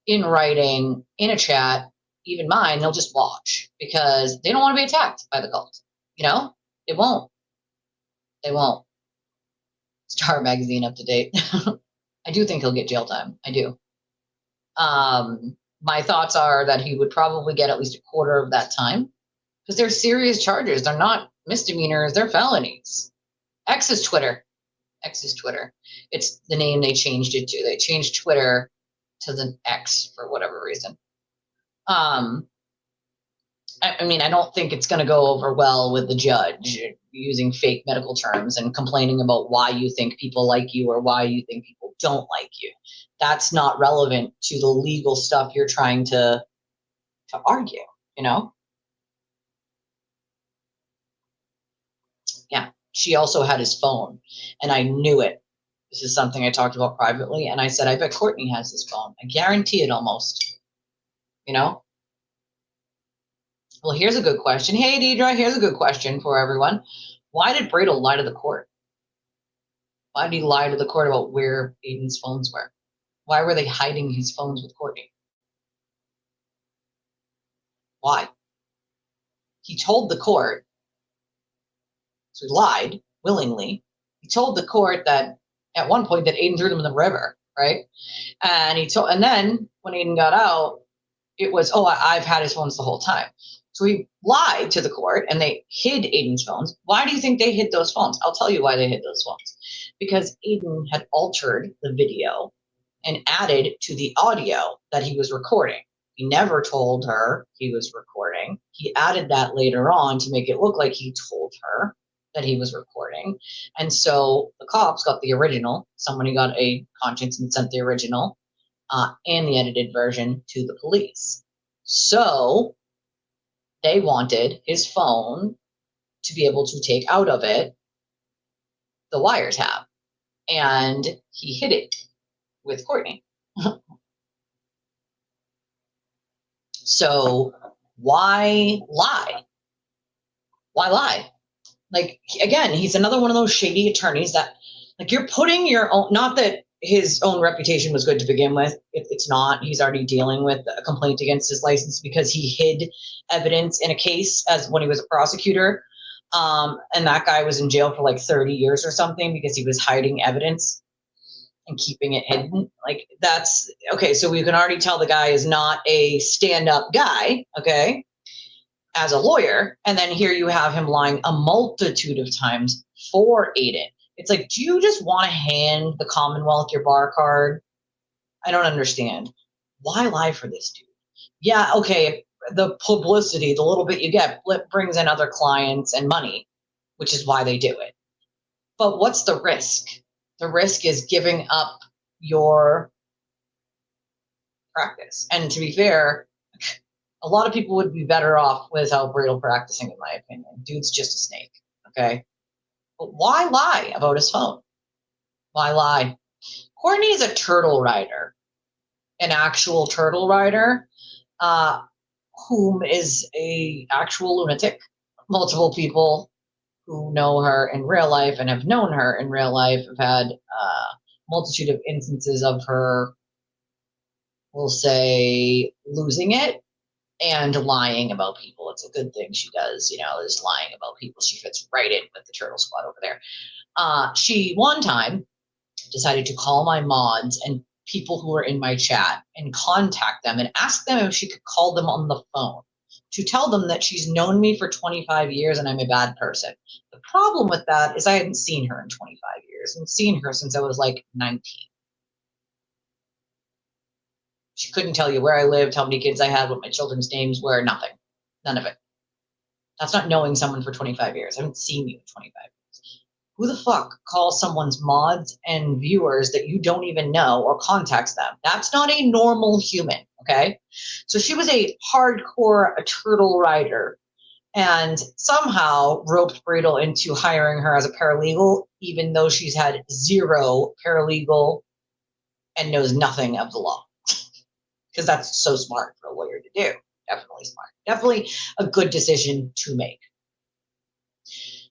in writing, in a chat, even mine. They'll just watch because they don't want to be attacked by the cult. You know, they won't. They won't. Star Magazine up to date. I do think he'll get jail time. I do. My thoughts are that he would probably get at least a quarter of that time because they're serious charges. They're not misdemeanors. They're felonies. X is Twitter. X is Twitter. It's the name they changed it to. They changed Twitter to the X for whatever reason. I mean, I don't think it's going to go over well with the judge using fake medical terms and complaining about why you think people like you or why you think people don't like you. That's not relevant to the legal stuff you're trying to argue, you know? Yeah. She also had his phone, and I knew it. This is something I talked about privately, and I said, I bet Courtney has his phone. I guarantee it almost, you know? Well, here's a good question. Hey, Deidre, here's a good question for everyone. Why did Bradel lie to the court? Why did he lie to the court about where Aiden's phones were? Why were they hiding his phones with Courtney? Why? He told the court, so he lied willingly. He told the court that at one point that Aiden threw them in the river, right? And then when Aiden got out, it was, I've had his phones the whole time. So he lied to the court and they hid Aiden's phones. Why do you think they hid those phones? I'll tell you why they hid those phones. Because Aiden had altered the video and added to the audio that he was recording. He never told her he was recording. He added that later on to make it look like he told her that he was recording. And so the cops got the original. Somebody got a conscience and sent the original and the edited version to the police. So they wanted his phone to be able to take out of it the wiretap. And he hid it with Courtney. So why lie? Why lie? Like, again, he's another one of those shady attorneys that, like, you're putting your own, not that his own reputation was good to begin with. It's not. He's already dealing with a complaint against his license because he hid evidence in a case as when he was a prosecutor. And that guy was in jail for like 30 years or something because he was hiding evidence and keeping it hidden. Like, that's okay. So we can already tell the guy is not a stand-up guy, okay, as a lawyer. And then here you have him lying a multitude of times for Aiden. It's like, do you just want to hand the Commonwealth your bar card? I don't understand. Why lie for this dude? Yeah, okay, the publicity, the little bit you get, brings in other clients and money, which is why they do it. But what's the risk? The risk is giving up your practice. And to be fair, a lot of people would be better off without Bradel practicing, in my opinion. Dude's just a snake, okay? But why lie about his phone? Why lie? Courtney is a turtle rider, an actual turtle rider, whom is a actual lunatic. Multiple people who know her in real life and have known her in real life have had a multitude of instances of her, we'll say, losing it and lying about people. It's a good thing she does, is lying about people. She fits right in with the turtle squad over there. She one time decided to call my mods and people who were in my chat and contact them and ask them if she could call them on the phone to tell them that she's known me for 25 years and I'm a bad person. The problem with that is I hadn't seen her in 25 years. I hadn't seen her since I was like 19. She couldn't tell you where I lived, how many kids I had, what my children's names were, nothing. None of it. That's not knowing someone for 25 years. I haven't seen you in 25 years. Who the fuck calls someone's mods and viewers that you don't even know or contacts them? That's not a normal human, okay? So she was a hardcore turtle rider and somehow roped Bradel into hiring her as a paralegal, even though she's had zero paralegal and knows nothing of the law. Because that's so smart for a lawyer to do. Definitely smart. Definitely a good decision to make.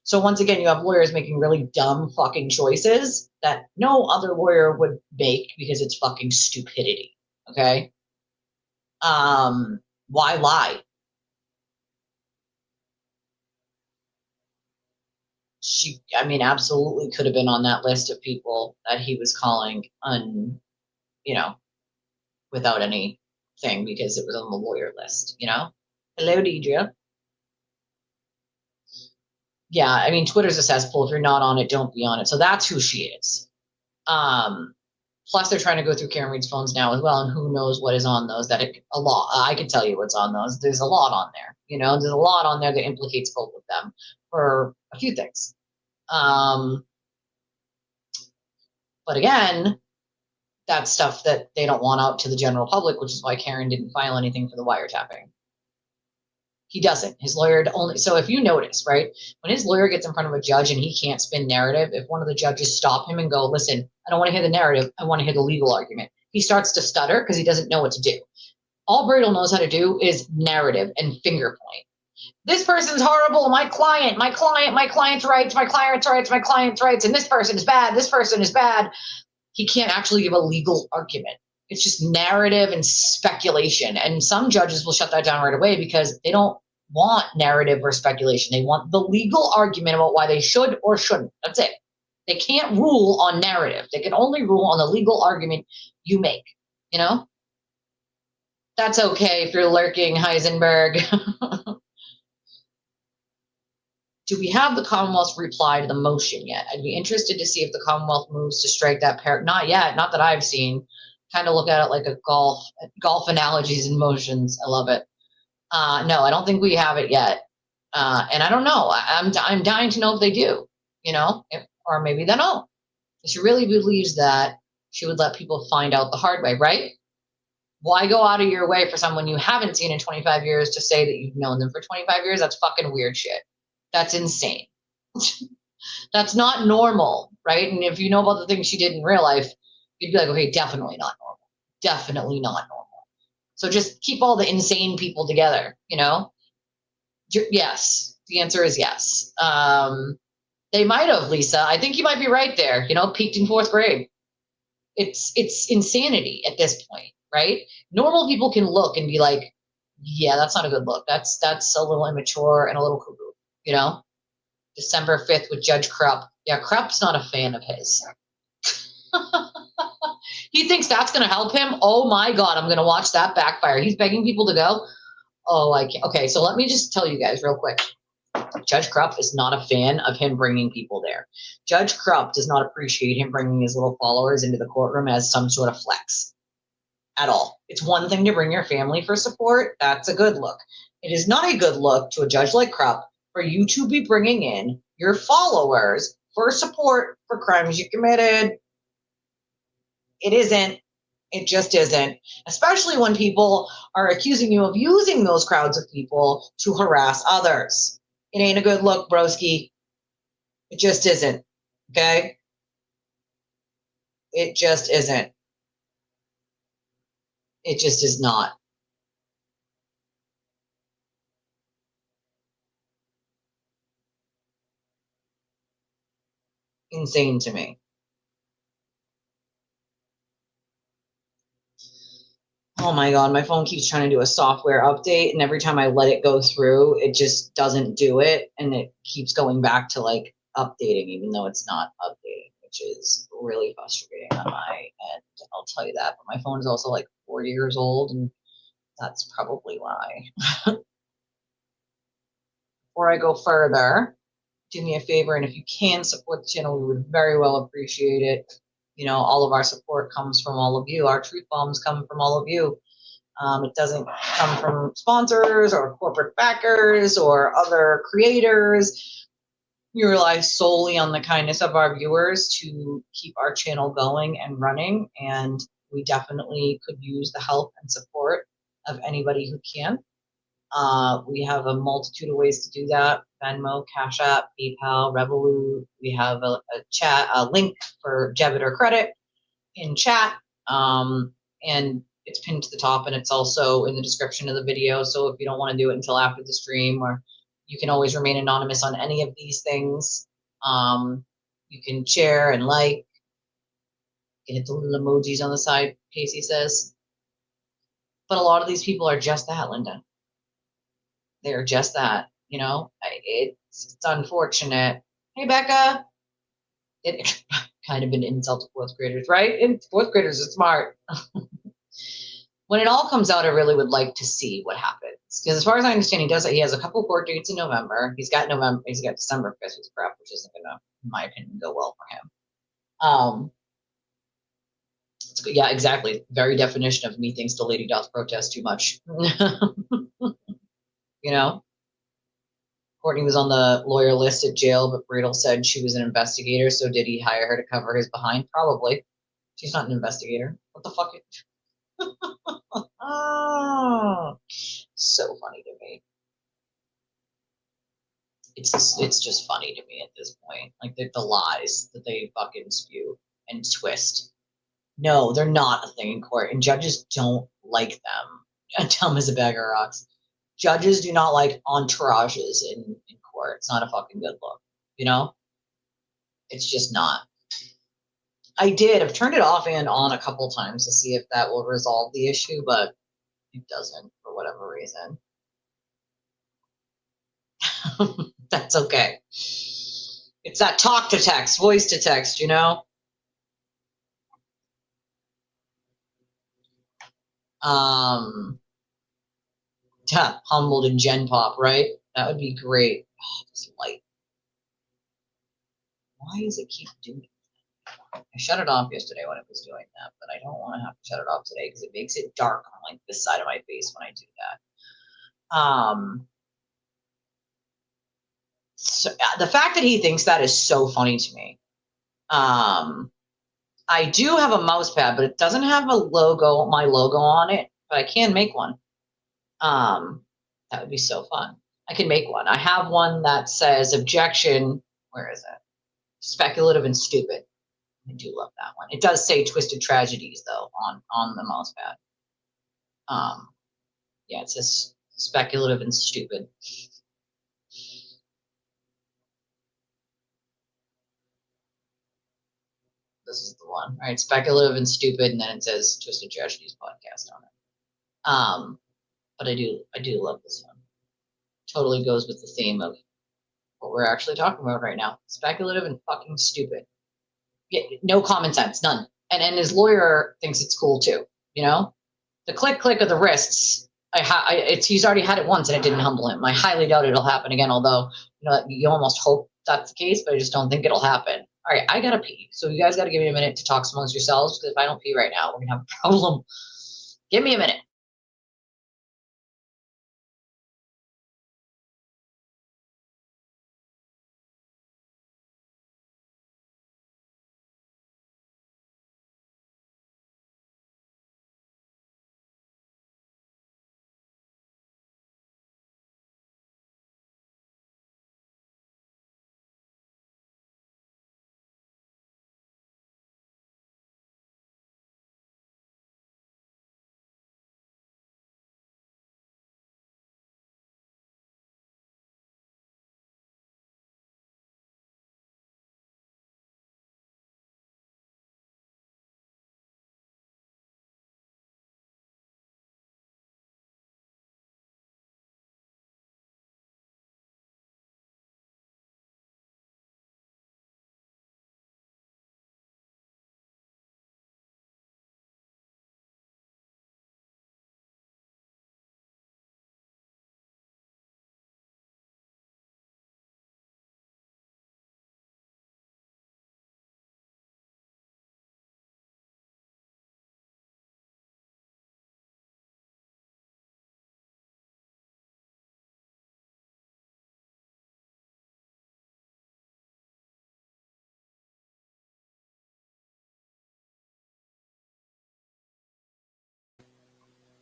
So once again, you have lawyers making really dumb fucking choices that no other lawyer would make because it's fucking stupidity. Okay. Why lie? She, I mean, absolutely could have been on that list of people that he was calling you know, without anything because it was on the lawyer list, you know? Hello, Deidre. Yeah, I mean, Twitter's a cesspool. If you're not on it, don't be on it. So that's who she is. Plus, they're trying to go through Karen Reed's phones now as well, and who knows what is on those. A lot. I can tell you what's on those. There's a lot on there. You know, there's a lot on there that implicates both of them for a few things. But again, that's stuff that they don't want out to the general public, which is why Karen didn't file anything for the wiretapping. He doesn't. His lawyer only. So if you notice, right, when his lawyer gets in front of a judge and he can't spin narrative, if one of the judges stop him and go, listen, I don't want to hear the narrative, I want to hear the legal argument, he starts to stutter because he doesn't know what to do. All Bradel knows how to do is narrative and finger point. This person's horrible, my client's rights, my client's rights, and this person is bad, this person is bad. He can't actually give a legal argument. It's just narrative and speculation. And some judges will shut that down right away because they don't want narrative or speculation. They want the legal argument about why they should or shouldn't. That's it. They can't rule on narrative. They can only rule on the legal argument you make, you know? That's okay if you're lurking, Heisenberg. Do we have the Commonwealth's reply to the motion yet? I'd be interested to see if the Commonwealth moves to strike that pair. Not yet, not that I've seen. Kind of look at it like a golf analogies and motions. I love it. No, I don't think we have it yet. And I don't know. I'm dying to know if they do, you know, or maybe they don't. She really believes that she would let people find out the hard way, right? Why go out of your way for someone you haven't seen in 25 years to say that you've known them for 25 years? That's fucking weird shit. That's insane. That's not normal, right? And if you know about the things she did in real life, you'd be like, okay, definitely not normal. Definitely not normal. So just keep all the insane people together, you know? Yes. The answer is yes. They might have, Lisa. I think you might be right there, you know, peaked in 4th grade. It's insanity at this point, right? Normal people can look and be like, yeah, that's not a good look. That's a little immature and a little cuckoo, you know? December 5th with Judge Krupp. Yeah, Krupp's not a fan of his. He thinks that's going to help him. Oh my God, I'm going to watch that backfire. He's begging people to go. Oh, I can't. Okay, so let me just tell you guys real quick. Judge Krupp is not a fan of him bringing people there. Judge Krupp does not appreciate him bringing his little followers into the courtroom as some sort of flex at all. It's one thing to bring your family for support. That's a good look. It is not a good look to a judge like Krupp for you to be bringing in your followers for support for crimes you committed. It isn't. It just isn't. Especially when people are accusing you of using those crowds of people to harass others. It ain't a good look, broski. It just isn't. Okay? It just isn't. It just is not. Insane to me. Oh my God, my phone keeps trying to do a software update, and every time I let it go through, it just doesn't do it, and it keeps going back to like updating, even though it's not updating, which is really frustrating on my end. I'll tell you that. But my phone is also like 4 years old, and that's probably why. Before I go further, do me a favor, and if you can support the channel, we would very well appreciate it. You know, all of our support comes from all of you. Our truth bombs come from all of you. It doesn't come from sponsors or corporate backers or other creators. We rely solely on the kindness of our viewers to keep our channel going and running, and we definitely could use the help and support of anybody who can. We have a multitude of ways to do that: Venmo, Cash App, PayPal, Revolut. We have a link for debit or credit in chat, and it's pinned to the top, and it's also in the description of the video. So if you don't want to do it until after the stream, or You can always remain anonymous on any of these things. You can share and like. You can hit the little emojis on the side, Casey says. But a lot of these people are just that, Linda. They're just that, you know. It's unfortunate. Hey, Becca. It kind of an insult to fourth graders, right? And fourth graders are smart. When it all comes out, I really would like to see what happens. Because as far as I understand, he has a couple court dates in November. He's got December Christmas prep, which isn't gonna, in my opinion, go well for him. Yeah, exactly. Very definition of me thinks the lady doth protest too much. You know? Courtney was on the lawyer list at jail, but Bradel said she was an investigator, so did he hire her to cover his behind? Probably. She's not an investigator. What the fuck? Oh, so funny to me. It's just funny to me at this point. Like the lies that they fucking spew and twist. No, they're not a thing in court, and judges don't like them. Dumb as a bag of rocks. Judges do not like entourages in court. It's not a fucking good look, you know? It's just not. I've turned it off and on a couple times to see if that will resolve the issue, but it doesn't for whatever reason. That's okay. It's that talk to text, voice to text, you know? Yeah, humbled in Gen Pop, right? That would be great. Oh, this light. Why does it keep doing that? I shut it off yesterday when it was doing that, but I don't want to have to shut it off today because it makes it dark on like this side of my face when I do that. So the fact that he thinks that is so funny to me. I do have a mouse pad, but it doesn't have my logo on it, but I can make one. That would be so fun. I can make one. I have one that says objection. Where is it? Speculative and stupid. I do love that one. It does say Twisted Tragedies though on the mouse pad. Yeah, it says speculative and stupid. This is the one. All right, speculative and stupid, and then it says Twisted Tragedies podcast on it. But I do love this one. Totally goes with the theme of what we're actually talking about right now. Speculative and fucking stupid. Yeah, no common sense, none. And his lawyer thinks it's cool too. You know, the click of the wrists. He's already had it once and it didn't humble him. I highly doubt it'll happen again. Although you almost hope that's the case, but I just don't think it'll happen. All right, I gotta pee. So you guys gotta give me a minute to talk amongst yourselves because if I don't pee right now, we're gonna have a problem. Give me a minute.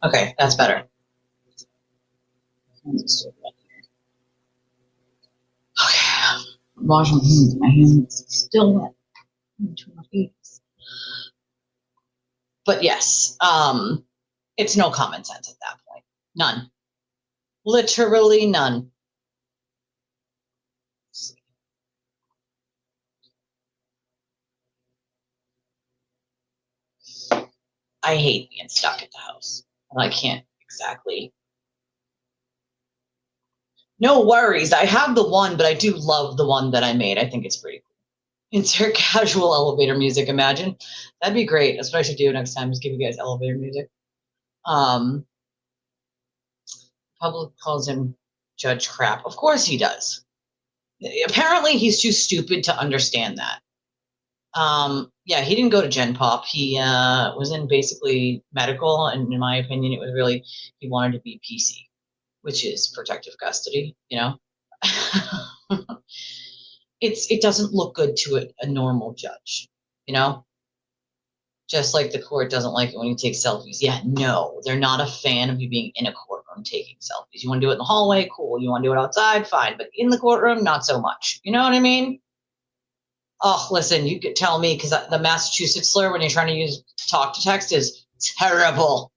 Okay, that's better. Okay, washing my hands. My hands still wet. But yes, it's no common sense at that point. None. Literally none. I hate being stuck at the house. I can't exactly. No worries. I have the one, but I do love the one that I made. I think it's pretty cool. Insert casual elevator music, imagine. That'd be great. That's what I should do next time, is give you guys elevator music. Public calls him Judge Crap. Of course he does. Apparently he's too stupid to understand that. Yeah, he didn't go to Gen Pop. He was in basically medical, and in my opinion, it was really, he wanted to be PC, which is protective custody, you know? It doesn't look good to a normal judge, you know? Just like the court doesn't like it when you take selfies. Yeah, no, they're not a fan of you being in a courtroom taking selfies. You want to do it in the hallway? Cool. You want to do it outside? Fine. But in the courtroom, not so much. You know what I mean? Oh, listen, you could tell me, because the Massachusetts slur when you're trying to use talk to text is terrible.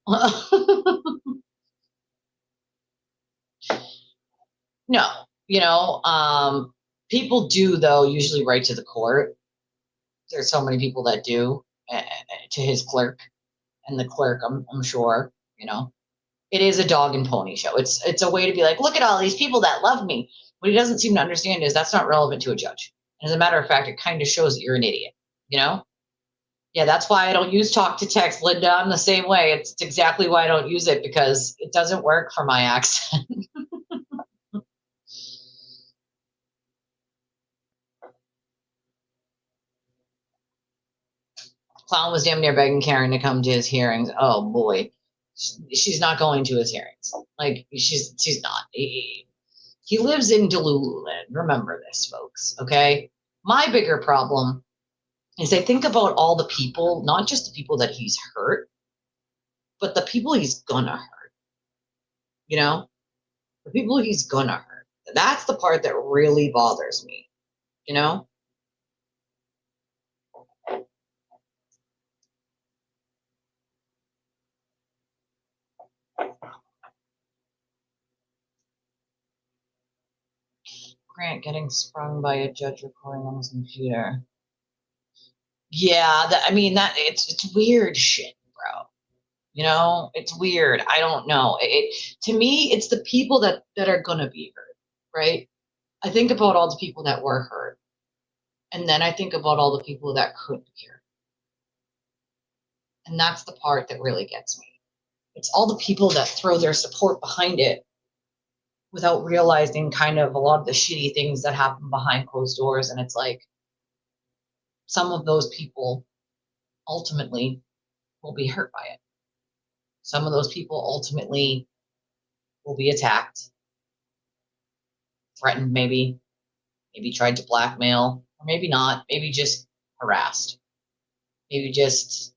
No, you know, people do, though, usually write to the court. There's so many people that do, to his clerk, and the clerk, I'm sure, you know. It is a dog and pony show. It's a way to be like, look at all these people that love me. What he doesn't seem to understand is that's not relevant to a judge. As a matter of fact, it kind of shows that you're an idiot, you know? Yeah, that's why I don't use talk to text, Linda. I'm the same way. It's exactly why I don't use it, because it doesn't work for my accent. Clown was damn near begging Karen to come to his hearings. Oh boy, she's not going to his hearings. Like, she's not. He lives in Delululand. Remember this, folks. Okay. My bigger problem is I think about all the people, not just the people that he's hurt, but the people he's gonna hurt. You know, the people he's gonna hurt. That's the part that really bothers me. You know. Grant getting sprung by a judge recording on his computer. Yeah, I mean, that it's weird shit, bro. You know, it's weird. I don't know. To me, it's the people that are gonna be hurt, right? I think about all the people that were hurt, and then I think about all the people that could be hurt, and that's the part that really gets me. It's all the people that throw their support behind it without realizing kind of a lot of the shitty things that happen behind closed doors, and it's like some of those people ultimately will be hurt by it. Some of those people ultimately will be attacked, threatened, maybe tried to blackmail, or maybe not, maybe just harassed, maybe just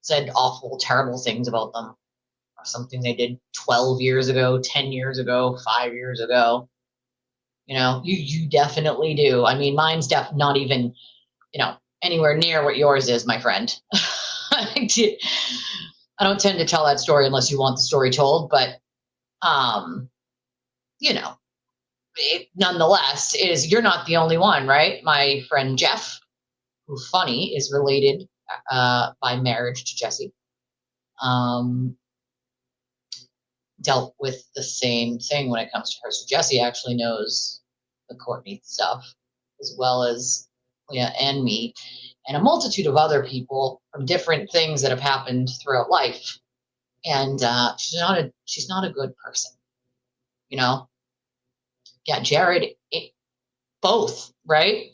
said awful, terrible things about them, or something they did 12 years ago, 10 years ago, 5 years ago. You know, you definitely do. I mean, mine's not even, you know, anywhere near what yours is, my friend. I don't tend to tell that story unless you want the story told, but you know, nonetheless, you're not the only one, right? My friend Jeff, who funny is related by marriage to Jesse, dealt with the same thing when it comes to her. So Jesse actually knows the Courtney stuff, as well as Leah and me, and a multitude of other people from different things that have happened throughout life. And she's not a good person, you know. Yeah, Jared, both, right?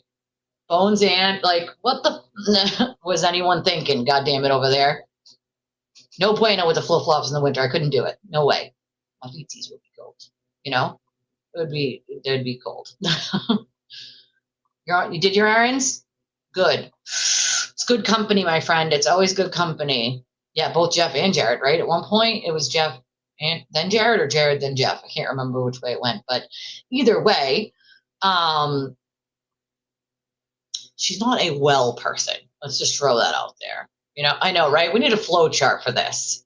Bones and like, what the was anyone thinking? God damn it, over there. No bueno with the flip flops in the winter. I couldn't do it. No way. My feetsies would be cold. You know, they'd be cold. You did your errands? Good. It's good company, my friend. It's always good company. Yeah, both Jeff and Jared, right? At one point, it was Jeff and then Jared, or Jared then Jeff. I can't remember which way it went, but either way, she's not a well person. Let's just throw that out there. You know, I know, right? We need a flow chart for this.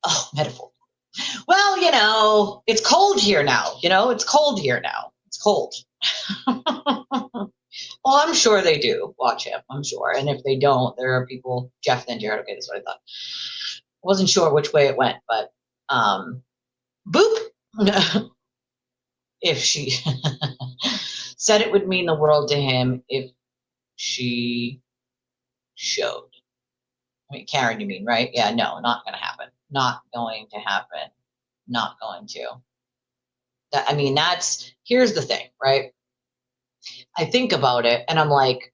Oh, metaphor. Well, you know, it's cold here now. You know, it's cold here now. It's cold. Well, I'm sure they do watch him. I'm sure. And if they don't, there are people, Jeff and Jared. Okay, that's what I thought. Wasn't sure which way it went, but boop. If she said it would mean the world to him if she showed. I mean, Karen, you mean, right? Yeah, no, not going to happen. Not going to happen. Not going to. That, I mean, here's the thing, right? I think about it and I'm like,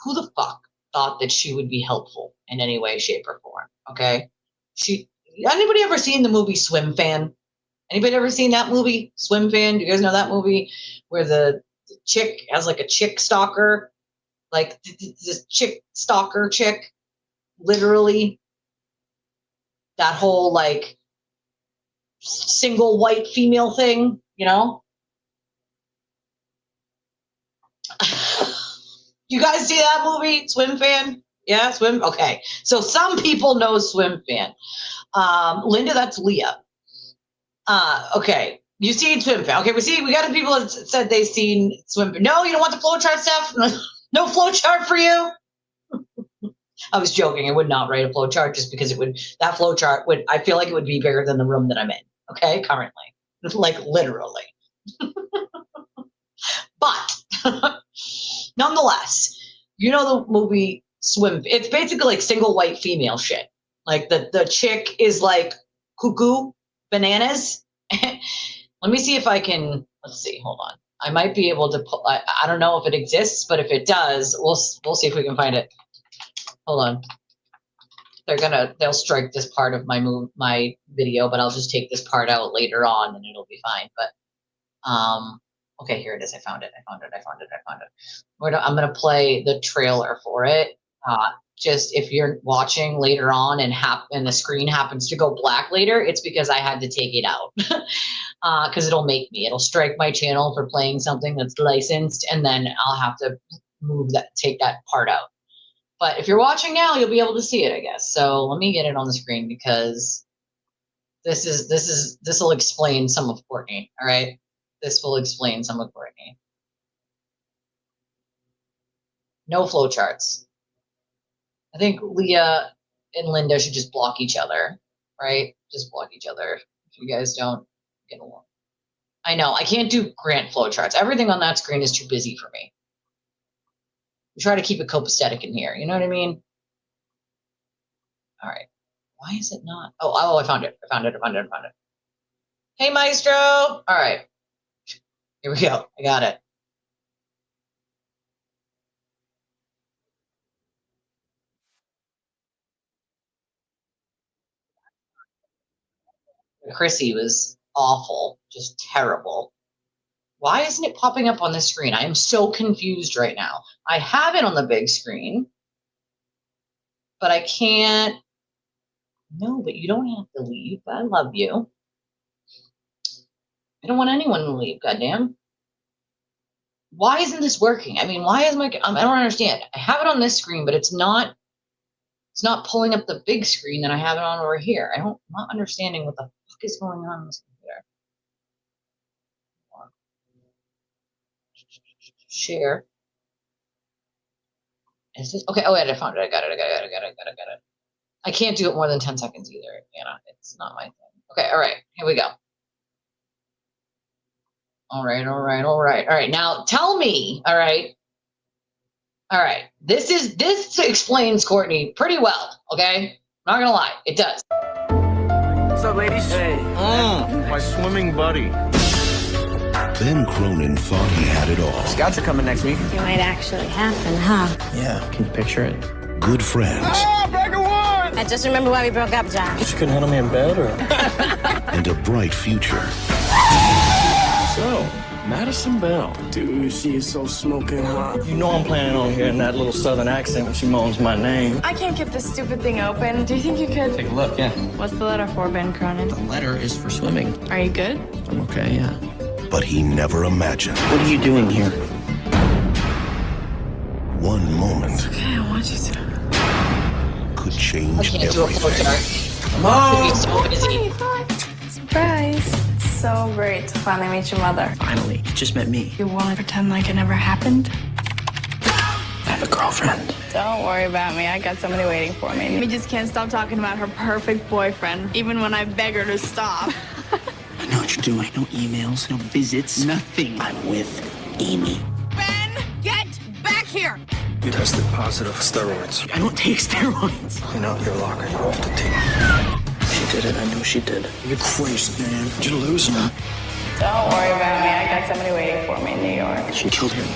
who the fuck thought that she would be helpful in any way, shape, or form? Okay. Anybody ever seen the movie Swim Fan? Anybody ever seen that movie, Swim Fan? Do you guys know that movie where the chick has like a chick stalker? Like this chick stalker chick, literally. That whole like single white female thing, you know? You guys see that movie, Swim Fan? Yeah, Swim? Okay. So some people know Swim Fan. Linda, that's Leah. Okay. You seen Swim Fan. Okay, we got people that said they've seen Swim Fan. No, you don't want the flowchart stuff? No flowchart for you? I was joking. I would not write a flowchart just because that flowchart would, I feel like it would be bigger than the room that I'm in. Okay, currently. Like literally. But nonetheless, you know the movie Swim. It's basically like single white female shit. Like the chick is like cuckoo bananas. Let me see if I can. Let's see. Hold on. I might be able to put. I don't know if it exists, but if it does, we'll see if we can find it. Hold on. They'll strike this part of my video, but I'll just take this part out later on and it'll be fine. But okay, here it is. I found it. I'm gonna play the trailer for it. Just if you're watching later on and the screen happens to go black later, it's because I had to take it out. Because it'll strike my channel for playing something that's licensed, and then I'll have to take that part out. But if you're watching now, you'll be able to see it, I guess. So let me get it on the screen because this will explain some of Courtney. All right, this will explain some of Courtney. No flowcharts. I think Leah and Linda should just block each other, right? Just block each other if you guys don't get along. I know I can't do Grant flowcharts. Everything on that screen is too busy for me. We try to keep it copacetic in here. You know what I mean? All right. Why is it not? Oh, I found it. I found it. Hey, Maestro. All right. Here we go. I got it. Chrissy was awful. Just terrible. Why isn't it popping up on the screen? I am so confused right now. I have it on the big screen, but I can't. No, but you don't have to leave. I love you. I don't want anyone to leave, goddamn. Why isn't this working? I mean, why is I don't understand. I have it on this screen, but it's not pulling up the big screen that I have it on over here. I'm not understanding what the fuck is going on in this computer. Share. Is this okay? Oh wait, I found it. I got it. I can't do it more than 10 seconds either. You know, it's not my thing. Okay, all right, here we go. All right. Now tell me, all right. This explains Courtney pretty well, okay? Not gonna lie, it does. What's up, ladies? Hey. My swimming buddy. Ben Cronin thought he had it all. Scouts are coming next week. It might actually happen, huh? Yeah, can you picture it? Good friends. Back of one! I just remember why we broke up, John. She couldn't handle me in bed, or? And a bright future. So, Madison Bell. Dude, she is so smoking hot. You know I'm planning on hearing that little southern accent when she moans my name. I can't get this stupid thing open. Do you think you could? Take a look, yeah. What's the letter for, Ben Cronin? The letter is for swimming. Are you good? I'm okay, yeah. But he never imagined What are you doing here? one moment Okay, I want you to. could I change can't do a everything. flowchart. Come on! It's so busy. Surprise. so great to finally meet your mother. Finally, you just met me. You want to pretend like it never happened? I have a girlfriend. Don't worry about me. I got somebody waiting for me. We just can't stop talking about her perfect boyfriend, even when I beg her to stop. I know what you're doing. No emails, no visits, nothing. I'm with Amy. Ben, get back here! You tested positive for steroids. I don't take steroids. Clean out your locker. You're off the team. She did it. I know she did. You're crazy, man. You're losing. Don't worry about me. I got somebody waiting for me in New York. She killed him.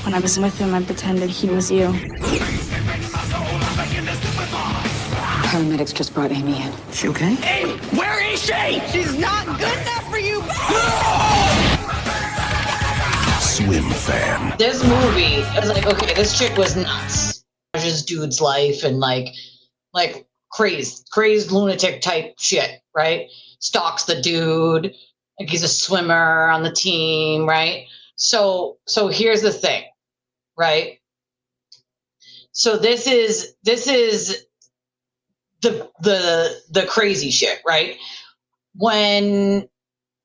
When I was with him, I pretended he was you. Paramedics just brought Amy in. She okay? Amy, where is she? She's not good enough for you! Swim fan. This movie is like, okay, this chick was nuts. This dude's life and like crazed lunatic type shit, right? Stalks the dude, like he's a swimmer on the team, right? So here's the thing, right? So this is the crazy shit, right? When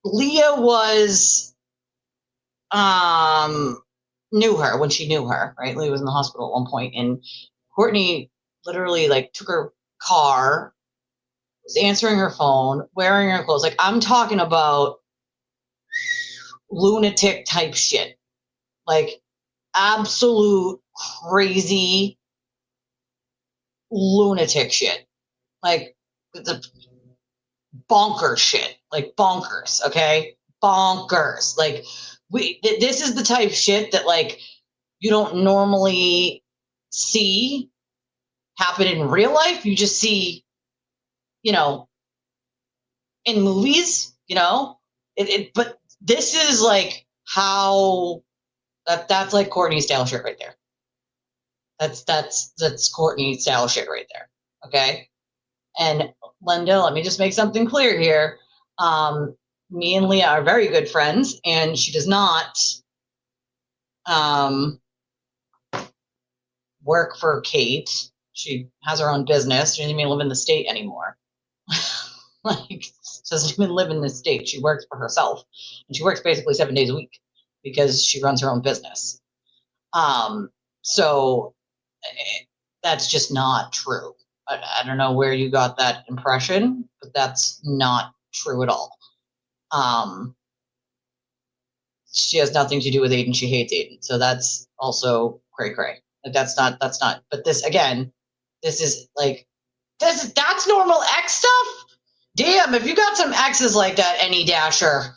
Leah was when she knew her, right? Leah was in the hospital at one point, and Courtney literally like took her car, was answering her phone, wearing her clothes. Like, I'm talking about lunatic type shit, like absolute crazy lunatic shit, like the bonkers shit, like bonkers. Okay, bonkers. Like this is the type of shit that like you don't normally see happen in real life. You just see, in movies, but this is like how that's like Courtney style shit right there. That's Courtney style shit right there. Okay. And Linda, let me just make something clear here. Me and Leah are very good friends, and she does not work for Kate. She has her own business. She doesn't even live in the state anymore. Like, she doesn't even live in the state. She works for herself, and she works basically 7 days a week because she runs her own business. So that's just not true. I don't know where you got that impression, but that's not true at all. She has nothing to do with Aiden. She hates Aiden. So that's also cray cray. That's not, but this, again, this is like, that's normal X stuff. Damn, if you got some X's like that, any dasher,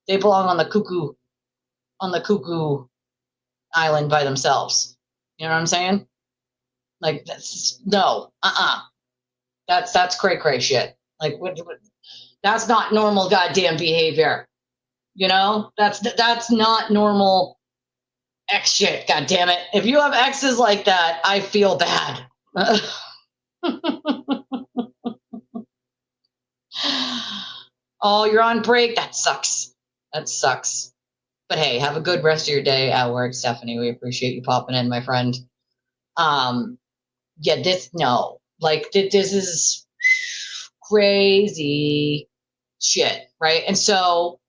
they belong on the cuckoo island by themselves. You know what I'm saying? Like, that's cray cray shit. Like, what, that's not normal goddamn behavior. That's not normal X shit. God damn it! If you have X's like that, I feel bad. Oh, you're on break. That sucks. But hey, have a good rest of your day at work, Stephanie. We appreciate you popping in, my friend. This is crazy shit, right? And so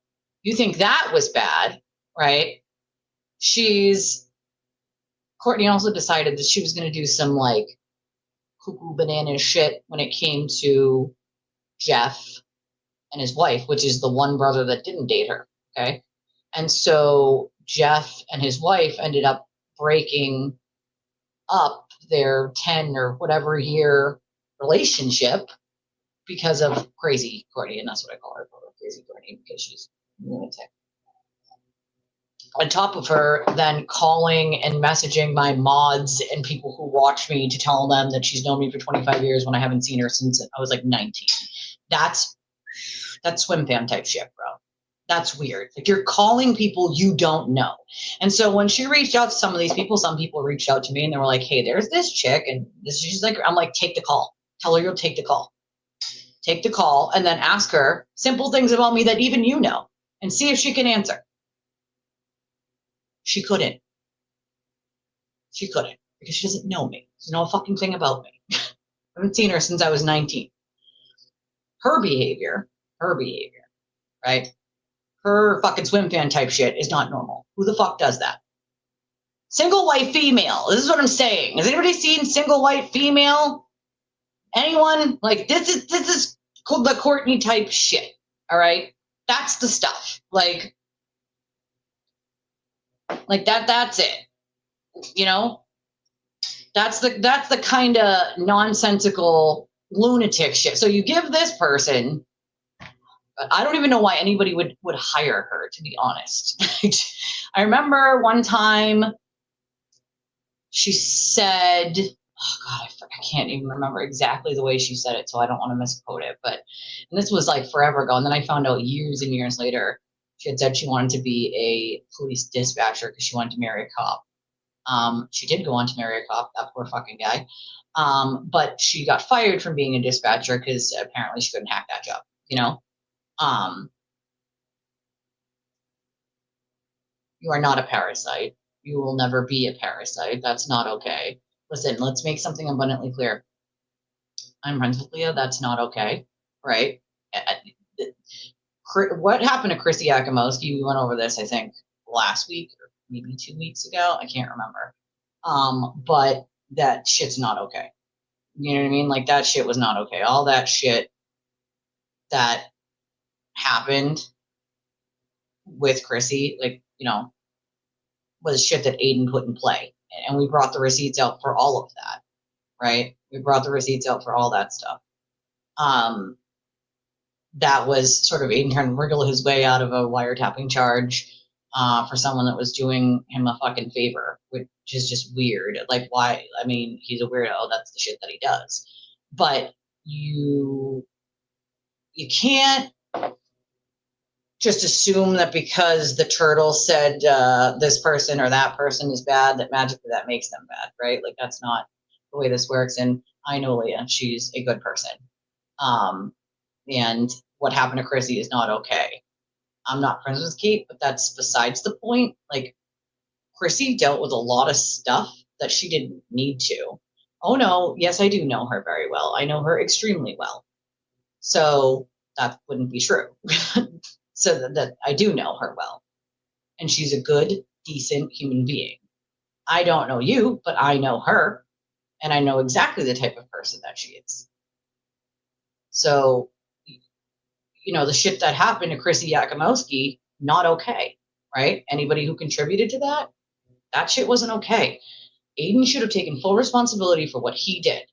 you think that was bad, right? Courtney also decided that she was going to do some like cuckoo banana shit when it came to Jeff and his wife, which is the one brother that didn't date her. Okay. And so Jeff and his wife ended up breaking up their 10 or whatever year relationship because of crazy Courtney. And that's what I call her, crazy Courtney, because she's lunatic. On top of her then calling and messaging my mods and people who watch me to tell them that she's known me for 25 years when I haven't seen her since I was like 19. That's swim fan type shit, bro. That's weird. Like, you're calling people you don't know. And so when she reached out to some of these people, some people reached out to me and they were like, hey, there's this chick. And she's like, I'm like, take the call. Tell her you'll take the call. Take the call and then ask her simple things about me that even you know and see if she can answer. She couldn't because she doesn't know me. She doesn't know a fucking thing about me. I haven't seen her since I was 19. Her behavior her behavior, right? Her fucking swim fan type shit is not normal. Who the fuck does that? Single white female. This is what I'm saying. Has anybody seen single white female? Anyone? Like, this is the Courtney type shit. All right? That's the stuff. Like that's it. You know? That's the kind of nonsensical lunatic shit. So you give this person, I don't even know why anybody would hire her, to be honest. I remember one time she said, oh God, I can't even remember exactly the way she said it, so I don't want to misquote it. But and this was like forever ago, and then I found out years and years later she had said she wanted to be a police dispatcher because she wanted to marry a cop. She did go on to marry a cop, that poor fucking guy. But she got fired from being a dispatcher because apparently she couldn't hack that job, you know? You are not a parasite. You will never be a parasite. That's not okay. Listen, let's make something abundantly clear. I'm friends with Leah. That's not okay, right? What happened to Chrissy Yakimovsky? We went over this, I think, last week or maybe 2 weeks ago. I can't remember. But that shit's not okay. You know what I mean? Like, that shit was not okay. All that shit that happened with Chrissy, like, you know, was shit that Aiden put in play. And we brought the receipts out for all of that, right? We brought the receipts out for all that stuff. That was sort of Aiden trying to wriggle his way out of a wiretapping charge for someone that was doing him a fucking favor, which is just weird. Like, why? I mean, he's a weirdo. That's the shit that he does. But you can't just assume that because the turtle said this person or that person is bad, that magically that makes them bad, right? Like, that's not the way this works. And I know Leah, she's a good person. And what happened to Chrissy is not okay. I'm not friends with Kate, but that's besides the point. Like, Chrissy dealt with a lot of stuff that she didn't need to. Oh no, yes, I do know her very well. I know her extremely well. So that wouldn't be true. So that I do know her well. And she's a good, decent human being. I don't know you, but I know her. And I know exactly the type of person that she is. So, you know, the shit that happened to Chrissy Yakimovsky, not okay, right? Anybody who contributed to that shit wasn't okay. Aiden should have taken full responsibility for what he did.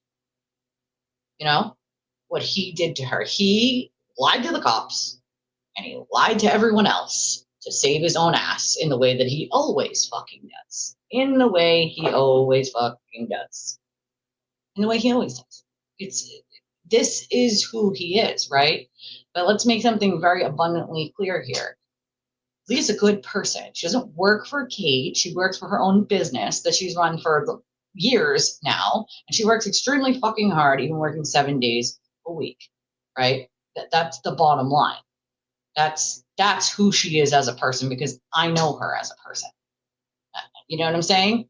You know, what he did to her. He lied to the cops and he lied to everyone else to save his own ass in the way that he always fucking does. In the way he always fucking does. In the way he always does. This is who he is, right? But let's make something very abundantly clear here. Leah's a good person. She doesn't work for Kate. She works for her own business that she's run for years now. And she works extremely fucking hard, even working 7 days a week, right? That's the bottom line. That's who she is as a person because I know her as a person. You know what I'm saying?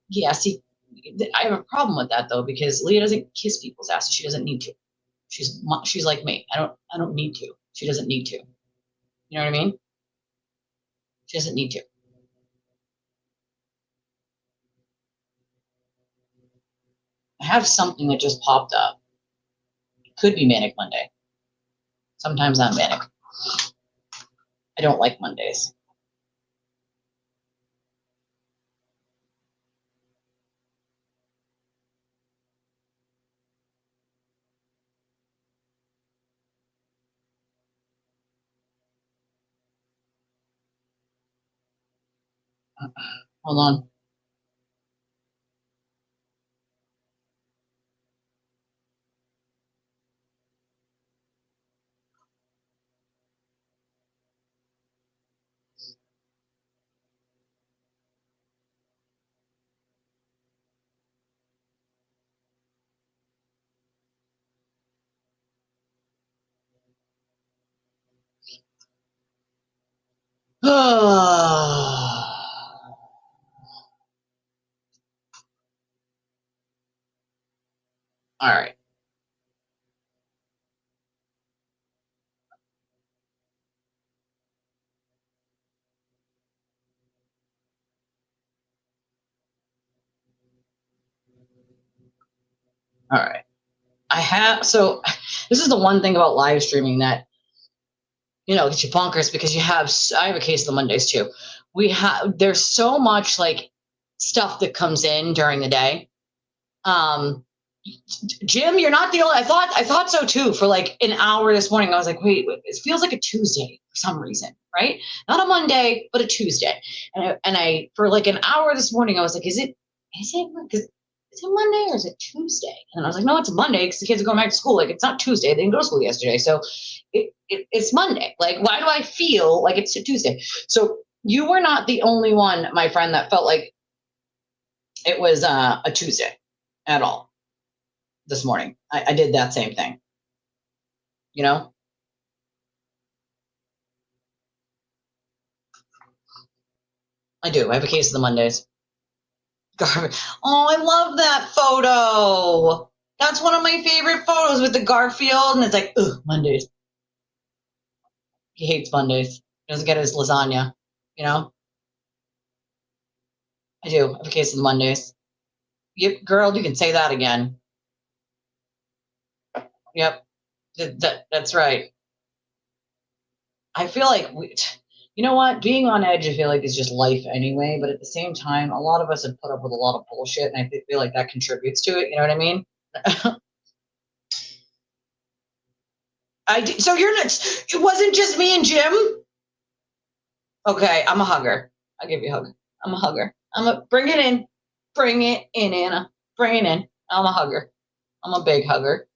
Yeah, see, I have a problem with that though because Leah doesn't kiss people's asses. She doesn't need to. She's like me. I don't need to. She doesn't need to. You know what I mean? She doesn't need to. I have something that just popped up. It could be Manic Monday. Sometimes I'm manic. I don't like Mondays. Hold on. All right. All right. So this is the one thing about live streaming that, gets you bonkers because I have a case of the Mondays too. There's so much like stuff that comes in during the day. Jim, you're not the only. I thought so too. For like an hour this morning, I was like, wait, it feels like a Tuesday for some reason, right? Not a Monday, but a Tuesday. And I for like an hour this morning, I was like, is it? Because is it Monday or is it Tuesday? And I was like, no, it's Monday because the kids are going back to school. Like it's not Tuesday. They didn't go to school yesterday, so it's Monday. Like why do I feel like it's a Tuesday? So you were not the only one, my friend, that felt like it was a Tuesday at all. This morning, I did that same thing. I do. I have a case of the Mondays. Garbage. Oh, I love that photo. That's one of my favorite photos with the Garfield, and it's like, ugh, Mondays. He hates Mondays. He doesn't get his lasagna. I do. I have a case of the Mondays. Yep, girl, you can say that again. Yep, that's right. I feel like you know what? Being on edge, I feel like is just life anyway. But at the same time, a lot of us have put up with a lot of bullshit, and I feel like that contributes to it. You know what I mean? So you're not. It wasn't just me and Jim. Okay, I'm a hugger. I'll give you a hug. I'm a hugger. Bring it in. Bring it in, Anna. Bring it in. I'm a hugger. I'm a big hugger.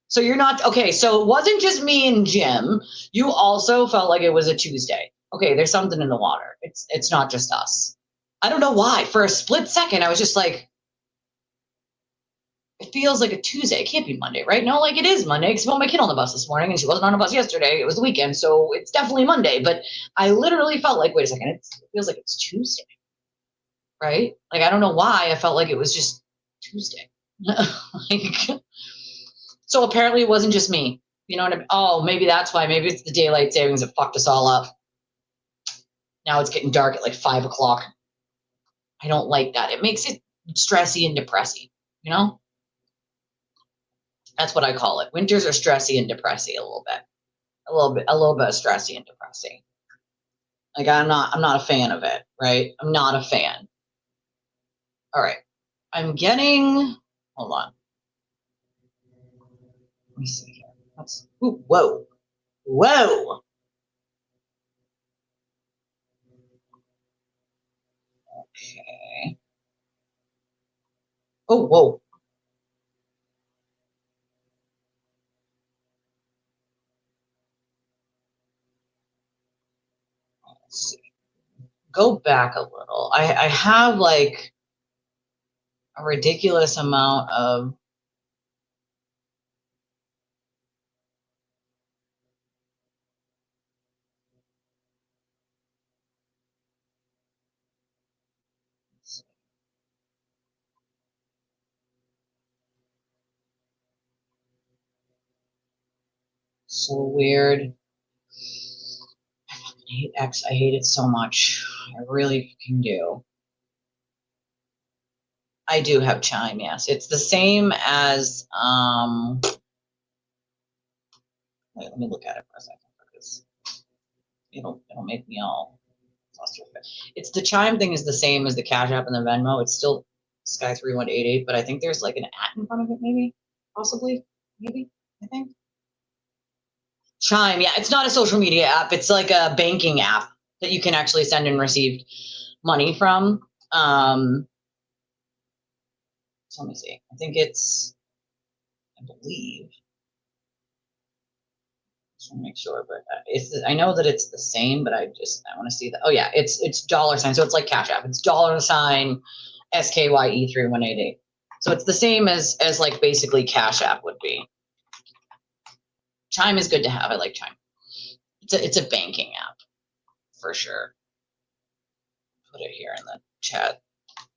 So you're not okay. So it wasn't just me and Jim. You also felt like it was a Tuesday. Okay, there's something in the water. It's not just us. I don't know why. For a split second, I was just like, it feels like a Tuesday. It can't be Monday, right? No, like it is Monday because I put my kid on the bus this morning and she wasn't on a bus yesterday. It was the weekend, so it's definitely Monday. But I literally felt like, wait a second, it feels like it's Tuesday, right? Like I don't know why I felt like it was just Tuesday. So apparently it wasn't just me. You know what I mean? Oh, maybe that's why. Maybe it's the daylight savings that fucked us all up. Now it's getting dark at like 5 o'clock. I don't like that. It makes it stressy and depressing, That's what I call it. Winters are stressy and depressing a little bit. A little bit of stressy and depressing. Like I'm not a fan of it, right? I'm not a fan. All right. Hold on. Let me see here. Whoa. Okay. Oh, whoa. Let's see. Go back a little. I have like a ridiculous amount of so weird. I fucking hate X. I hate it so much. I really fucking do. I do have Chime, yes. It's the same as wait, let me look at it for a second because it'll make me all flustered. It's the Chime thing is the same as the Cash App and the Venmo. It's still Sky3188, but I think there's like an at in front of it, maybe, possibly, maybe, I think. Chime, yeah, it's not a social media app. It's like a banking app that you can actually send and receive money from. So let me see. I think I believe. Just want to make sure, but I know that it's the same, but I want to see that. Oh yeah, it's $sign. So it's like Cash App. It's $SKYE 3188. So it's the same as like basically Cash App would be. Chime is good to have. I like Chime. It's a banking app for sure. Put it here in the chat.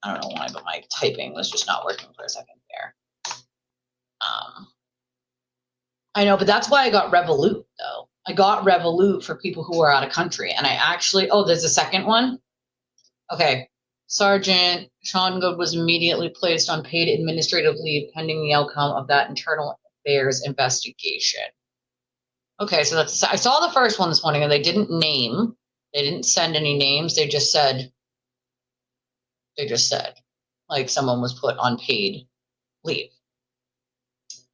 I don't know why, but my typing was just not working for a second there. I know, but that's why I got Revolut, though. I got Revolut for people who are out of country. And I actually, there's a second one. Okay. Sergeant Sean Good was immediately placed on paid administrative leave pending the outcome of that internal affairs investigation. Okay, so I saw the first one this morning, and they didn't send any names. They just said, like, someone was put on paid leave.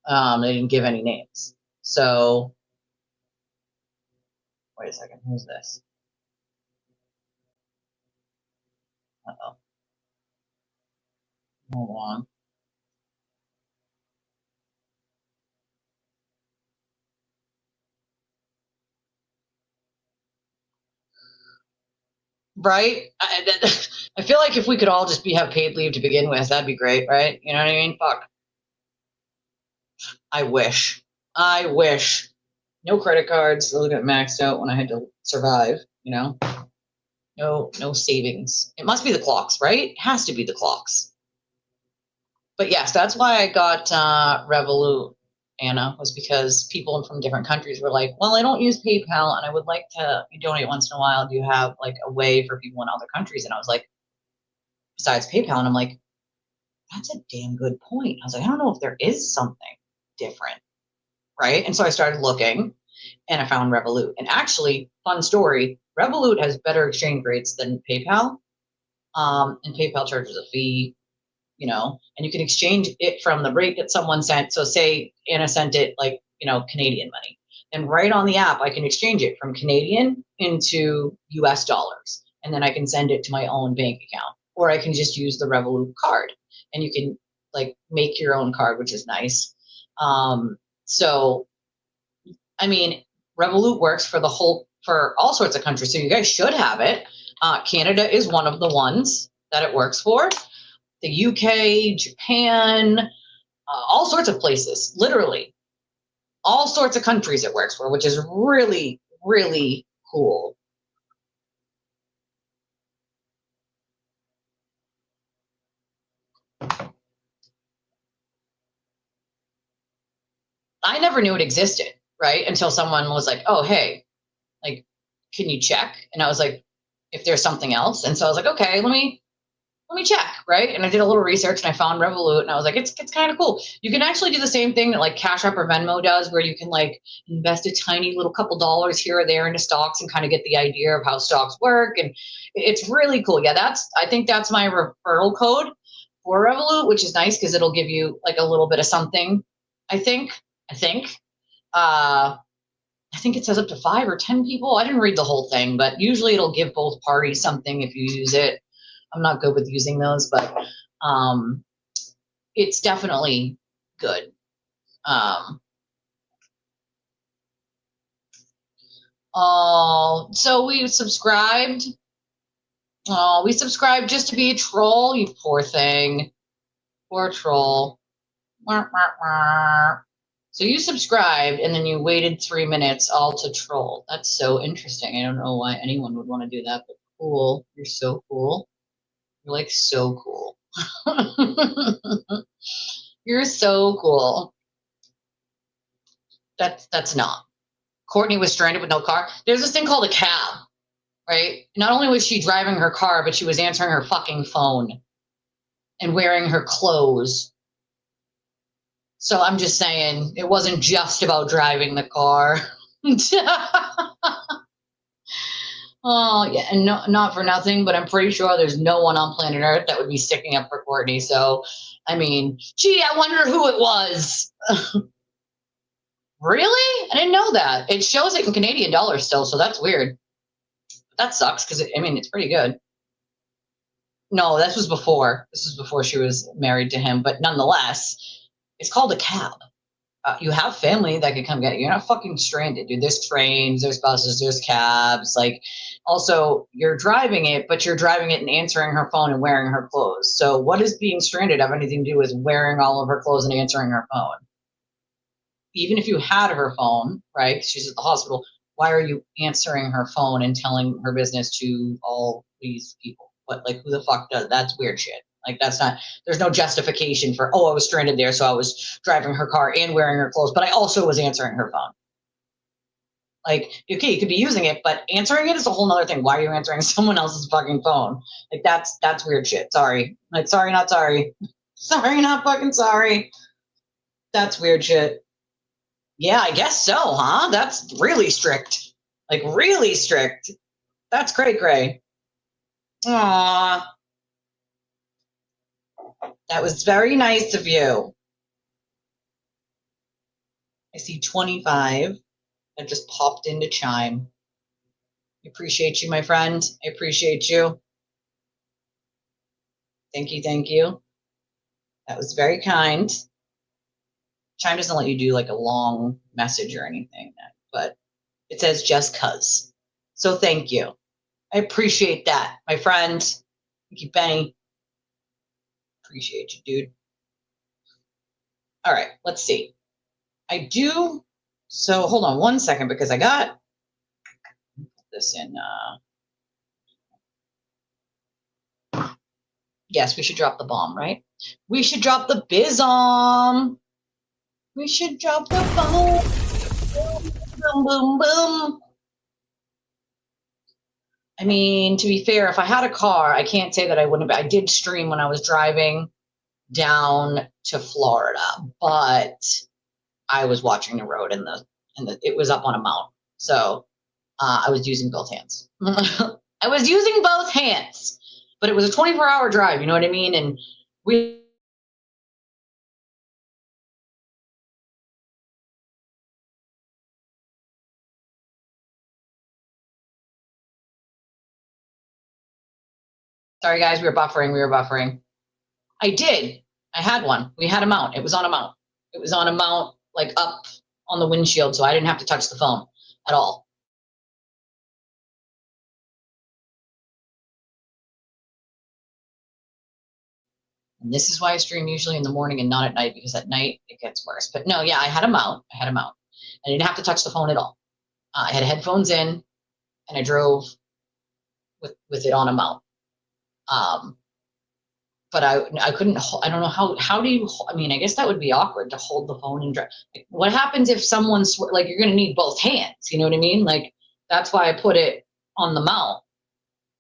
They didn't give any names. So, wait a second, who's this? Uh-oh. Hold on. Right? I feel like if we could all just have paid leave to begin with, that'd be great, right? You know what I mean? Fuck. I wish. No credit cards. Those got maxed out when I had to survive, you know? No savings. It must be the clocks, right? It has to be the clocks. But yes, that's why I got Revolut, Anna, was because people from different countries were like, well, I don't use PayPal and I would like to donate once in a while. Do you have like a way for people in other countries? And I was like, besides PayPal, and I'm like, that's a damn good point. I was like, I don't know if there is something different, right? And so I started looking and I found Revolut. And actually, fun story, Revolut has better exchange rates than PayPal. And PayPal charges a fee, and you can exchange it from the rate that someone sent. So say Anna sent it like, Canadian money. And right on the app, I can exchange it from Canadian into US dollars. And then I can send it to my own bank account. Or I can just use the Revolut card. And you can like make your own card, which is nice. So, I mean, Revolut works for all sorts of countries. So you guys should have it. Canada is one of the ones that it works for. The UK, Japan, all sorts of places, literally all sorts of countries it works for, which is really, really cool. I never knew it existed, right? Until someone was like, oh, hey, like, can you check? And I was like, if there's something else. And so I was like, okay, let me check, right? And I did a little research and I found Revolut and I was like, it's kind of cool. You can actually do the same thing that like Cash App or Venmo does, where you can like invest a tiny little couple dollars here or there into stocks and kind of get the idea of how stocks work. And it's really cool. Yeah, I think that's my referral code for Revolut, which is nice because it'll give you like a little bit of something. I think it says up to 5 or 10 people. I didn't read the whole thing, but usually it'll give both parties something if you use it. I'm not good with using those, but it's definitely good. So we subscribed. We subscribed just to be a troll, you poor thing. Poor troll. So you subscribed and then you waited 3 minutes all to troll. That's so interesting. I don't know why anyone would want to do that, but cool. You're so cool. You're like so cool. You're so cool. That's not. Courtney was stranded with no car. There's this thing called a cab, right? Not only was she driving her car, but she was answering her fucking phone and wearing her clothes. So I'm just saying, it wasn't just about driving the car. Oh, yeah, and not for nothing, but I'm pretty sure there's no one on planet Earth that would be sticking up for Courtney. So, I mean, gee, I wonder who it was. Really? I didn't know that. It shows it in Canadian dollars still, so that's weird. That sucks because, it's pretty good. No, this was before. This was before she was married to him, but nonetheless, it's called a cab. You have family that can come get you. You're not fucking stranded, dude. There's trains, there's buses, there's cabs. Like, also, you're driving it, but you're driving it and answering her phone and wearing her clothes. So what does being stranded have anything to do with wearing all of her clothes and answering her phone? Even if you had her phone, right, 'cause she's at the hospital, why are you answering her phone and telling her business to all these people? What, like, who the fuck does? That's weird shit. Like there's no justification for, oh, I was stranded there, so I was driving her car and wearing her clothes, but I also was answering her phone. Like, okay, you could be using it, but answering it is a whole nother thing. Why are you answering someone else's fucking phone? Like, that's weird shit. Sorry. Like, sorry, not sorry. Sorry, not fucking sorry. That's weird shit. Yeah, I guess so, huh? That's really strict. Like, really strict. That's cray-cray. Aww. That was very nice of you. I see 25. That just popped into Chime. I appreciate you, my friend. I appreciate you. Thank you, thank you. That was very kind. Chime doesn't let you do like a long message or anything, but it says just cuz. So thank you. I appreciate that, my friend. Thank you, Benny. Appreciate you, dude. All right, let's see. I do. So hold on one second because I got this in. Yes, we should drop the bomb, right? We should drop the bizom. We should drop the bomb. Boom, boom, boom. I mean, to be fair, if I had a car, I can't say that I wouldn't. I did stream when I was driving down to Florida, but I was watching the road and it was up on a mount, so I was using both hands. I was using both hands, but it was a 24-hour drive. You know what I mean? And we. Sorry, guys, we were buffering. I did. I had one. We had a mount. It was on a mount. It was on a mount, like up on the windshield, so I didn't have to touch the phone at all. And this is why I stream usually in the morning and not at night, because at night it gets worse. But no, yeah, I had a mount. I didn't have to touch the phone at all. I had headphones in, and I drove with it on a mount. But I couldn't. I don't know how do you? I mean, I guess that would be awkward to hold the phone and drive. What happens if someone like you're going to need both hands? You know what I mean? Like that's why I put it on the mount.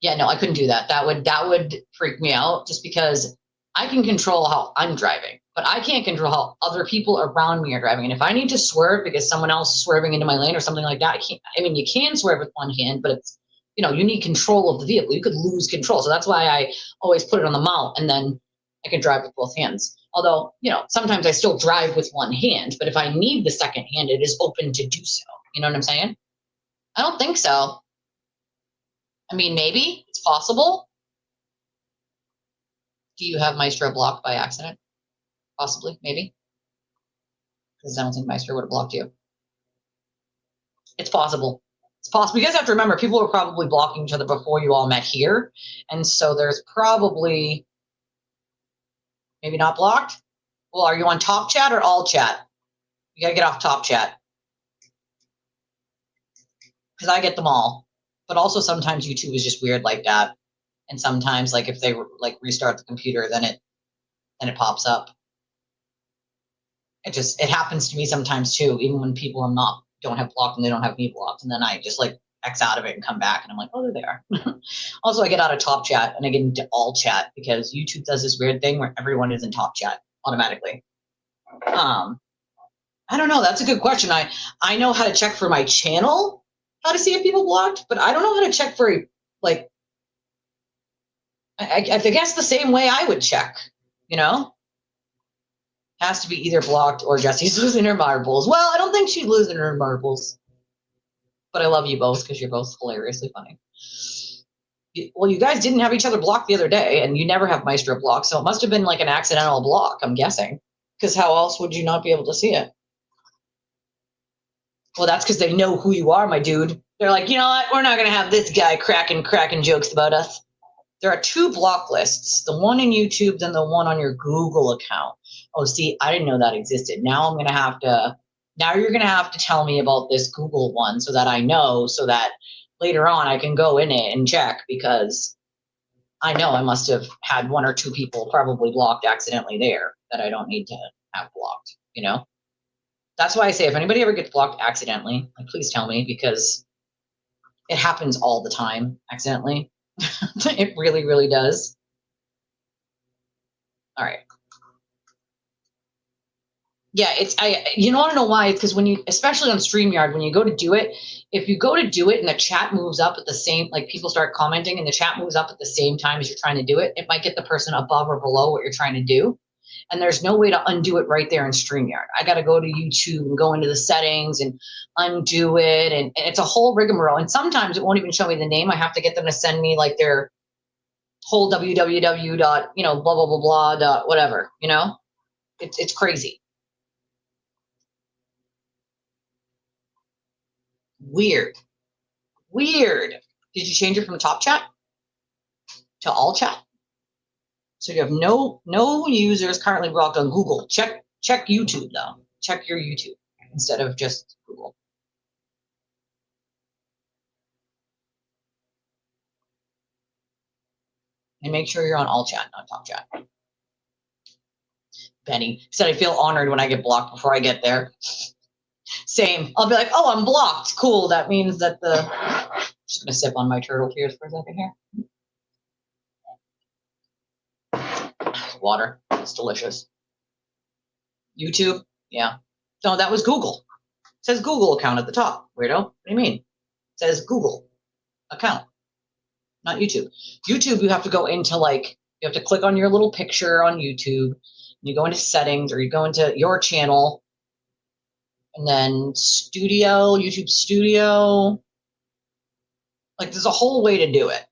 Yeah, no, I couldn't do that. That would freak me out, just because I can control how I'm driving, but I can't control how other people around me are driving. And if I need to swerve because someone else is swerving into my lane or something like that, I can't. I mean, you can swerve with one hand, but it's, you know, you need control of the vehicle. You could lose control. So that's why I always put it on the mount, and then I can drive with both hands. Although, you know, sometimes I still drive with one hand, but if I need the second hand, it is open to do so. You know what I'm saying? I don't think so. I mean, maybe it's possible. Do you have Maestro blocked by accident? Possibly, maybe. Because I don't think Maestro would have blocked you. It's possible. It's possible. You guys have to remember, people were probably blocking each other before you all met here. And so there's probably, maybe not blocked. Well, are you on top chat or all chat? You gotta get off top chat. Because I get them all. But also sometimes YouTube is just weird like that. And sometimes, like, if they like restart the computer, then it pops up. It happens to me sometimes too, even when people don't have blocked and they don't have me blocked, and then I just like X out of it and come back and I'm like, oh, they're there. Also, I get out of top chat and I get into all chat because YouTube does this weird thing where everyone is in top chat automatically. I don't know. That's a good question. I know how to check for my channel, how to see if people blocked, but I don't know how to check for like. I guess the same way I would check, you know? Has to be either blocked or Jesse's losing her marbles. Well, I don't think she's losing her marbles. But I love you both because you're both hilariously funny. Well, you guys didn't have each other blocked the other day, and you never have Maestro blocked, so it must have been like an accidental block, I'm guessing. Because how else would you not be able to see it? Well, that's because they know who you are, my dude. They're like, you know what? We're not going to have this guy cracking jokes about us. There are 2 block lists, the one in YouTube, then the one on your Google account. Oh, see, I didn't know that existed. Now you're going to have to tell me about this Google one so that I know, so that later on I can go in it and check, because I know I must have had one or two people probably blocked accidentally there that I don't need to have blocked, you know? That's why I say if anybody ever gets blocked accidentally, like, please tell me, because it happens all the time accidentally. It really, really does. All right. Yeah, you want to know why? It's because when you, especially on StreamYard, when you go to do it, if you go to do it and the chat moves up at the same, like people start commenting and the chat moves up at the same time as you're trying to do it, it might get the person above or below what you're trying to do. And there's no way to undo it right there in StreamYard. I got to go to YouTube and go into the settings and undo it. And it's a whole rigmarole. And sometimes it won't even show me the name. I have to get them to send me like their whole www dot, blah, blah, blah, blah, dot, whatever, it's crazy. Weird. Did you change it from top chat to all chat? So you have no users currently blocked on Google. Check YouTube though. Check your YouTube instead of just Google. And make sure you're on all chat, not top chat. Benny said, I feel honored when I get blocked before I get there. Same. I'll be like, oh, I'm blocked. Cool. That means that just gonna sip on my turtle tears for a second here. Water. It's delicious. YouTube. Yeah. No, that was Google. It says Google account at the top. Weirdo. What do you mean? It says Google account, not YouTube. YouTube, you have to go into you have to click on your little picture on YouTube. You go into settings, or you go into your channel. And then YouTube Studio. Like, there's a whole way to do it.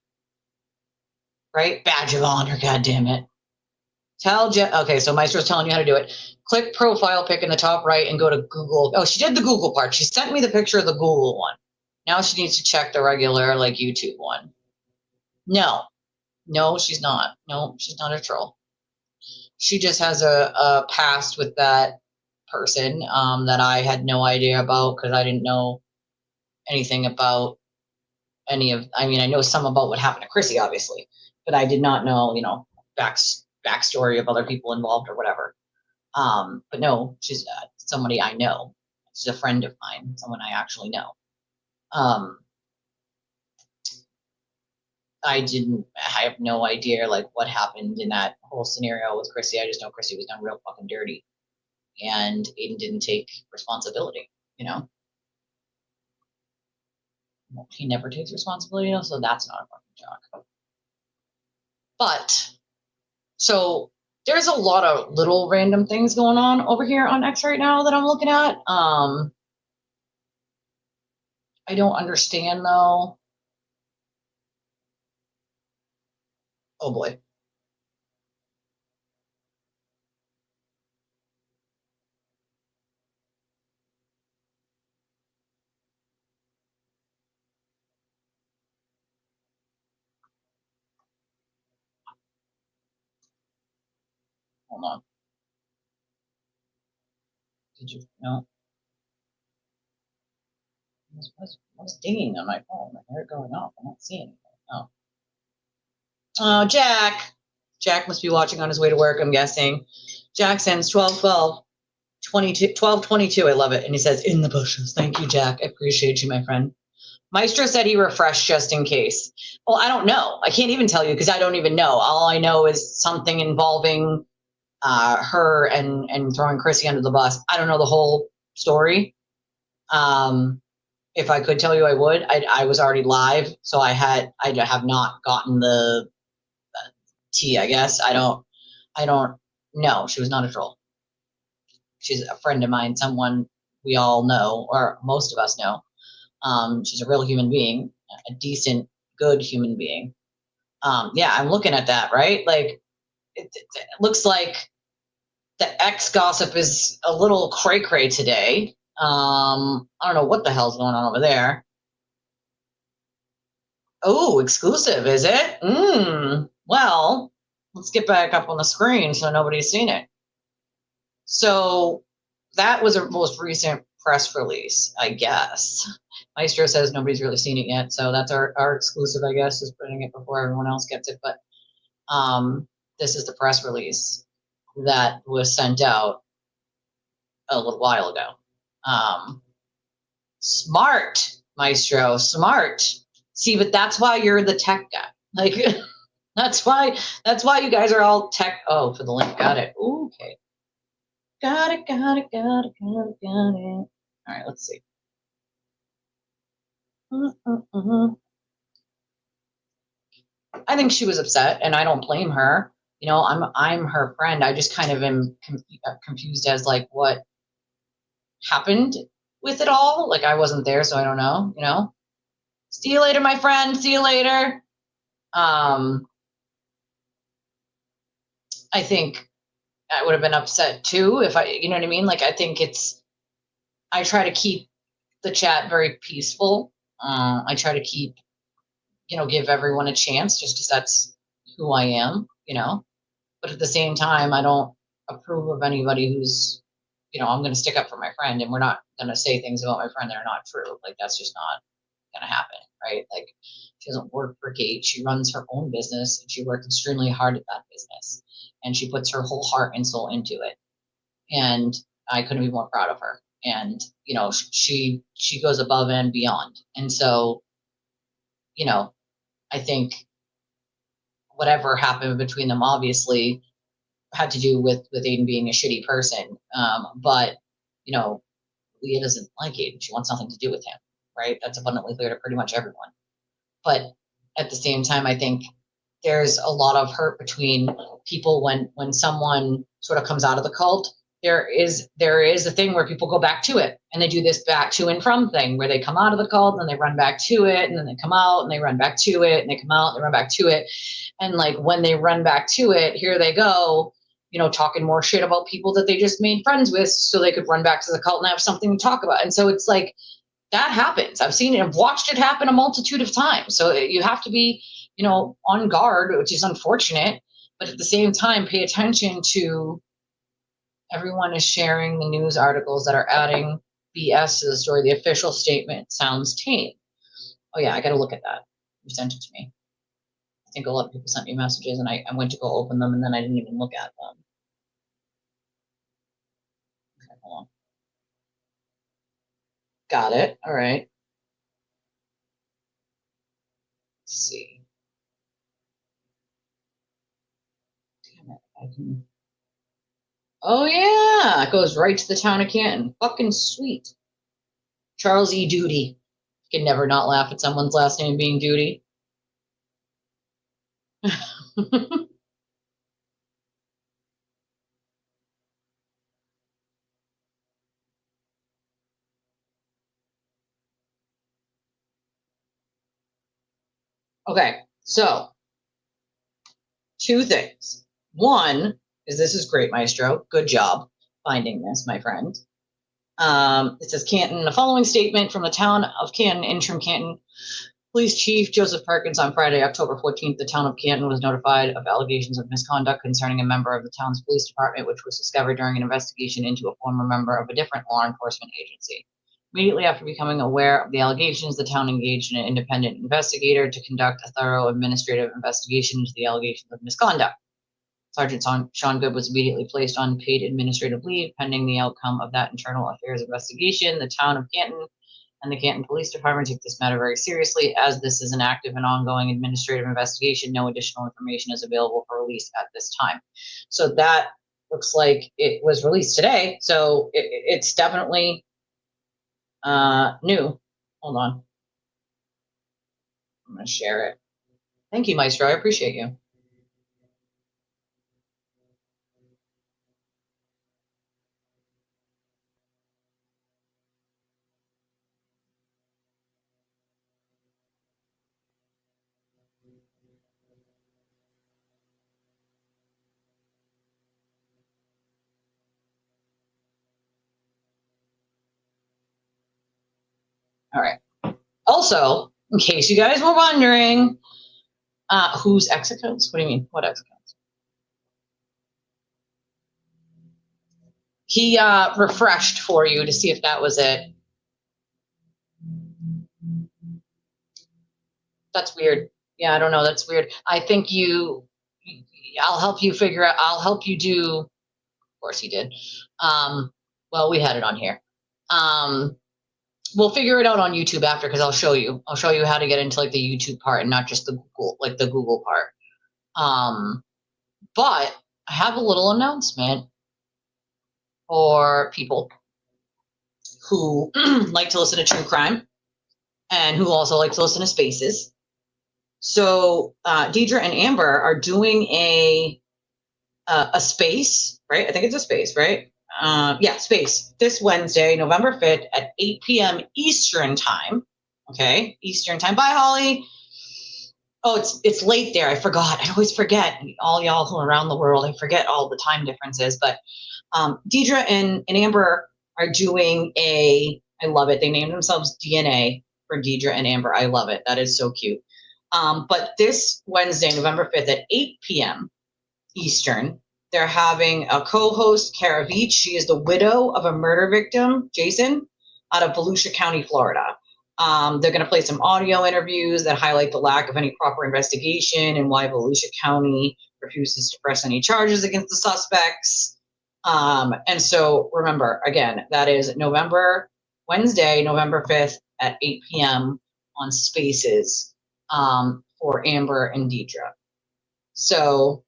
Right? Badge of honor, goddammit. Okay, so Maestro's telling you how to do it. Click profile pic in the top right and go to Google. Oh, she did the Google part. She sent me the picture of the Google one. Now she needs to check the regular, YouTube one. No, she's not. No, she's not a troll. She just has a past with that person that I had no idea about, because I didn't know anything about I know some about what happened to Chrissy, obviously, but I did not know, backstory of other people involved or whatever. But no, she's somebody I know. She's a friend of mine, someone I actually know. I have no idea what happened in that whole scenario with Chrissy. I just know Chrissy was done real fucking dirty. And Aiden didn't take responsibility, He never takes responsibility, so that's not a fucking joke. But, so, there's a lot of little random things going on over here on X right now that I'm looking at. I don't understand, though. Oh, boy. Hold on. Did you? No. What's dinging on my phone? I hear it going off. I'm not seeing anything. Oh, Jack. Jack must be watching on his way to work, I'm guessing. Jack sends 12-12. 12-22. I love it. And he says, in the bushes. Thank you, Jack. I appreciate you, my friend. Maestro said he refreshed just in case. Well, I don't know. I can't even tell you because I don't even know. All I know is something involving her and throwing Chrissy under the bus. I don't know the whole story. If I could tell you, I would. I was already live, so I have not gotten the tea, I guess. I don't know. She was not a troll. She's a friend of mine, someone we all know, or most of us know. She's a real human being, a decent, good human being. Yeah, I'm looking at that, right? It looks like the X gossip is a little cray-cray today. I don't know what the hell's going on over there. Oh, exclusive, is it? Well, let's get back up on the screen so nobody's seen it. So that was a most recent press release, I guess. Maestro says nobody's really seen it yet, so that's our exclusive, I guess, is putting it before everyone else gets it. But This is the press release that was sent out a little while ago. Smart, Maestro, smart. See, but that's why you're the tech guy. Like, that's why you guys are all tech. Oh, for the link, got it. Ooh, okay, got it. All right, let's see. I think she was upset, and I don't blame her. You know, I'm her friend. I just kind of am confused as like what happened with it all. Like I wasn't there, so I don't know. You know. See you later, my friend. See you later. I think I would have been upset too if you know what I mean? Like, I think I try to keep the chat very peaceful. I try to keep, give everyone a chance just because that's who I am, but at the same time, I don't approve of anybody who's, I'm going to stick up for my friend and we're not going to say things about my friend that are not true. Like, that's just not going to happen, right? Like, she doesn't work for Gate. She runs her own business and she worked extremely hard at that business and she puts her whole heart and soul into it. And I couldn't be more proud of her. And, she goes above and beyond. And so, I think whatever happened between them obviously had to do with Aiden being a shitty person. But, Leah doesn't like Aiden. She wants nothing to do with him, right? That's abundantly clear to pretty much everyone. But at the same time, I think there's a lot of hurt between people when someone sort of comes out of the cult. There is a thing where people go back to it and they do this back to and from thing where they come out of the cult and then they run back to it and then they come out and they run back to it and they come out and they run back to it. And like when they run back to it, here they go, talking more shit about people that they just made friends with so they could run back to the cult and have something to talk about. And so it's like, that happens. I've seen it. I've watched it happen a multitude of times. So you have to be, on guard, which is unfortunate. But at the same time, pay attention to everyone is sharing the news articles that are adding BS to the story. The official statement sounds tame. Oh, yeah, I got to look at that. You sent it to me. I think a lot of people sent me messages, and I went to go open them, and then I didn't even look at them. Okay, hold on. Got it. All right. Let's see. Damn it. I can... Oh, yeah. It goes right to the town of Canton. Fucking sweet. Charles E. Duty. You can never not laugh at someone's last name being Duty. Okay, so 2 things. One is this is great, Maestro. Good job finding this, my friend. It says Canton, the following statement from the town of Canton, interim Canton Police Chief Joseph Perkins on Friday, October 14th, the town of Canton was notified of allegations of misconduct concerning a member of the town's police department, which was discovered during an investigation into a former member of a different law enforcement agency. Immediately after becoming aware of the allegations, the town engaged an independent investigator to conduct a thorough administrative investigation into the allegations of misconduct. Sergeant Sean Good was immediately placed on paid administrative leave pending the outcome of that internal affairs investigation. The town of Canton and the Canton Police Department take this matter very seriously. As this is an active and ongoing administrative investigation, no additional information is available for release at this time. So that looks like it was released today. So it's definitely new. Hold on. I'm going to share it. Thank you, Maestro. I appreciate you. All right. Also, in case you guys were wondering, whose X accounts? What do you mean? What X accounts? He refreshed for you to see if that was it. That's weird. Yeah, I don't know. That's weird. I think you I'll help you figure out. I'll help you do. Of course, he did. Well, we had it on here. We'll figure it out on YouTube after because I'll show you. I'll show you how to get into like the YouTube part and not just the Google, like the Google part. But I have a little announcement for people who like to listen to true crime and who also like to listen to spaces. So Deidre and Amber are doing a space, right? I think it's a space, right? Yeah, space this Wednesday, November 5th at 8 p.m. Eastern time. Okay, Eastern time. Bye, Holly. Oh, it's late there. I forgot. I always forget. All y'all who are around the world, I forget all the time differences. But Deidre and Amber are doing I love it. They named themselves DNA for Deidre and Amber. I love it. That is so cute. But this Wednesday, November 5th at 8 p.m. Eastern, they're having a co-host, Kara Beach. She is the widow of a murder victim, Jason, out of Volusia County, Florida. They're going to play some audio interviews that highlight the lack of any proper investigation and why Volusia County refuses to press any charges against the suspects. And so remember, again, that is Wednesday, November 5th at 8 p.m. on Spaces for Amber and Deidre. So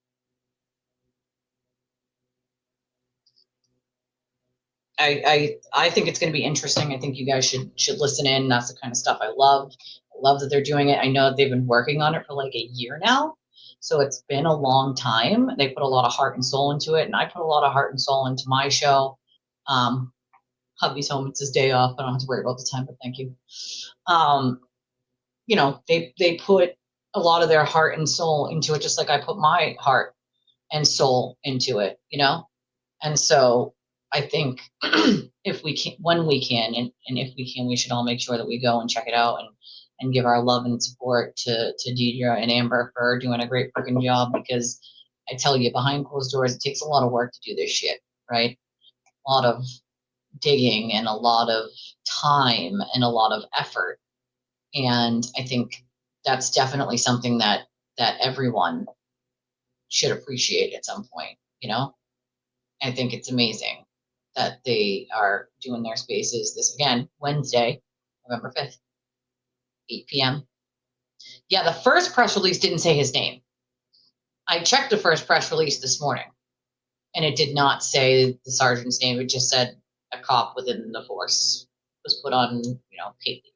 I think it's going to be interesting. I think you guys should listen in. That's the kind of stuff I love. I love that they're doing it. I know that they've been working on it for like a year now. So it's been a long time. They put a lot of heart and soul into it. And I put a lot of heart and soul into my show. Hubby's home. It's his day off. I don't have to worry about the time, but thank you. You know, they put a lot of their heart and soul into it, just like I put my heart and soul into it, you know? And so I think if we can, when we can, and if we can, we should all make sure that we go and check it out and give our love and support to Deidre and Amber for doing a great freaking job, because I tell you, behind closed doors, it takes a lot of work to do this shit, right? A lot of digging and a lot of time and a lot of effort. And I think that's definitely something that everyone should appreciate at some point, you know? I think it's amazing that they are doing their spaces this, again, Wednesday, November 5th, 8 p.m. Yeah, the first press release didn't say his name. I checked the first press release this morning, and it did not say the sergeant's name. It just said a cop within the force was put on, paid leave.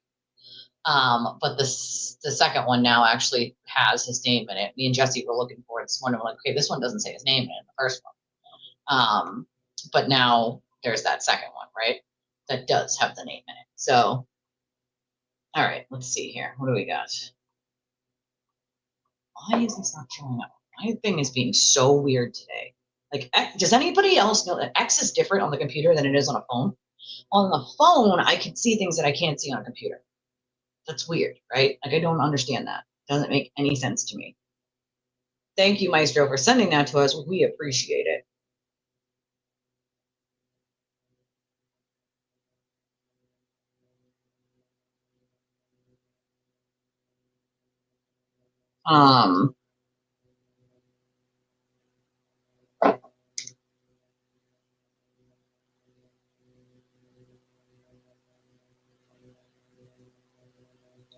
But the second one now actually has his name in it. Me and Jesse were looking for it this morning. We're like, okay, this one doesn't say his name in the first one. But now there's that second one, right? That does have the name in it. So, all right, let's see here. What do we got? Why is this not showing up? My thing is being so weird today. Like, does anybody else know that X is different on the computer than it is on a phone? On the phone, I can see things that I can't see on a computer. That's weird, right? Like, I don't understand that. Doesn't make any sense to me. Thank you, Maestro, for sending that to us. We appreciate it.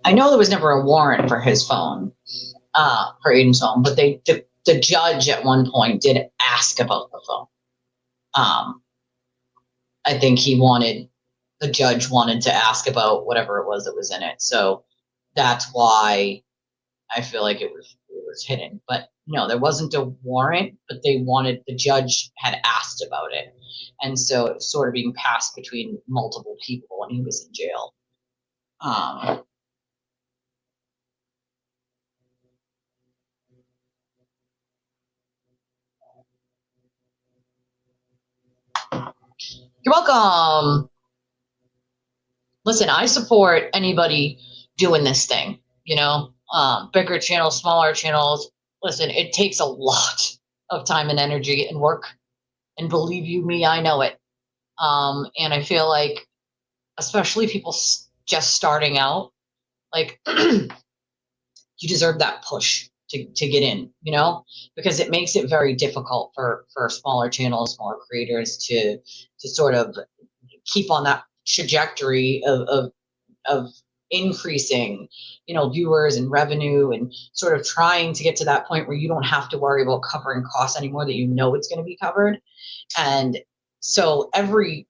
I know there was never a warrant for his phone, for Aiden's phone, but the judge at one point did ask about the phone. I think the judge wanted to ask about whatever it was that was in it. So that's why I feel like it was hidden. But no, there wasn't a warrant, but the judge had asked about it. And so it was sort of being passed between multiple people when he was in jail. You're welcome. Listen, I support anybody doing this thing, bigger channels, smaller channels. Listen, it takes a lot of time and energy and work. And believe you me, I know it. And I feel like, especially people just starting out, like, you deserve that push. to get in, because it makes it very difficult for smaller channels, smaller creators to sort of keep on that trajectory of increasing, viewers and revenue, and sort of trying to get to that point where you don't have to worry about covering costs anymore, that it's going to be covered. And so every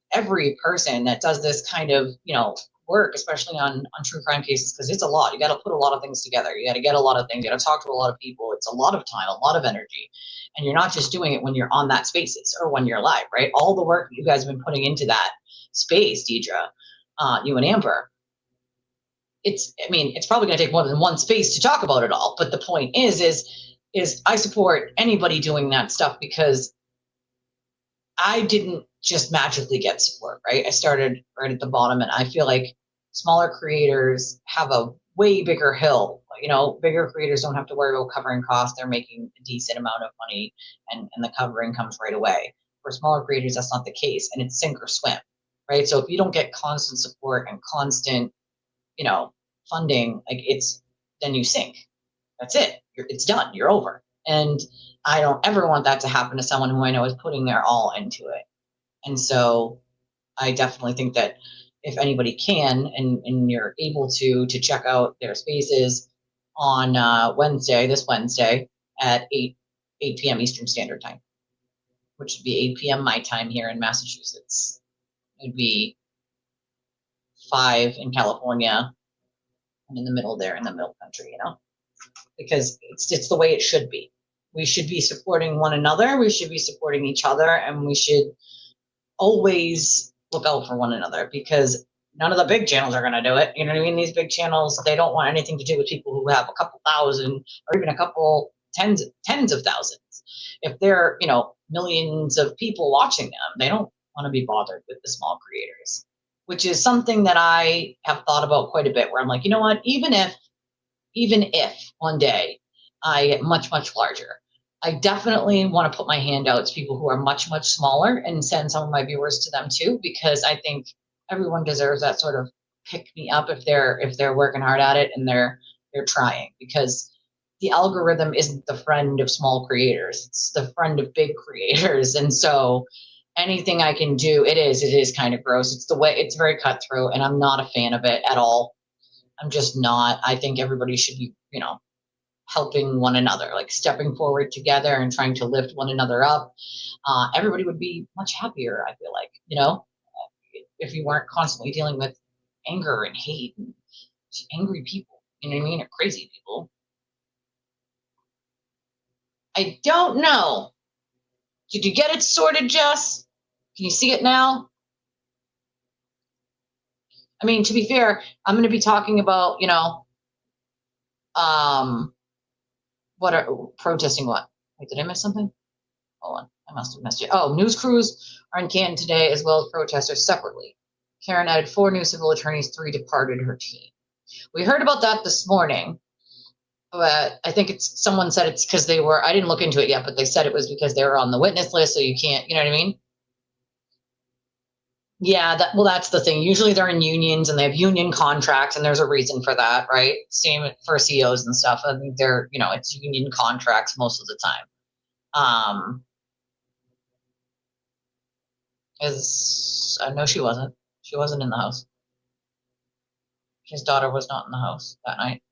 person that does this kind of, work, especially on true crime cases, because it's a lot. You got to put a lot of things together. You got to get a lot of things. You got to talk to a lot of people. It's a lot of time, a lot of energy. And you're not just doing it when you're on that spaces or when you're live, right? All the work you guys have been putting into that space, Deidre, you and Amber, it's probably going to take more than one space to talk about it all. But the point is I support anybody doing that stuff, because I didn't just magically get support, right? I started right at the bottom, and I feel like smaller creators have a way bigger hill. Bigger creators don't have to worry about covering costs. They're making a decent amount of money, and the covering comes right away. For smaller creators, that's not the case, and it's sink or swim, right? So if you don't get constant support and constant, funding, then you sink. That's it. It's done. You're over. And I don't ever want that to happen to someone who I know is putting their all into it. And so I definitely think that if anybody can, and you're able to check out their spaces on this Wednesday at 8 p.m. Eastern Standard Time, which would be 8 p.m. my time here in Massachusetts. It'd be 5 in California, and in the middle there, in the middle country, because it's the way it should be. We should be supporting one another. We should be supporting each other, and we should always look out for one another, because none of the big channels are going to do it. You know what I mean? These big channels, they don't want anything to do with people who have a couple thousand or even a couple tens of thousands. If they're, millions of people watching them, they don't want to be bothered with the small creators, which is something that I have thought about quite a bit, where I'm like, you know what, even if one day I get much, much larger, I definitely want to put my hand out to people who are much, much smaller and send some of my viewers to them too, because I think everyone deserves that sort of pick me up if they're working hard at it and they're trying, because the algorithm isn't the friend of small creators. It's the friend of big creators. And so anything I can do, it is kind of gross. It's very cutthroat, and I'm not a fan of it at all. I'm just not. I think everybody should be, helping one another, like stepping forward together and trying to lift one another up. Everybody would be much happier, I feel like, if you weren't constantly dealing with anger and hate and angry people, you know what I mean, or crazy people. I don't know. Did you get it sorted, Jess? Can you see it now? I mean, to be fair, I'm going to be talking about, protesting what? Wait, did I miss something? Hold on, I must have missed it. Oh, news crews are in Canton today, as well as protesters separately. Karen added 4 new civil attorneys, 3 departed her team. We heard about that this morning, but I think someone said it's because they were, I didn't look into it yet, but they said it was because they were on the witness list, so you can't, you know what I mean? Yeah, that's the thing. Usually they're in unions and they have union contracts, and there's a reason for that, right? Same for CEOs and stuff. I think they're, it's union contracts most of the time. No, she wasn't. She wasn't in the house. His daughter was not in the house that night.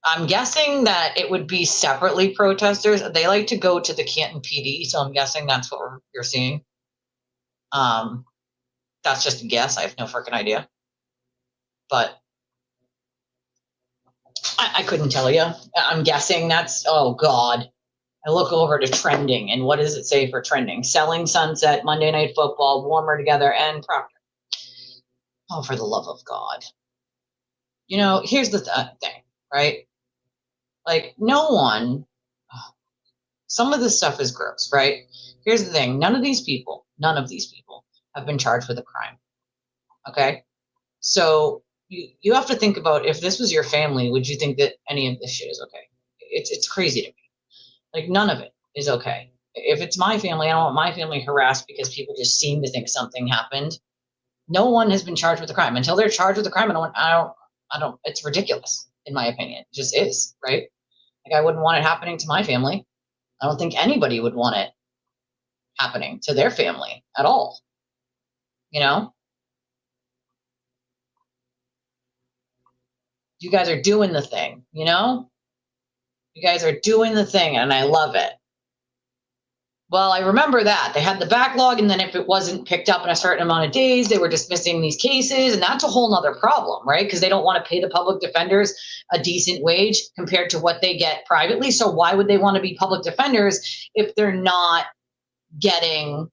I'm guessing that it would be separately protesters. They like to go to the Canton PD, so I'm guessing that's what you're seeing. That's just a guess. I have no freaking idea. But I couldn't tell you. I'm guessing that's, oh God. I look over to trending, and what does it say for trending? Selling Sunset, Monday Night Football, Warmer Together, and Proctor. Oh, for the love of God. Here's the thing, right? Like, some of this stuff is gross, right? Here's the thing. None of these people have been charged with a crime. Okay? So you have to think about, if this was your family, would you think that any of this shit is okay? It's crazy to me. Like, none of it is okay. If it's my family, I don't want my family harassed because people just seem to think something happened. No one has been charged with a crime. Until they're charged with a crime, I don't, it's ridiculous. in my opinion. It just is, right? Like, I wouldn't want it happening to my family. I don't think anybody would want it happening to their family at all. You know? You guys are doing the thing, you know? You guys are doing the thing, and I love it. Well, I remember that. They had the backlog, and then if it wasn't picked up in a certain amount of days, they were dismissing these cases, and that's a whole nother problem, right? Because they don't want to pay the public defenders a decent wage compared to what they get privately. So why would they want to be public defenders if they're not getting,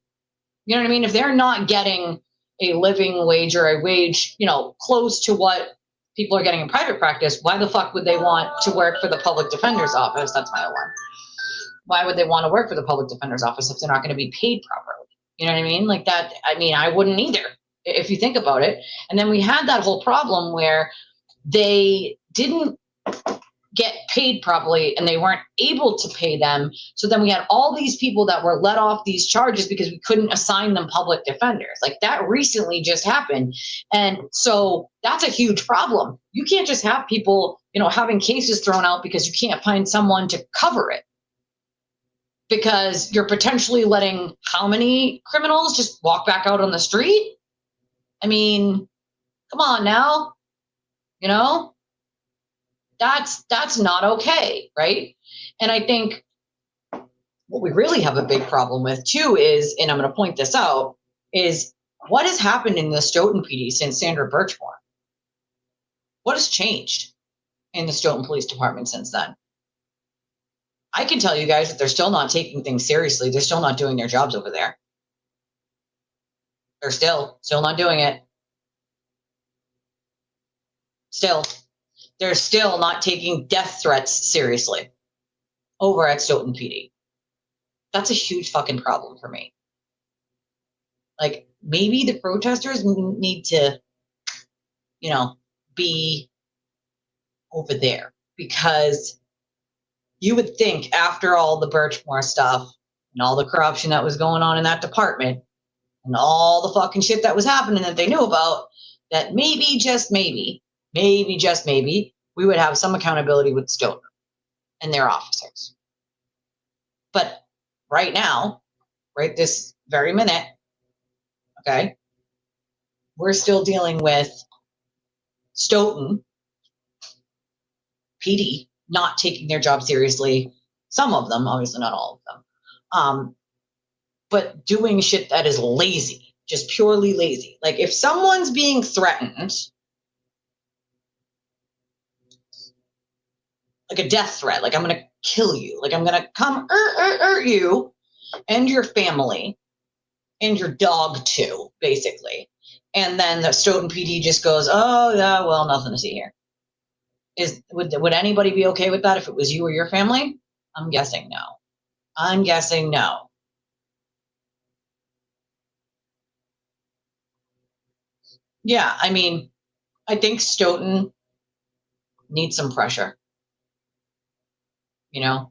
you know what I mean? If they're not getting a living wage or a wage, you know, close to what people are getting in private practice, why the fuck would they want to work for the public defender's office? That's my alarm. Why would they want to work for the public defender's office if they're not going to be paid properly? You know what I mean? Like that, I mean, I wouldn't either if you think about it. And then we had that whole problem where they didn't get paid properly and they weren't able to pay them. So then we had all these people that were let off these charges because we couldn't assign them public defenders. Like that recently just happened. And so that's a huge problem. You can't just have people, you know, having cases thrown out because you can't find someone to cover it. Because you're potentially letting how many criminals just walk back out on the street? I mean, come on now, you know? That's not okay, right? And I think what we really have a big problem with too is, and I'm going to point this out, is what has happened in the Stoughton PD since Sandra Birchmore? What has changed in the Stoughton Police Department since then? I can tell you guys that they're still not taking things seriously. They're still not doing their jobs over there. They're still not doing it. They're still not taking death threats seriously over at Stoughton PD. That's a huge fucking problem for me. Like, maybe the protesters need to, you know, be over there, because you would think after all the Birchmore stuff and all the corruption that was going on in that department and all the fucking shit that was happening that they knew about, that maybe, just maybe, we would have some accountability with Stoughton and their officers. But right now, right this very minute, okay, we're still dealing with Stoughton PD not taking their job seriously. Some of them, obviously not all of them, but doing shit that is lazy, just purely lazy. Like if someone's being threatened, like a death threat, like I'm going to kill you, like I'm going to come you and your family and your dog too, basically. And then the Stoughton PD just goes, oh yeah, well, nothing to see here. Would anybody be okay with that if it was you or your family? I'm guessing no. Yeah, I mean, I think Stoughton needs some pressure. You know,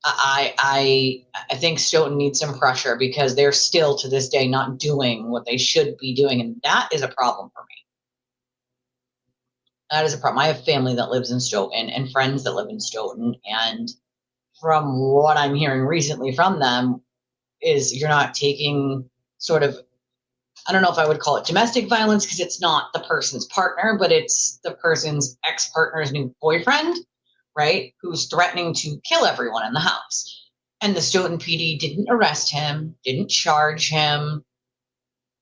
I think Stoughton needs some pressure because they're still to this day not doing what they should be doing, and that is a problem for me. That is a problem. I have family that lives in Stoughton and friends that live in Stoughton, and from what I'm hearing recently from them is you're not taking sort of, I don't know if I would call it domestic violence because it's not the person's partner, but it's the person's ex-partner's new boyfriend, right? Who's threatening to kill everyone in the house. And the Stoughton PD didn't arrest him, didn't charge him.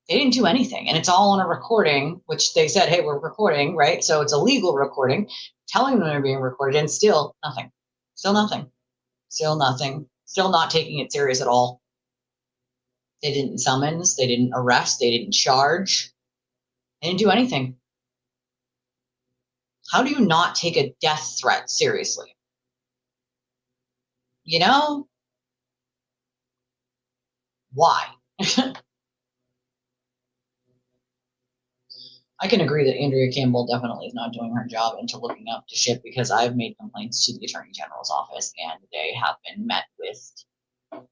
They didn't do anything. And it's all on a recording, which they said, hey, we're recording, right? So it's a legal recording, telling them they're being recorded, and still nothing. Still not taking it serious at all. They didn't summons, they didn't arrest, they didn't charge. They didn't do anything. How do you not take a death threat seriously? You know? Why? I can agree that Andrea Campbell definitely is not doing her job into looking up to shit, because I've made complaints to the Attorney General's office and they have been met with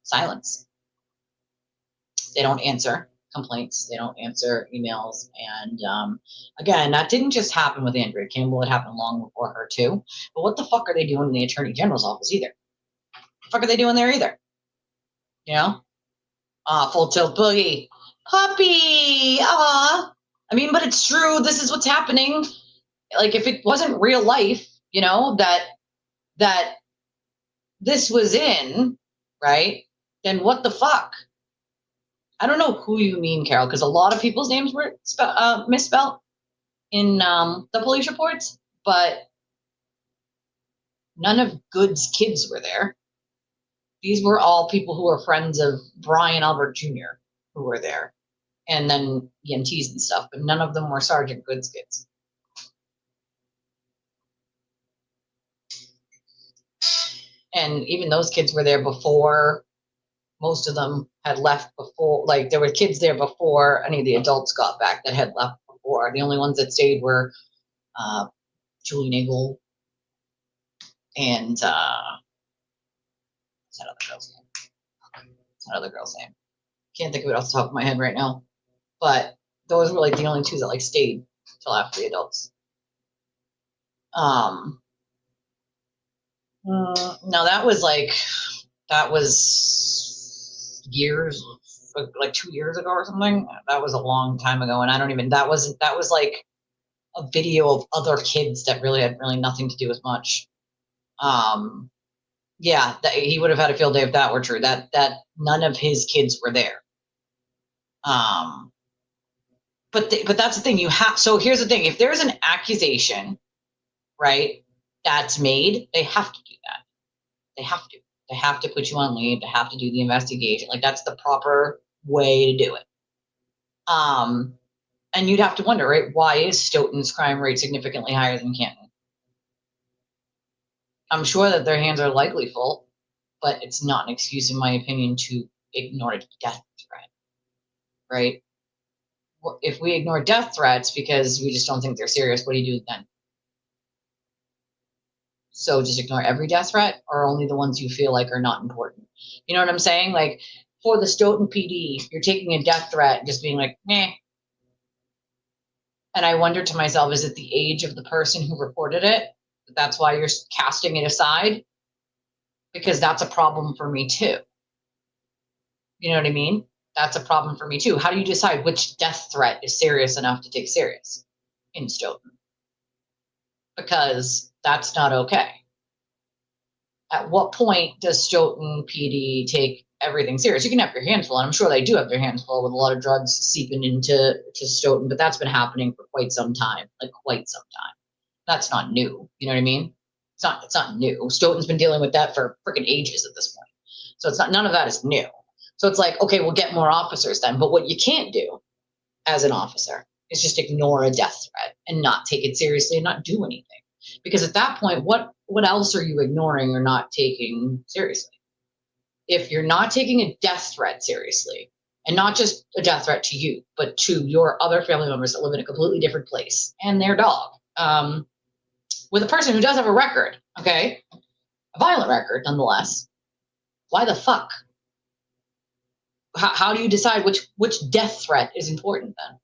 silence. They don't answer. complaints. They don't answer emails. And again, that didn't just happen with Andrea Campbell. It happened long before her too. But what the fuck are they doing in the Attorney General's office either? What the fuck are they doing there either? You know? Full Tilt Boogie. Puppy! Aw! I mean, but it's true. This is what's happening. Like, if it wasn't real life, you know, that this was in, right? Then what the fuck? I don't know who you mean, Carol, because a lot of people's names were misspelled in the police reports, but none of Good's kids were there. These were all people who were friends of Brian Albert Jr. who were there, and then EMTs and stuff, but none of them were Sergeant Good's kids. And even those kids were there before. Most of them had left before, like there were kids there before any of the adults got back that had left before. The only ones that stayed were Julie Nagel and what's that other girl's name? What's that other girl's name? Can't think of it off the top of my head right now. But those were like the only two that like stayed till after the adults. No, that was years, like 2 years ago or something. That was a long time ago, and that was like a video of other kids that really had nothing to do with much. Yeah, he would have had a field day if that were true. That none of his kids were there. But that's the thing. So here's the thing: if there's an accusation, right, that's made, they have to do that. They have to. They have to put you on leave. They have to do the investigation. Like, that's the proper way to do it. And you'd have to wonder, right? Why is Stoughton's crime rate significantly higher than Canton? I'm sure that their hands are likely full, but it's not an excuse, in my opinion, to ignore a death threat, right? If we ignore death threats because we just don't think they're serious, what do you do then? So just ignore every death threat, or only the ones you feel like are not important? You know what I'm saying? Like, for the Stoughton PD, you're taking a death threat and just being like, meh. And I wonder to myself, is it the age of the person who reported it? That's why you're casting it aside? Because that's a problem for me too. You know what I mean? That's a problem for me too. How do you decide which death threat is serious enough to take serious in Stoughton? Because that's not okay. At what point does Stoughton PD take everything serious? You can have your hands full, and I'm sure they do have their hands full with a lot of drugs seeping into Stoughton, but that's been happening for quite some time, That's not new. You know what I mean? It's not new. Stoughton's been dealing with that for freaking ages at this point. So none of that is new. So it's like, okay, we'll get more officers then. But what you can't do as an officer is just ignore a death threat and not take it seriously and not do anything. Because at that point, what else are you ignoring or not taking seriously? If you're not taking a death threat seriously, and not just a death threat to you, but to your other family members that live in a completely different place and their dog, with a person who does have a record, okay, a violent record nonetheless, why the fuck? How do you decide which death threat is important then?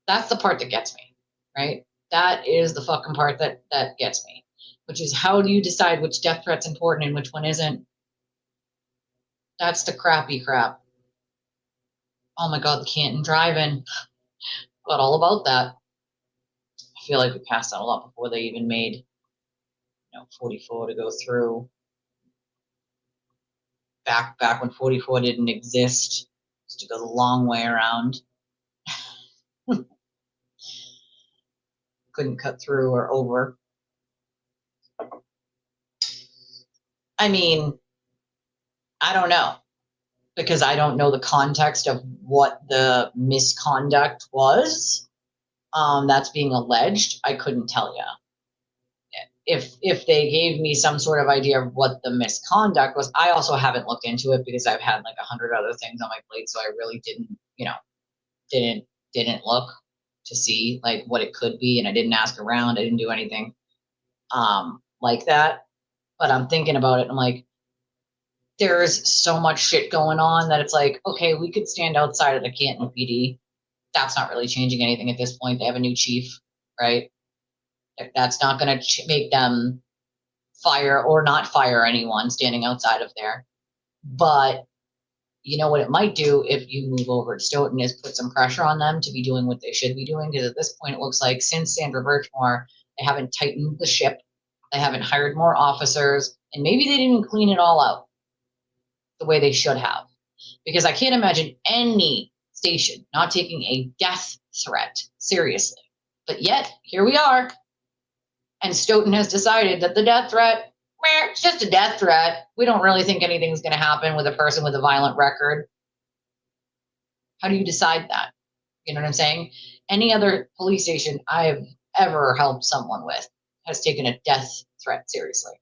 That's the part that gets me, right? That is the fucking part that gets me, which is, how do you decide which death threat's important and which one isn't? That's the crappy crap. Oh my God, the Canton drive-in. Forgot all about that. I feel like we passed out a lot before they even made 44 to go through. Back when 44 didn't exist, just to go the long way around. Couldn't cut through or over. I mean, I don't know, because I don't know the context of what the misconduct was that's being alleged. I couldn't tell you. If they gave me some sort of idea of what the misconduct was. I also haven't looked into it because I've had like 100 other things on my plate, so I really didn't look to see like what it could be, and I didn't ask around. I didn't do anything like that. But I'm thinking about it. I'm like, there's so much shit going on that it's like, okay, we could stand outside of the Canton PD. That's not really changing anything at this point. They have a new chief, right? That's not going to make them fire or not fire anyone standing outside of there. But you know what it might do if you move over to Stoughton is put some pressure on them to be doing what they should be doing. Because at this point, it looks like since Sandra Birchmore, they haven't tightened the ship. They haven't hired more officers. And maybe they didn't clean it all out the way they should have. Because I can't imagine any station not taking a death threat seriously. But yet, here we are. And Stoughton has decided that the death threat, it's just a death threat. We don't really think anything's going to happen with a person with a violent record. How do you decide that? You know what I'm saying? Any other police station I've ever helped someone with has taken a death threat seriously.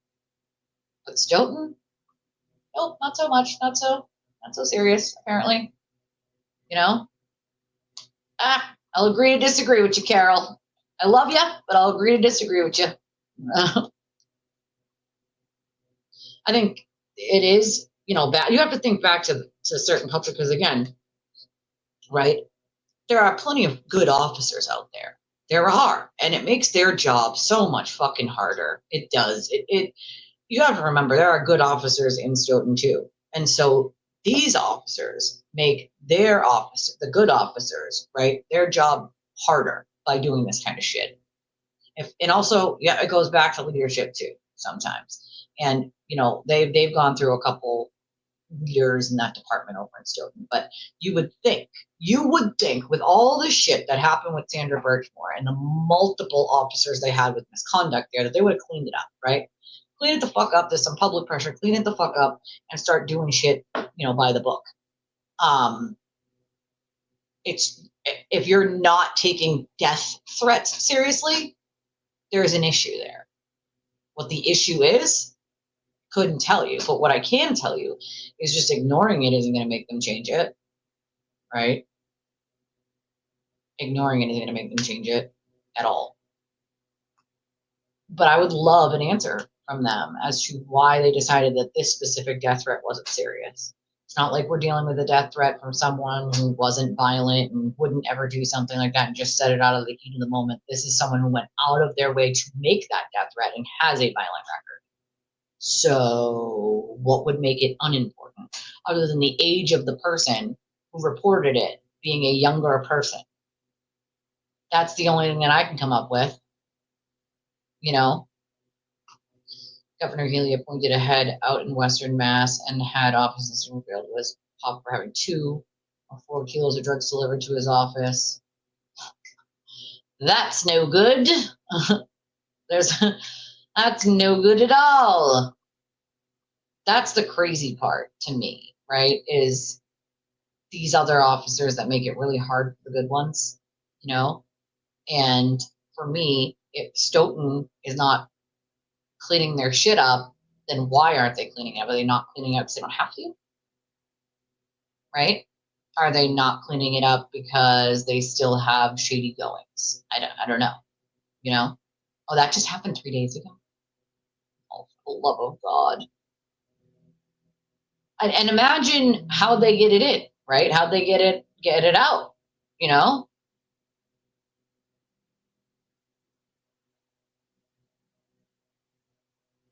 But Stoughton? Nope, not so much. Not so serious, apparently. You know? I'll agree to disagree with you, Carol. I love you, but I'll agree to disagree with you. I think it is, bad. You have to think back to certain culture because, again, right, there are plenty of good officers out there. There are, and it makes their job so much fucking harder. It does. You have to remember there are good officers in Stoughton too, and so these officers make the good officers, right, their job harder by doing this kind of shit. And also, yeah, it goes back to leadership too sometimes. And they've gone through a couple years in that department over in Stoughton. But you would think with all the shit that happened with Sandra Birchmore and the multiple officers they had with misconduct there, that they would have cleaned it up, right? Clean it the fuck up. There's some public pressure. Clean it the fuck up and start doing shit, by the book. It's if you're not taking death threats seriously, there's an issue there. What the issue is, couldn't tell you. But what I can tell you is just ignoring it isn't going to make them change it, right? Ignoring it isn't going to make them change it at all. But I would love an answer from them as to why they decided that this specific death threat wasn't serious. It's not like we're dealing with a death threat from someone who wasn't violent and wouldn't ever do something like that and just said it out of the heat of the moment. This is someone who went out of their way to make that death threat and has a violent record. So what would make it unimportant other than the age of the person who reported it being a younger person? That's the only thing that I can come up with. Governor Healy appointed a head out in Western Mass and had offices revealed was caught for having 2 or 4 kilos of drugs delivered to his office. That's no good. That's no good at all. That's the crazy part to me, right? Is these other officers that make it really hard for the good ones, And for me, if Stoughton is not cleaning their shit up, then why aren't they cleaning up? Are they not cleaning up because they don't have to? Right? Are they not cleaning it up because they still have shady goings? I don't know. Oh, that just happened 3 days ago. Oh, for the love of God. And imagine how they get it in, right? How they get it out,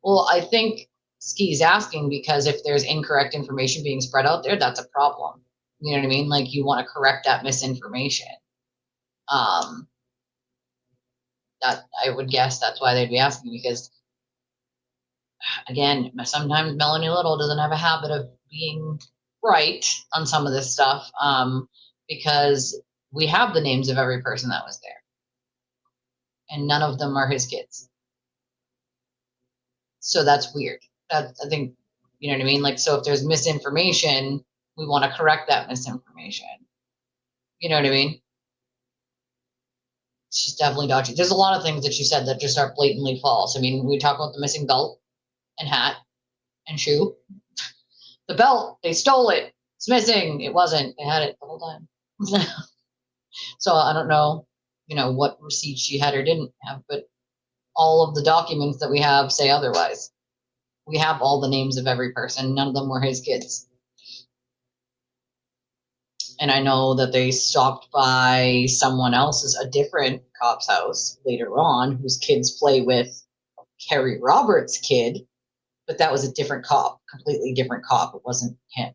Well, I think Ski's asking because if there's incorrect information being spread out there, that's a problem. You know what I mean? Like you want to correct that misinformation. That I would guess that's why they'd be asking because, again, sometimes Melanie Little doesn't have a habit of being right on some of this stuff because we have the names of every person that was there. And none of them are his kids. So that's weird. I think, you know what I mean? Like, so if there's misinformation, we want to correct that misinformation. You know what I mean? She's definitely dodgy. There's a lot of things that you said that just are blatantly false. I mean, we talk about the missing belt and hat and shoe. The belt, they stole it. It's missing. It wasn't. They had it the whole time. So I don't know, what receipts she had or didn't have, but all of the documents that we have say otherwise. We have all the names of every person. None of them were his kids. And I know that they stopped by someone else's, a different cop's house later on, whose kids play with Kerry Roberts' kid, but that was a different cop, completely different cop. It wasn't him.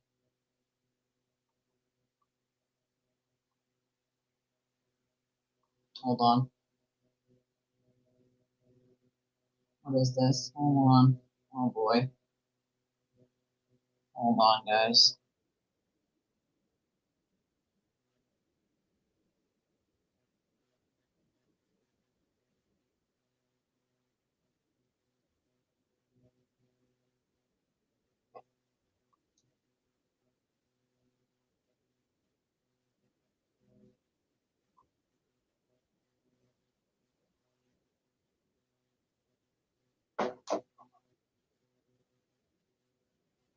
Hold on. What is this? Hold on. Oh boy. Hold on, guys.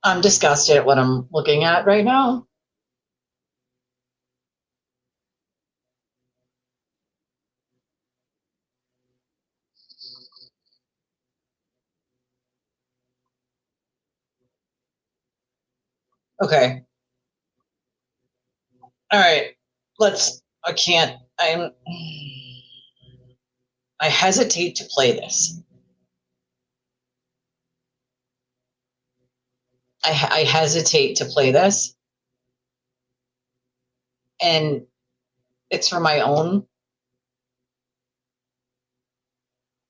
I'm disgusted at what I'm looking at right now. Okay. All right. I can't. I hesitate to play this. I hesitate to play this. And it's for my own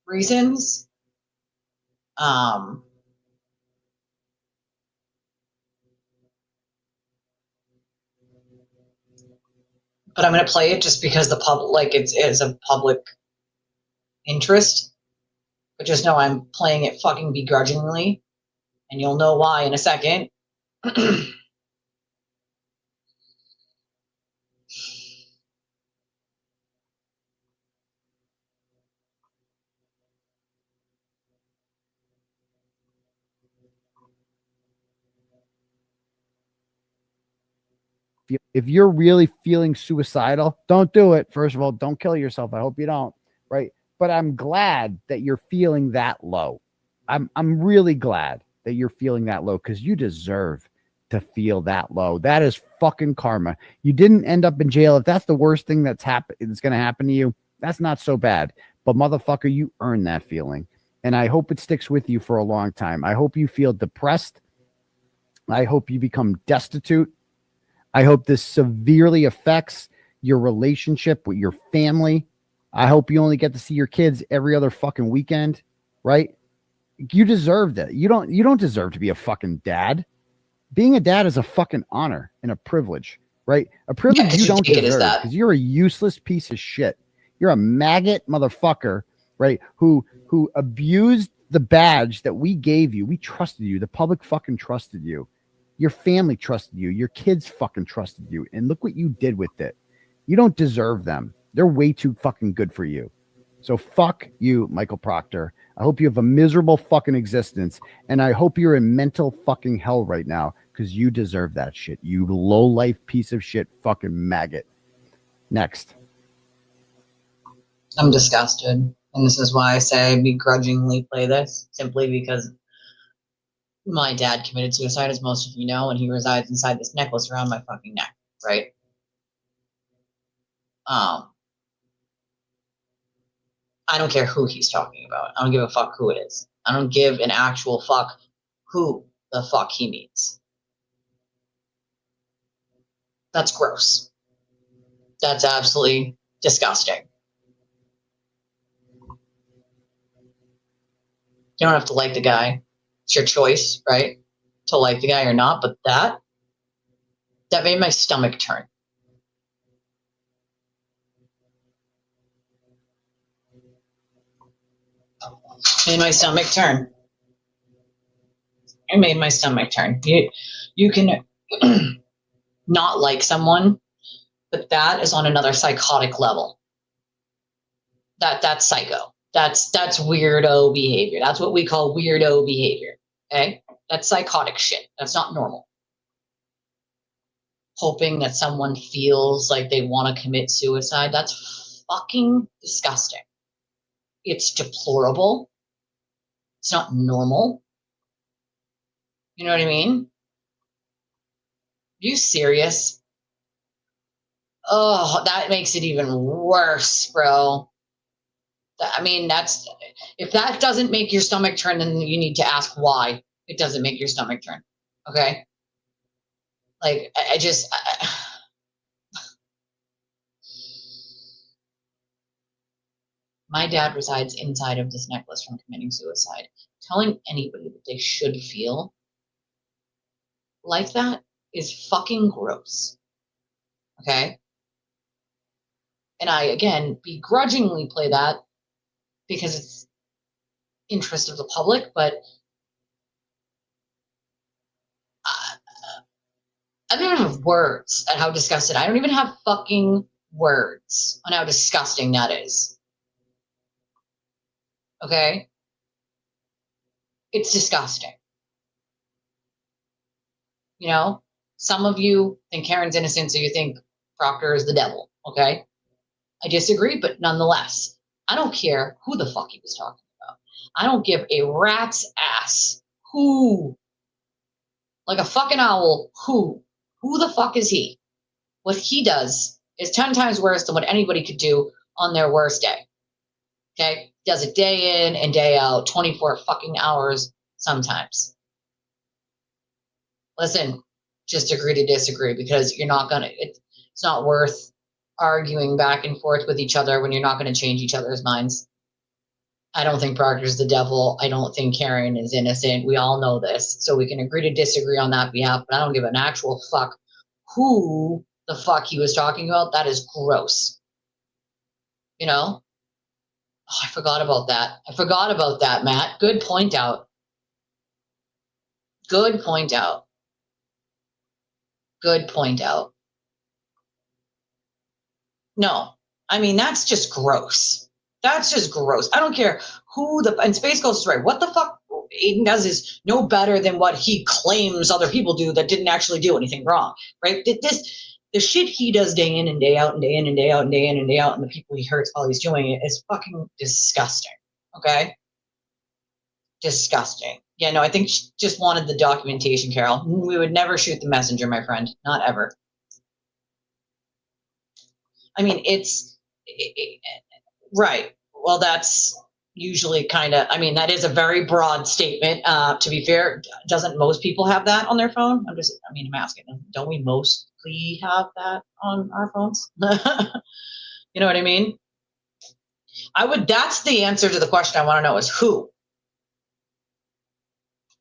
reasons. But I'm going to play it just because the public, like, it's a public interest. But just know I'm playing it fucking begrudgingly, and you'll know why in a second. If you're really feeling suicidal, don't do it. First of all, don't kill yourself. I hope you don't. Right. But I'm glad that you're feeling that low. I'm really glad that you're feeling that low because you deserve to feel that low. That is fucking karma. You didn't end up in jail. If that's the worst thing that's going to happen to you, that's not so bad. But motherfucker, you earned that feeling. And I hope it sticks with you for a long time. I hope you feel depressed. I hope you become destitute. I hope this severely affects your relationship with your family. I hope you only get to see your kids every other fucking weekend, right? You deserve that. You don't deserve to be a fucking dad. Being a dad is a fucking honor and a privilege, right? A privilege you don't deserve because you're a useless piece of shit. You're a maggot motherfucker, right? Who abused the badge that we gave you. We trusted you. The public fucking trusted you. Your family trusted you. Your kids fucking trusted you. And look what you did with it. You don't deserve them. They're way too fucking good for you. So fuck you, Michael Proctor. I hope you have a miserable fucking existence. And I hope you're in mental fucking hell right now because you deserve that shit. You low life piece of shit fucking maggot. Next. I'm disgusted. And this is why I say I begrudgingly play this, simply because my dad committed suicide, as most of you know, and he resides inside this necklace around my fucking neck, right? I don't care who he's talking about. I don't give a fuck who it is. I don't give an actual fuck who the fuck he means. That's gross. That's absolutely disgusting. You don't have to like the guy. It's your choice, right? To like the guy or not, but that made my stomach turn. Made my stomach turn. It made my stomach turn. You can not like someone, but that is on another psychotic level. That's psycho. That's weirdo behavior. That's what we call weirdo behavior. Okay? That's psychotic shit. That's not normal. Hoping that someone feels like they want to commit suicide, that's fucking disgusting. It's deplorable. It's not normal. You know what I mean? Are you serious? Oh, that makes it even worse, bro. I mean, that's, if that doesn't make your stomach turn, then you need to ask why it doesn't make your stomach turn. Okay? Like, I just, my dad resides inside of this necklace from committing suicide. Telling anybody that they should feel like that is fucking gross. Okay? And I, again, begrudgingly play that because it's interest of the public, but I don't even have words at how disgusted. I don't even have fucking words on how disgusting that is. Okay? It's disgusting. You know? Some of you think Karen's innocent, so you think Proctor is the devil. Okay? I disagree, but nonetheless, I don't care who the fuck he was talking about. I don't give a rat's ass who, like a fucking owl, who the fuck is he? What he does is 10 times worse than what anybody could do on their worst day. Okay? Does it day in and day out, 24 fucking hours sometimes. Listen, just agree to disagree, because you're not gonna, it's not worth arguing back and forth with each other when you're not going to change each other's minds. I don't think Proctor's the devil. I don't think Karen is innocent. We all know this. So we can agree to disagree on that behalf, but I don't give an actual fuck who the fuck he was talking about. That is gross. You know? Oh, I forgot about that. I forgot about that, Matt. Good point out. Good point out. Good point out. No, I mean, that's just gross. That's just gross. I don't care who the, and Space Ghost is right. What the fuck Aiden does is no better than what he claims other people do that didn't actually do anything wrong, right? The shit he does day in and day out and day in and day out and day in and day out, and the people he hurts while he's doing it is fucking disgusting. Okay? Disgusting. Yeah, no, I think she just wanted the documentation, Carol. We would never shoot the messenger, my friend. Not ever. I mean, right. Well, that's usually kind of, I mean, that is a very broad statement. To be fair, doesn't most people have that on their phone? I'm asking, don't we mostly have that on our phones? You know what I mean? That's the answer to the question I want to know is who?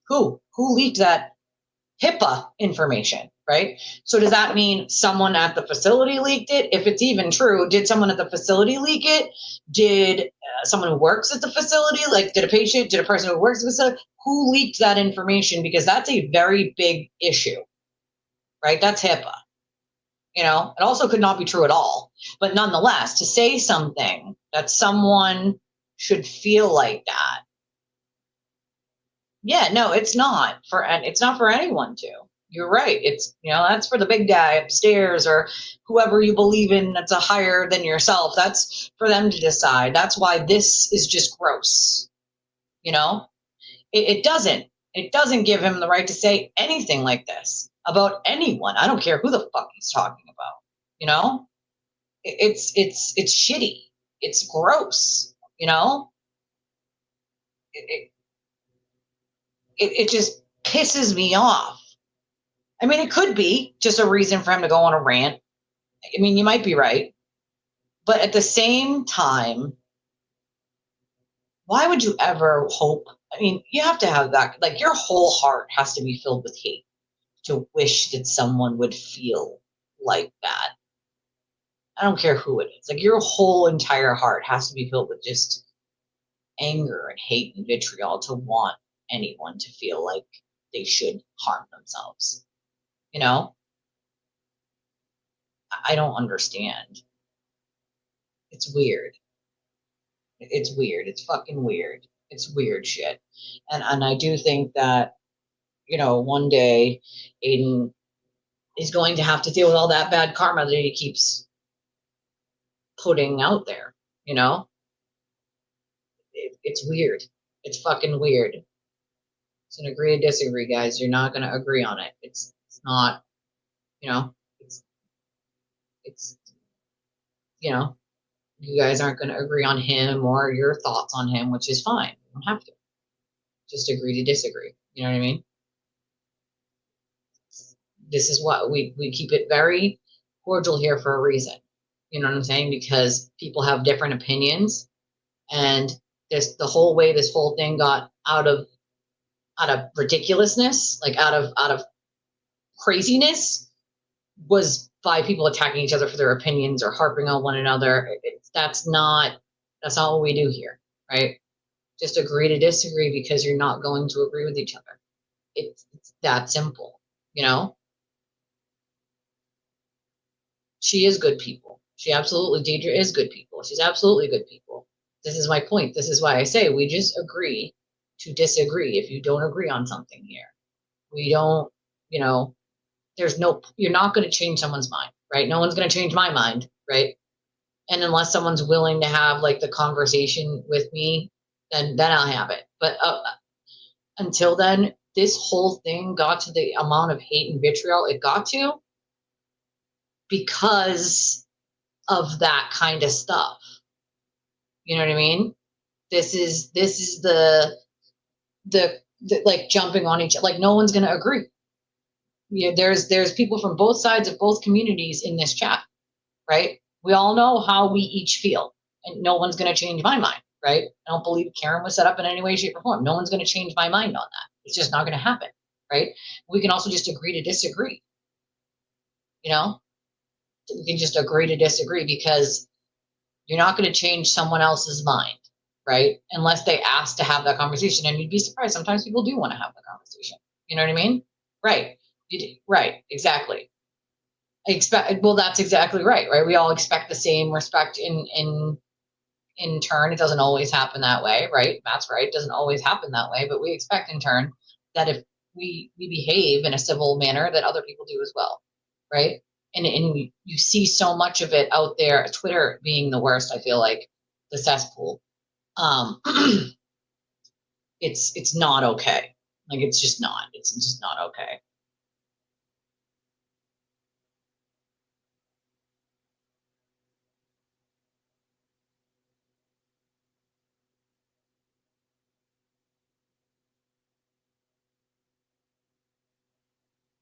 Who leaked that HIPAA information, right? So does that mean someone at the facility leaked it? If it's even true, did someone at the facility leak it? Did someone who works at the facility, like did a person who works at the facility, who leaked that information? Because that's a very big issue, right? That's HIPAA. You know, it also could not be true at all. But nonetheless, to say something that someone should feel like that, yeah, no, it's not for anyone to. You're right. It's, you know, that's for the big guy upstairs or whoever you believe in that's a higher than yourself. That's for them to decide. That's why this is just gross. You know, it doesn't give him the right to say anything like this about anyone. I don't care who the fuck he's talking about. You know, it's shitty. It's gross. You know, it just pisses me off. I mean, it could be just a reason for him to go on a rant. I mean, you might be right. But at the same time, why would you ever hope? I mean, you have to have that, like your whole heart has to be filled with hate to wish that someone would feel like that. I don't care who it is. Like your whole entire heart has to be filled with just anger and hate and vitriol to want anyone to feel like they should harm themselves. You know? I don't understand. It's weird. It's weird. It's fucking weird. It's weird shit. And I do think that, you know, one day Aiden is going to have to deal with all that bad karma that he keeps putting out there, you know? It's weird. It's fucking weird. It's an agree to disagree, guys. You're not going to agree on it. It's not, you know, it's, you know, you guys aren't going to agree on him or your thoughts on him, which is fine. You don't have to. Just agree to disagree. You know what I mean? This is what we keep it very cordial here for a reason. You know what I'm saying? Because people have different opinions, and the whole way this whole thing got out of ridiculousness, like out of craziness, was by people attacking each other for their opinions or harping on one another. That's not what we do here, right? Just agree to disagree because you're not going to agree with each other. It's that simple, you know? She is good people. Deidre is good people. She's absolutely good people. This is my point. This is why I say we just agree to disagree if you don't agree on something here. We don't, you know, you're not going to change someone's mind, right? No one's going to change my mind, right? And unless someone's willing to have like the conversation with me, then I'll have it. But until then, this whole thing got to the amount of hate and vitriol it got to because of that kind of stuff. You know what I mean? This is the like jumping on each, like no one's going to agree. Yeah, there's people from both sides of both communities in this chat, right? We all know how we each feel, and no one's going to change my mind, right? I don't believe Karen was set up in any way, shape, or form. No one's going to change my mind on that. It's just not going to happen, right? We can also just agree to disagree. You know, we can just agree to disagree because you're not going to change someone else's mind, right? Unless they ask to have that conversation, and you'd be surprised. Sometimes people do want to have the conversation. You know what I mean? Right. Right. Exactly. Well, that's exactly right. We all expect the same respect in turn. It doesn't always happen that way, right? That's right. It doesn't always happen that way, but we expect in turn that if we behave in a civil manner, that other people do as well, right? And you see so much of it out there. Twitter being the worst, I feel like, the cesspool. It's not okay. Like it's just not. It's just not okay.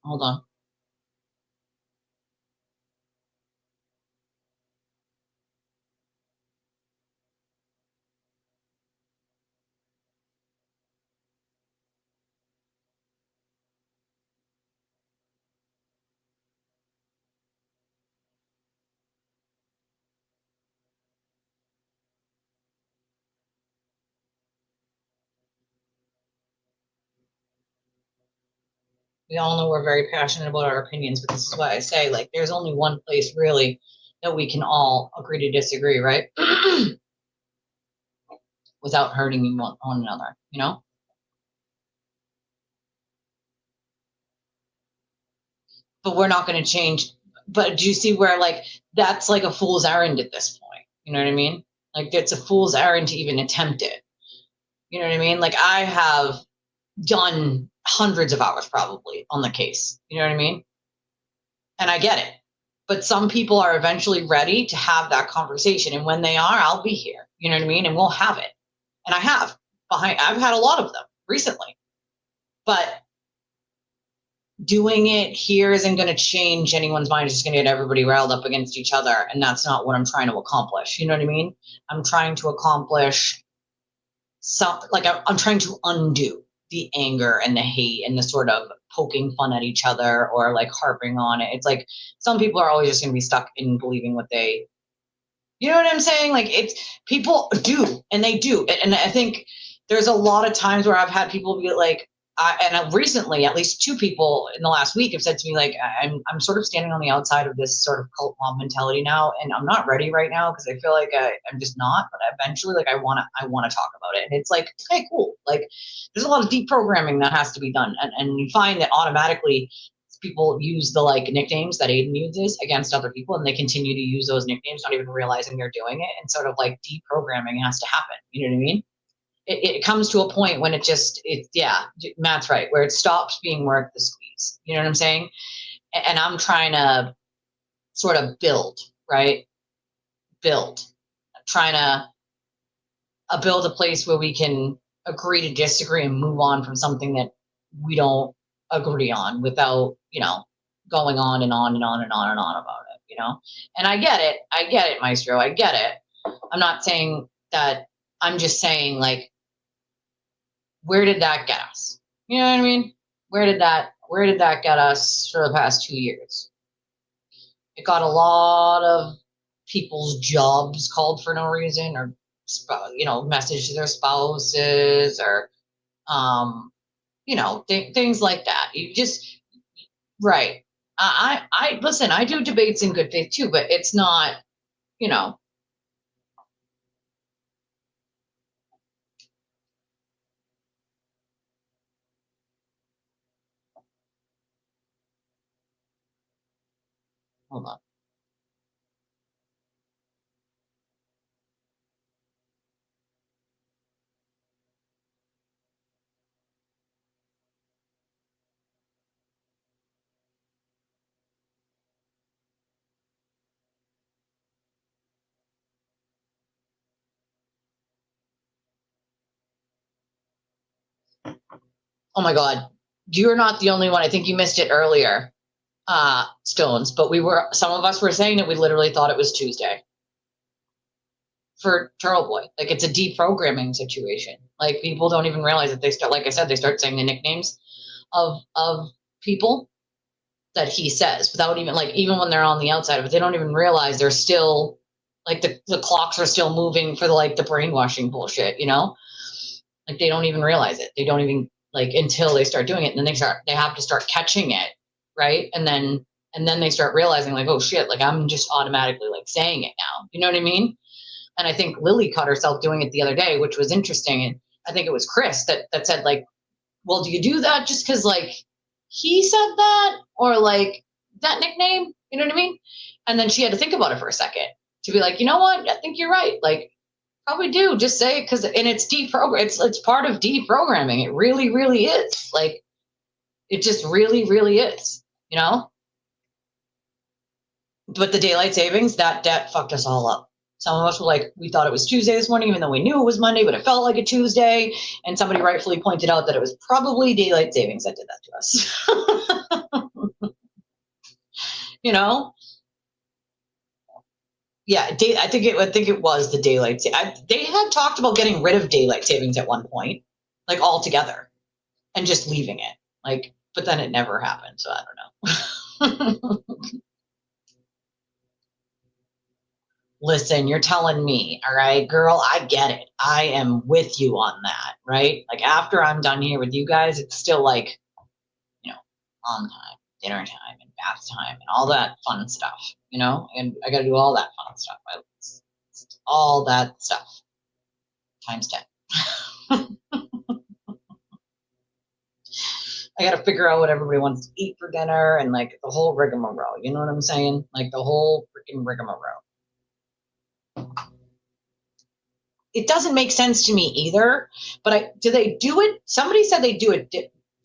Hold on. We all know we're very passionate about our opinions, but this is why I say, like, there's only one place really that we can all agree to disagree, right? Without hurting one another, you know? But we're not going to change. But do you see where, like, that's like a fool's errand at this point? You know what I mean? Like, it's a fool's errand to even attempt it. You know what I mean? Like, I have done hundreds of hours probably on the case. You know what I mean? And I get it. But some people are eventually ready to have that conversation. And when they are, I'll be here. You know what I mean? And we'll have it. And I have. I've had a lot of them recently. But doing it here isn't going to change anyone's mind. It's just going to get everybody riled up against each other. And that's not what I'm trying to accomplish. You know what I mean? I'm trying to accomplish something, like I'm trying to undo the anger and the hate and the sort of poking fun at each other or like harping on it. It's like some people are always just going to be stuck in believing what they, you know what I'm saying? Like it's people do, and they do. And I think there's a lot of times where I've had people be like, recently, at least two people in the last week have said to me, like, I'm sort of standing on the outside of this sort of cult mob mentality now, and I'm not ready right now because I feel like I'm just not. But eventually, like, I want to talk about it, and it's like, okay, cool. Like, there's a lot of deprogramming that has to be done, and you find that automatically people use the like nicknames that Aiden uses against other people, and they continue to use those nicknames, not even realizing they're doing it, and sort of like deprogramming has to happen. You know what I mean? it comes to a point when Matt's right, where it stops being worth the squeeze. You know what I'm saying? And I'm trying to sort of build, right? Trying to build a place where we can agree to disagree and move on from something that we don't agree on without, going on and on and on and on and on about it, And I get it, Maestro. I get it. I'm not saying that. I'm just saying, like, where did that get us? You know what I mean? Where did that get us for the past 2 years? It got a lot of people's jobs called for no reason, or message to their spouses, or things like that. You just right. I listen. I do debates in good faith too, but it's not. Hold on. Oh my God. You're not the only one. I think you missed it earlier, Stones, but some of us were saying that we literally thought it was Tuesday for Turtle Boy. Like, it's a deprogramming situation. Like, people don't even realize that they start saying the nicknames of people that he says without even when they're on the outside, but they don't even realize they're still, like, the clocks are still moving for the brainwashing bullshit, like, they don't even realize it. They don't even, until they start doing it, and then they have to start catching it, right? And then they start realizing, like, oh shit, like, I'm just automatically saying it now. You know what I mean? And I think Lily caught herself doing it the other day, which was interesting. And I think it was Chris that said, like, well, do you do that just because, like, he said that, or that nickname? You know what I mean? And then she had to think about it for a second to be like, you know what? I think you're right. Like, probably do just say it, and it's it's part of deprogramming. It really, really is. Like, it just really, really is, But the daylight savings, that fucked us all up. Some of us were like, we thought it was Tuesday this morning, even though we knew it was Monday, but it felt like a Tuesday. And somebody rightfully pointed out that it was probably daylight savings that did that to us. Yeah, I think it was the daylight. They had talked about getting rid of daylight savings at one point, like, altogether, and just leaving it. But then it never happened. So I don't know. Listen, you're telling me, all right, girl, I get it. I am with you on that, right? Like, after I'm done here with you guys, it's still like, on time, dinner time, and bath time, and all that fun stuff, and I got to do all that fun stuff. All that stuff times 10. I got to figure out what everybody wants to eat for dinner, and the whole rigmarole. You know what I'm saying? Like, the whole freaking rigmarole. It doesn't make sense to me either, but do they do it? Somebody said they do it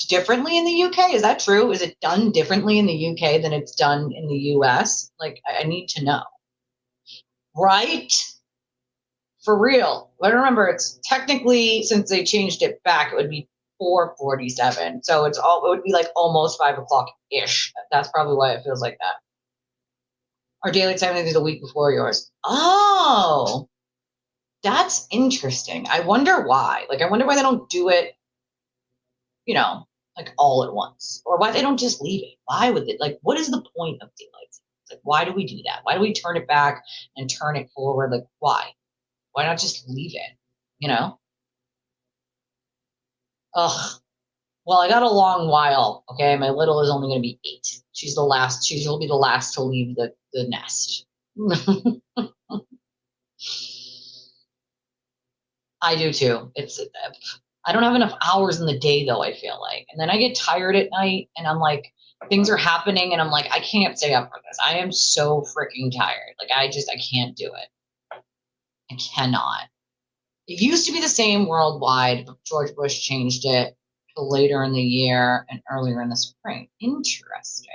differently in the UK. Is that true? Is it done differently in the UK than it's done in the US? Like, I need to know. Right? For real. But remember, it's technically, since they changed it back, it would be 4:47. So it would be almost 5:00-ish. That's probably why it feels like that. Our daylight savings is a week before yours. Oh, that's interesting. I wonder why. I wonder why they don't do it, all at once, or why they don't just leave it. Why would it? What is the point of daylight savings? Why do we do that? Why do we turn it back and turn it forward? Why? Why not just leave it? Ugh. Well, I got a long while. Okay, my little is only going to be 8. She's the last. She'll be the last to leave the nest. I do too. I don't have enough hours in the day, though, I feel like. And then I get tired at night, and I'm like, things are happening, and I'm like, I can't stay up for this. I am so freaking tired. I can't do it. I cannot. It used to be the same worldwide, but George Bush changed it to later in the year and earlier in the spring. Interesting.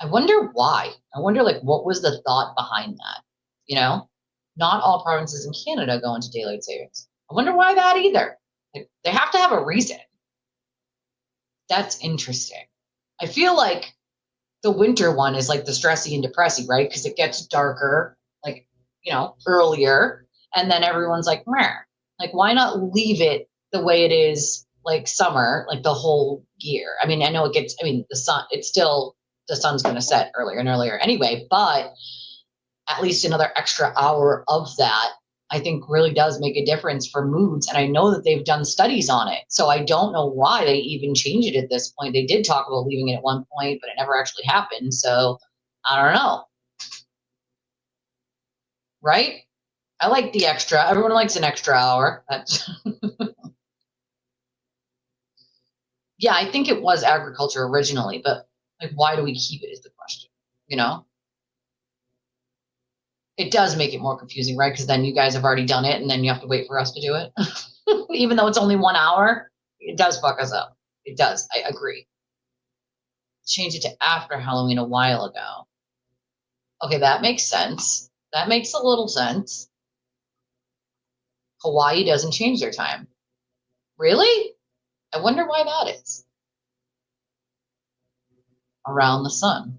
I wonder why. I wonder, like, what was the thought behind that? You know, not all provinces in Canada go into daylight savings. I wonder why that either. Like, they have to have a reason. That's interesting. I feel like the winter one is like the stressy and depressy, right? Because it gets darker, like, you know, earlier, and then everyone's like, meh. Like, why not leave it the way it is, like summer, like the whole year? I mean, I know it gets, I mean, the sun, it's still, the sun's going to set earlier and earlier anyway, but at least another extra hour of that, I think really does make a difference for moods. And I know that they've done studies on it. So I don't know why they even changed it at this point. They did talk about leaving it at one point, but it never actually happened. So I don't know. Right? I like the extra. Everyone likes an extra hour. That's yeah, I think it was agriculture originally, but like, why do we keep it is the question, you know? It does make it more confusing, right? Because then you guys have already done it and then you have to wait for us to do it. Even though it's only 1 hour, it does fuck us up. It does. I agree. Change it to after Halloween a while ago. Okay, that makes sense. That makes a little sense. Hawaii doesn't change their time. Really? I wonder why that is. Around the sun.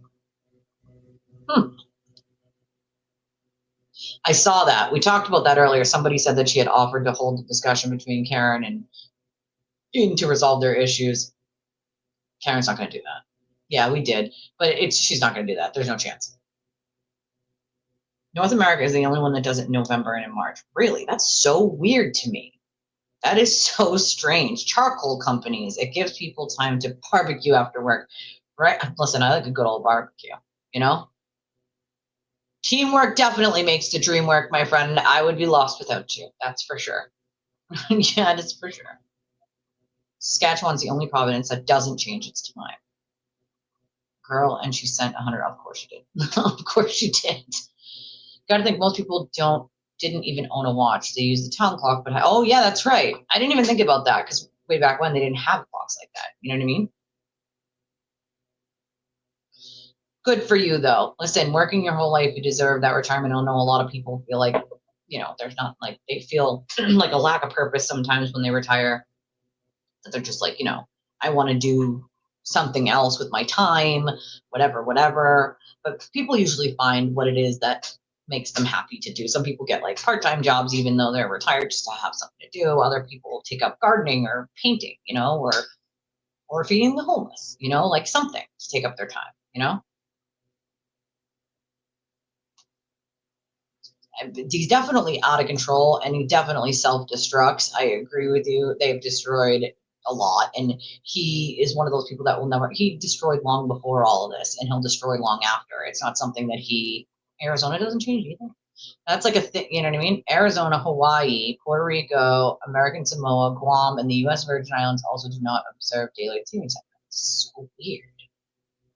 I saw that. We talked about that earlier. Somebody said that she had offered to hold a discussion between Karen and Dean to resolve their issues. Karen's not going to do that. Yeah, we did. But she's not going to do that. There's no chance. North America is the only one that does it in November and in March. Really? That's so weird to me. That is so strange. Charcoal companies. It gives people time to barbecue after work. Right? Listen, I like a good old barbecue, you know? Teamwork definitely makes the dream work, my friend. I would be lost without you. That's for sure. Yeah, that's for sure. Saskatchewan's the only province that doesn't change its time. Girl, and she sent 100. Of course she did. Of course she did. Got to think most people didn't even own a watch. They use the town clock, but oh yeah, that's right. I didn't even think about that because way back when they didn't have clocks like that. You know what I mean? Good for you, though. Listen, working your whole life, you deserve that retirement. I know a lot of people feel like, you know, there's not like they feel like a lack of purpose sometimes when they retire. That they're just like, you know, I want to do something else with my time, whatever. But people usually find what it is that makes them happy to do. Some people get like part-time jobs even though they're retired just to have something to do. Other people take up gardening or painting, you know, or feeding the homeless, you know, like something to take up their time, you know. He's definitely out of control and he definitely self-destructs. I agree with you. They've destroyed a lot and he is one of those people that will never, he destroyed long before all of this and he'll destroy long after. It's not something that Arizona doesn't change either. That's like a thing, you know what I mean? Arizona, Hawaii, Puerto Rico, American Samoa, Guam, and the U.S. Virgin Islands also do not observe daylight savings time. It's so weird.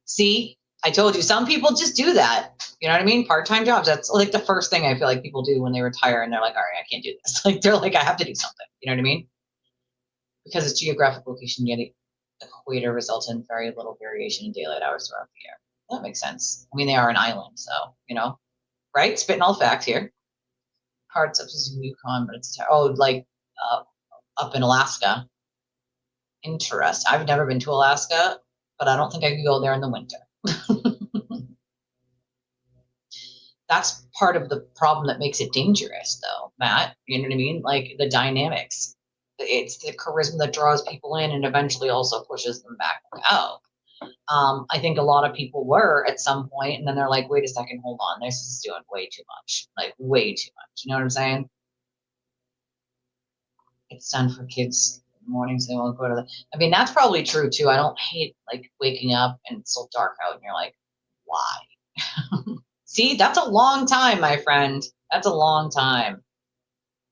See? I told you, some people just do that. You know what I mean? Part-time jobs. That's like the first thing I feel like people do when they retire and they're like, all right, I can't do this. Like, they're like, I have to do something. You know what I mean? Because its geographic location near the equator results in very little variation in daylight hours throughout the year. That makes sense. I mean, they are an island, so, you know, right? Spitting all facts here. Parts of Yukon, but it's, like up in Alaska. Interesting. I've never been to Alaska, but I don't think I could go there in the winter. That's part of the problem that makes it dangerous, though, Matt. You know what I mean? Like the dynamics. It's the charisma that draws people in and eventually also pushes them back out. I think a lot of people were at some point, and then they're like, wait a second, hold on. This is doing way too much. Like, way too much. You know what I'm saying? It's done for kids in the mornings. They won't go to I mean, that's probably true, too. I don't hate, like, waking up and it's so dark out, and you're like, why? See, that's a long time, my friend. That's a long time.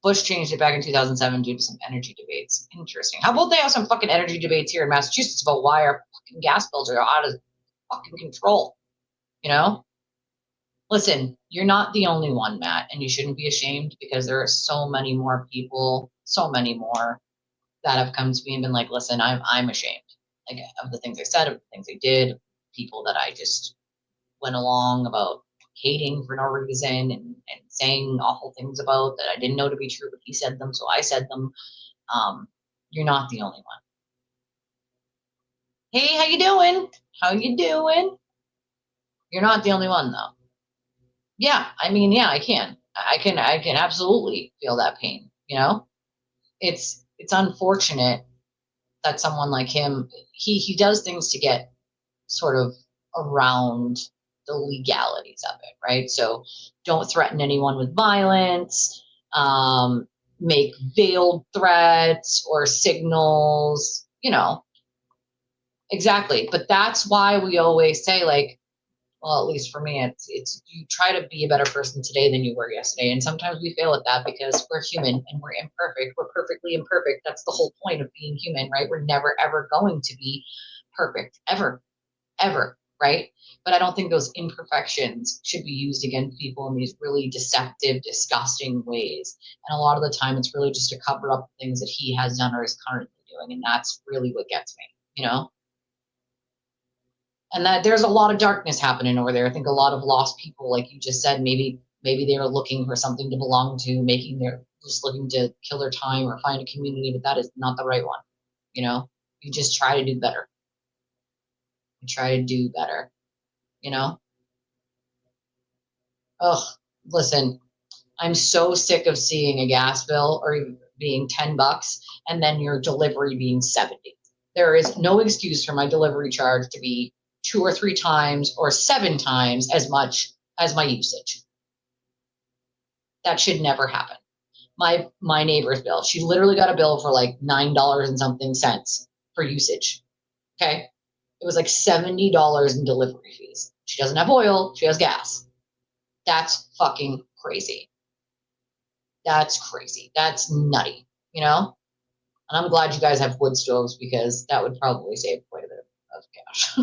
Bush changed it back in 2007 due to some energy debates. Interesting. How about they have some fucking energy debates here in Massachusetts about why our fucking gas bills are out of fucking control? You know? Listen, you're not the only one, Matt, and you shouldn't be ashamed because there are so many more people, so many more that have come to me and been like, listen, I'm ashamed, like, of the things I said, of the things I did, people that I just went along about hating for no reason and saying awful things about that I didn't know to be true, but he said them, so I said them. You're not the only one. Hey, how you doing? How you doing? You're not the only one, though. Yeah, I mean, yeah, I can. I can absolutely feel that pain, you know? It's unfortunate that someone like him, he does things to get sort of around the legalities of it, right? So don't threaten anyone with violence, make veiled threats or signals, you know. Exactly. But that's why we always say, like, well, at least for me, it's you try to be a better person today than you were yesterday. And sometimes we fail at that because we're human and we're imperfect. We're perfectly imperfect. That's the whole point of being human, right? We're never, ever going to be perfect, ever, right? But I don't think those imperfections should be used against people in these really deceptive, disgusting ways. And a lot of the time, it's really just to cover up things that he has done or is currently doing. And that's really what gets me, you know? And that there's a lot of darkness happening over there. I think a lot of lost people, like you just said, maybe they are looking for something to belong to, just looking to kill their time or find a community, but that is not the right one. You know, you just try to do better. You try to do better, you know? Oh, listen, I'm so sick of seeing a gas bill or being $10 and then your delivery being 70. There is no excuse for my delivery charge to be 2 or 3 times or 7 times as much as my usage. That should never happen. My neighbor's bill, she literally got a bill for like $9 and something cents for usage. Okay. It was like $70 in delivery fees. She doesn't have oil, she has gas. That's fucking crazy. That's crazy. That's nutty, you know? And I'm glad you guys have wood stoves because that would probably save quite a bit of cash.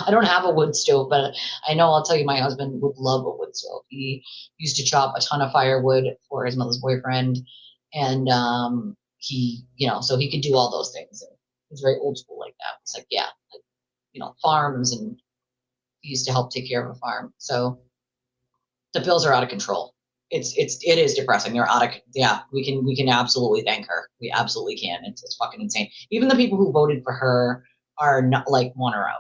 I don't have a wood stove, but I know I'll tell you my husband would love a wood stove. He used to chop a ton of firewood for his mother's boyfriend. And he, you know, so he could do all those things. And he's very old school like that. It's like, yeah, like, you know, farms, and he used to help take care of a farm. So the bills are out of control. It is depressing. They're out of, yeah, we can absolutely thank her. We absolutely can. It's fucking insane. Even the people who voted for her are not like want her out.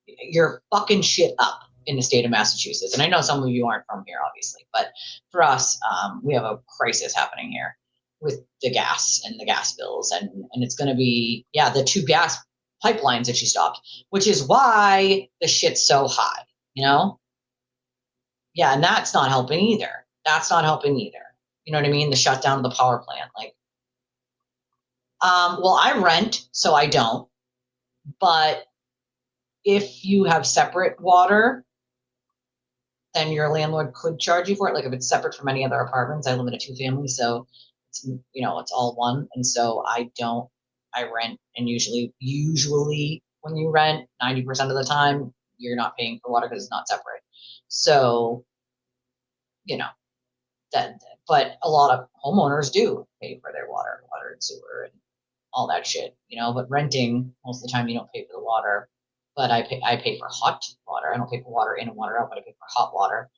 You're fucking shit up in the state of Massachusetts. And I know some of you aren't from here, obviously, but for us, we have a crisis happening here with the gas and the gas bills. And it's going to be, yeah, the 2 gas pipelines that she stopped, which is why the shit's so high, you know? Yeah, and that's not helping either. That's not helping either. You know what I mean? The shutdown of the power plant. Like, well, I rent, so I don't. But if you have separate water, then your landlord could charge you for it. Like if it's separate from any other apartments, I live in a 2-family, so it's, you know, it's all one. And so I rent, and usually when you rent, 90% of the time, you're not paying for water because it's not separate. So, you know, but a lot of homeowners do pay for their water and sewer and all that shit, you know, but renting, most of the time you don't pay for the water, but I pay for hot water. I don't pay for water in and water out, but I pay for hot water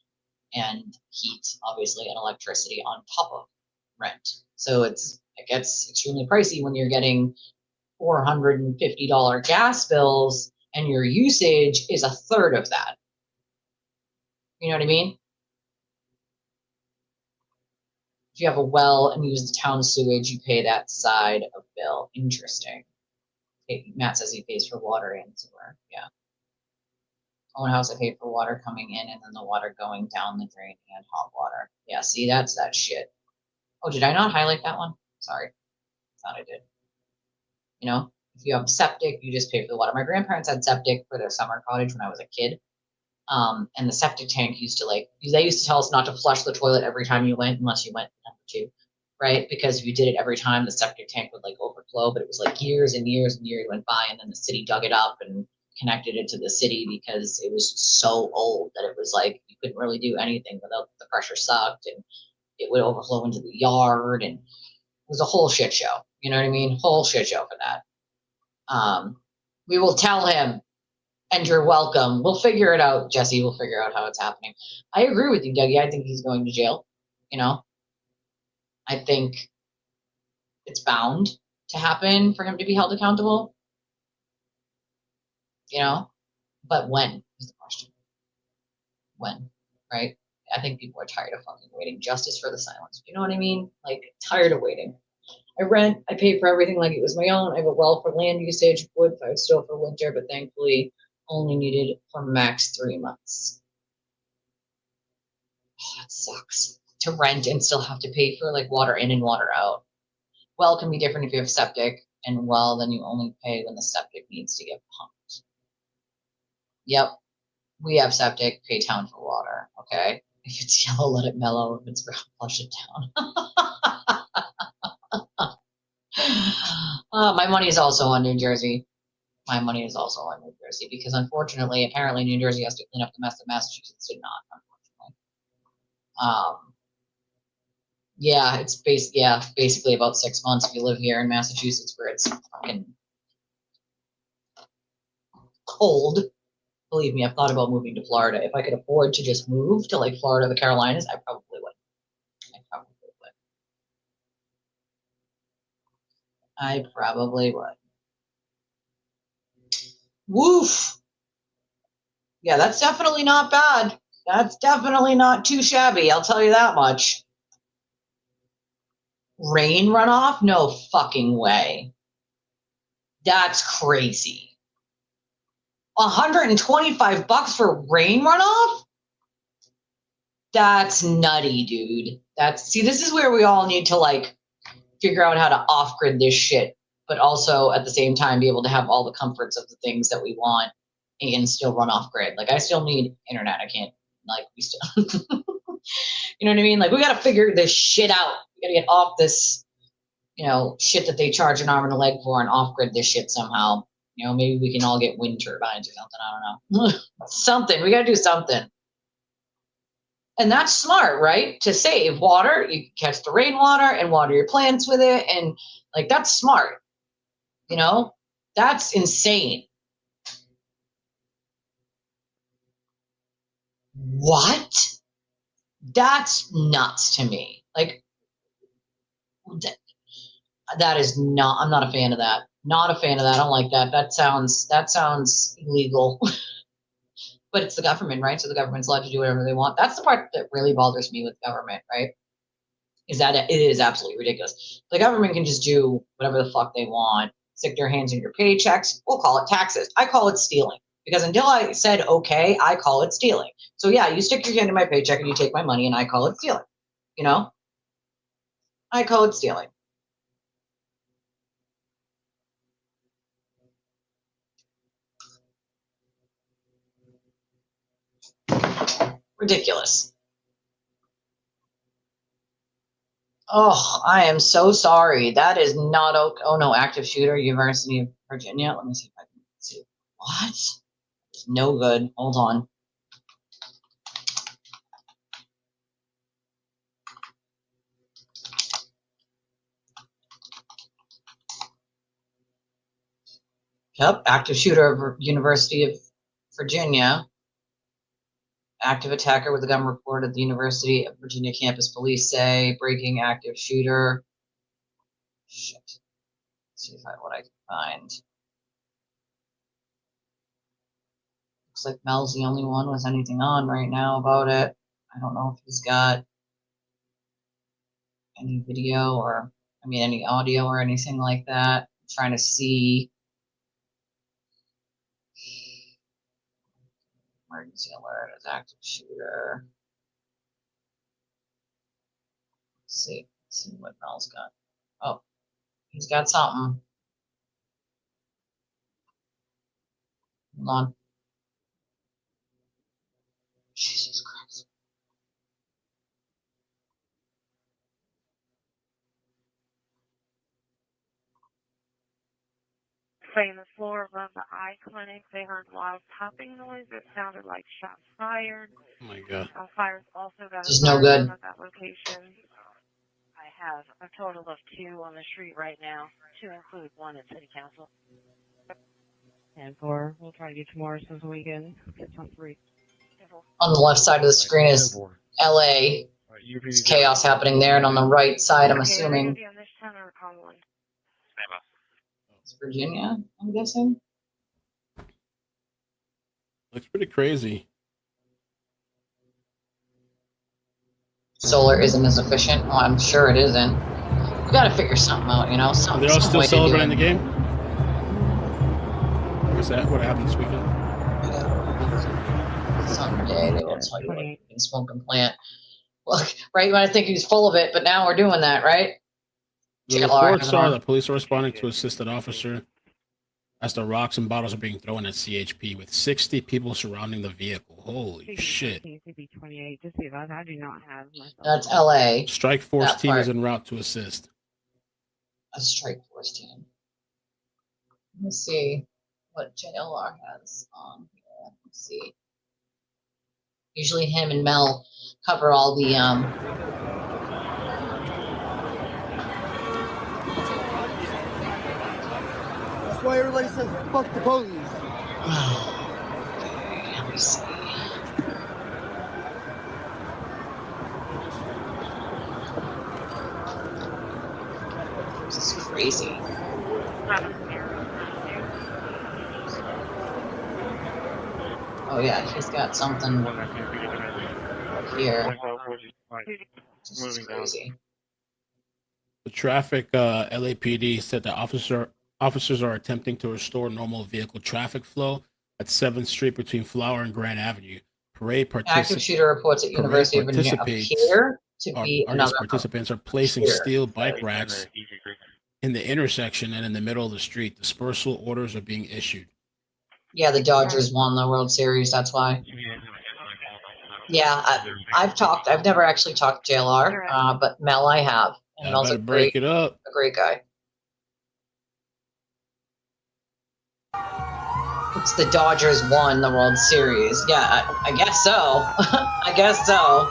and heat, obviously, and electricity on top of rent. So it gets extremely pricey when you're getting $450 gas bills and your usage is a third of that. You know what I mean? If you have a well and use the town sewage, you pay that side of bill. Interesting. Matt says he pays for water and sewer. Yeah. Own house, I pay for water coming in and then the water going down the drain and hot water. Yeah, see, that's that shit. Oh, did I not highlight that one? Sorry. Thought I did. You know, if you have septic, you just pay for the water. My grandparents had septic for their summer cottage when I was a kid. And the septic tank they used to tell us not to flush the toilet every time you went, unless you went number 2, right? Because if you did it every time, the septic tank would like overflow. But it was like years and years and years went by, and then the city dug it up and connected it to the city because it was so old that it was like you couldn't really do anything without the pressure sucked and it would overflow into the yard, and it was a whole shit show. You know what I mean? Whole shit show for that. We will tell him, and you're welcome. We'll figure it out, Jesse. We'll figure out how it's happening. I agree with you, Dougie. I think he's going to jail. You know, I think it's bound to happen for him to be held accountable. You know, but when is the question? When, right? I think people are tired of fucking waiting. Justice for the silence. You know what I mean? Like, tired of waiting. I rent, I pay for everything like it was my own. I have a well for land usage, wood fired stove for winter, but thankfully only needed for max 3 months. Oh, that sucks. To rent and still have to pay for like water in and water out. Well can be different if you have septic, and well, then you only pay when the septic needs to get pumped. Yep, we have septic, pay town for water, okay? If it's yellow, let it mellow. If it's brown, flush it down. My money is also on New Jersey. My money is also on New Jersey because unfortunately, apparently New Jersey has to clean up the mess that Massachusetts did not, unfortunately. Yeah, it's basically about 6 months if you live here in Massachusetts where it's fucking cold. Believe me, I've thought about moving to Florida. If I could afford to just move to like Florida, the Carolinas, I probably would. I probably would. Woof. Yeah, that's definitely not bad. That's definitely not too shabby. I'll tell you that much. Rain runoff? No fucking way. That's crazy. $125 for rain runoff? That's nutty, dude. See, this is where we all need to like figure out how to off-grid this shit, but also at the same time be able to have all the comforts of the things that we want and still run off grid. Like I still need internet. I can't we still you know what I mean? Like we gotta figure this shit out. We gotta get off this, shit that they charge an arm and a leg for and off-grid this shit somehow. Maybe we can all get wind turbines or something. I don't know. Something. We gotta do something. And that's smart, right? To save water, you catch the rainwater and water your plants with it. And like, that's smart. That's insane. What? That's nuts to me. Like, that is not, I'm not a fan of that. Not a fan of that. I don't like that. That sounds illegal. But it's the government, right? So the government's allowed to do whatever they want. That's the part that really bothers me with government, right? Is that it is absolutely ridiculous. The government can just do whatever the fuck they want, stick their hands in your paychecks. We'll call it taxes. I call it stealing. Because until I said okay, I call it stealing. So yeah, you stick your hand in my paycheck and you take my money and I call it stealing. I call it stealing. Ridiculous. Oh, I am so sorry. That is not okay. Oh no, active shooter, University of Virginia. Let me see if I can see. What? It's no good. Hold on. Yep, active shooter of University of Virginia. Active attacker with a gun reported at the University of Virginia campus. Police say breaking active shooter. Shit. Let's see what I can find. Looks like Mel's the only one with anything on right now about it. I don't know if he's got any video or, any audio or anything like that. I'm trying to see. Emergency alert as active shooter. Let's see what Mel's got. Oh, he's got something. Hold on. Jesus Christ. saying the floor above the eye clinic, they heard loud popping noise. It sounded like shots fired. Oh my god. Fires also got Just no good. at that location. I have a total of 2 on the street right now, to include 1 at City Council. And 4, we'll try to get 2 more so we can get some 3. On the left side of the screen is LA. There's chaos happening there, and on the right side, I'm assuming it's Virginia, I'm guessing. Looks pretty crazy. Solar isn't as efficient. Oh, I'm sure it isn't. We gotta figure something out, you know? Are they all still way to do celebrating it. the game? Is that what happened this weekend? Someday they will tell you what in smoking plant. Look, right? You might think he was full of it, but now we're doing that, right? The reports are that police are responding to assist an officer as the rocks and bottles are being thrown at CHP with 60 people surrounding the vehicle. Holy shit. That's LA. Strike force That team part. is en route to assist. A strike force team. Let's see what JLR has on here. Let's see. Usually him and Mel cover all the That's why everybody says fuck the police. Okay, let me see. This is crazy. Oh yeah, he's got something here. This is crazy. The traffic LAPD said that officers are attempting to restore normal vehicle traffic flow at 7th Street between Flower and Grand Avenue. Active shooter reports at University of Virginia appear to be another participants are placing shooter. steel bike racks in the intersection and in the middle of the street. Dispersal orders are being issued. Yeah, the Dodgers won the World Series. That's why. Yeah, I've never actually talked to JLR, but Mel I have. And Mel's a break it up. A great guy. It's the Dodgers won the World Series. Yeah, I guess so. I guess so.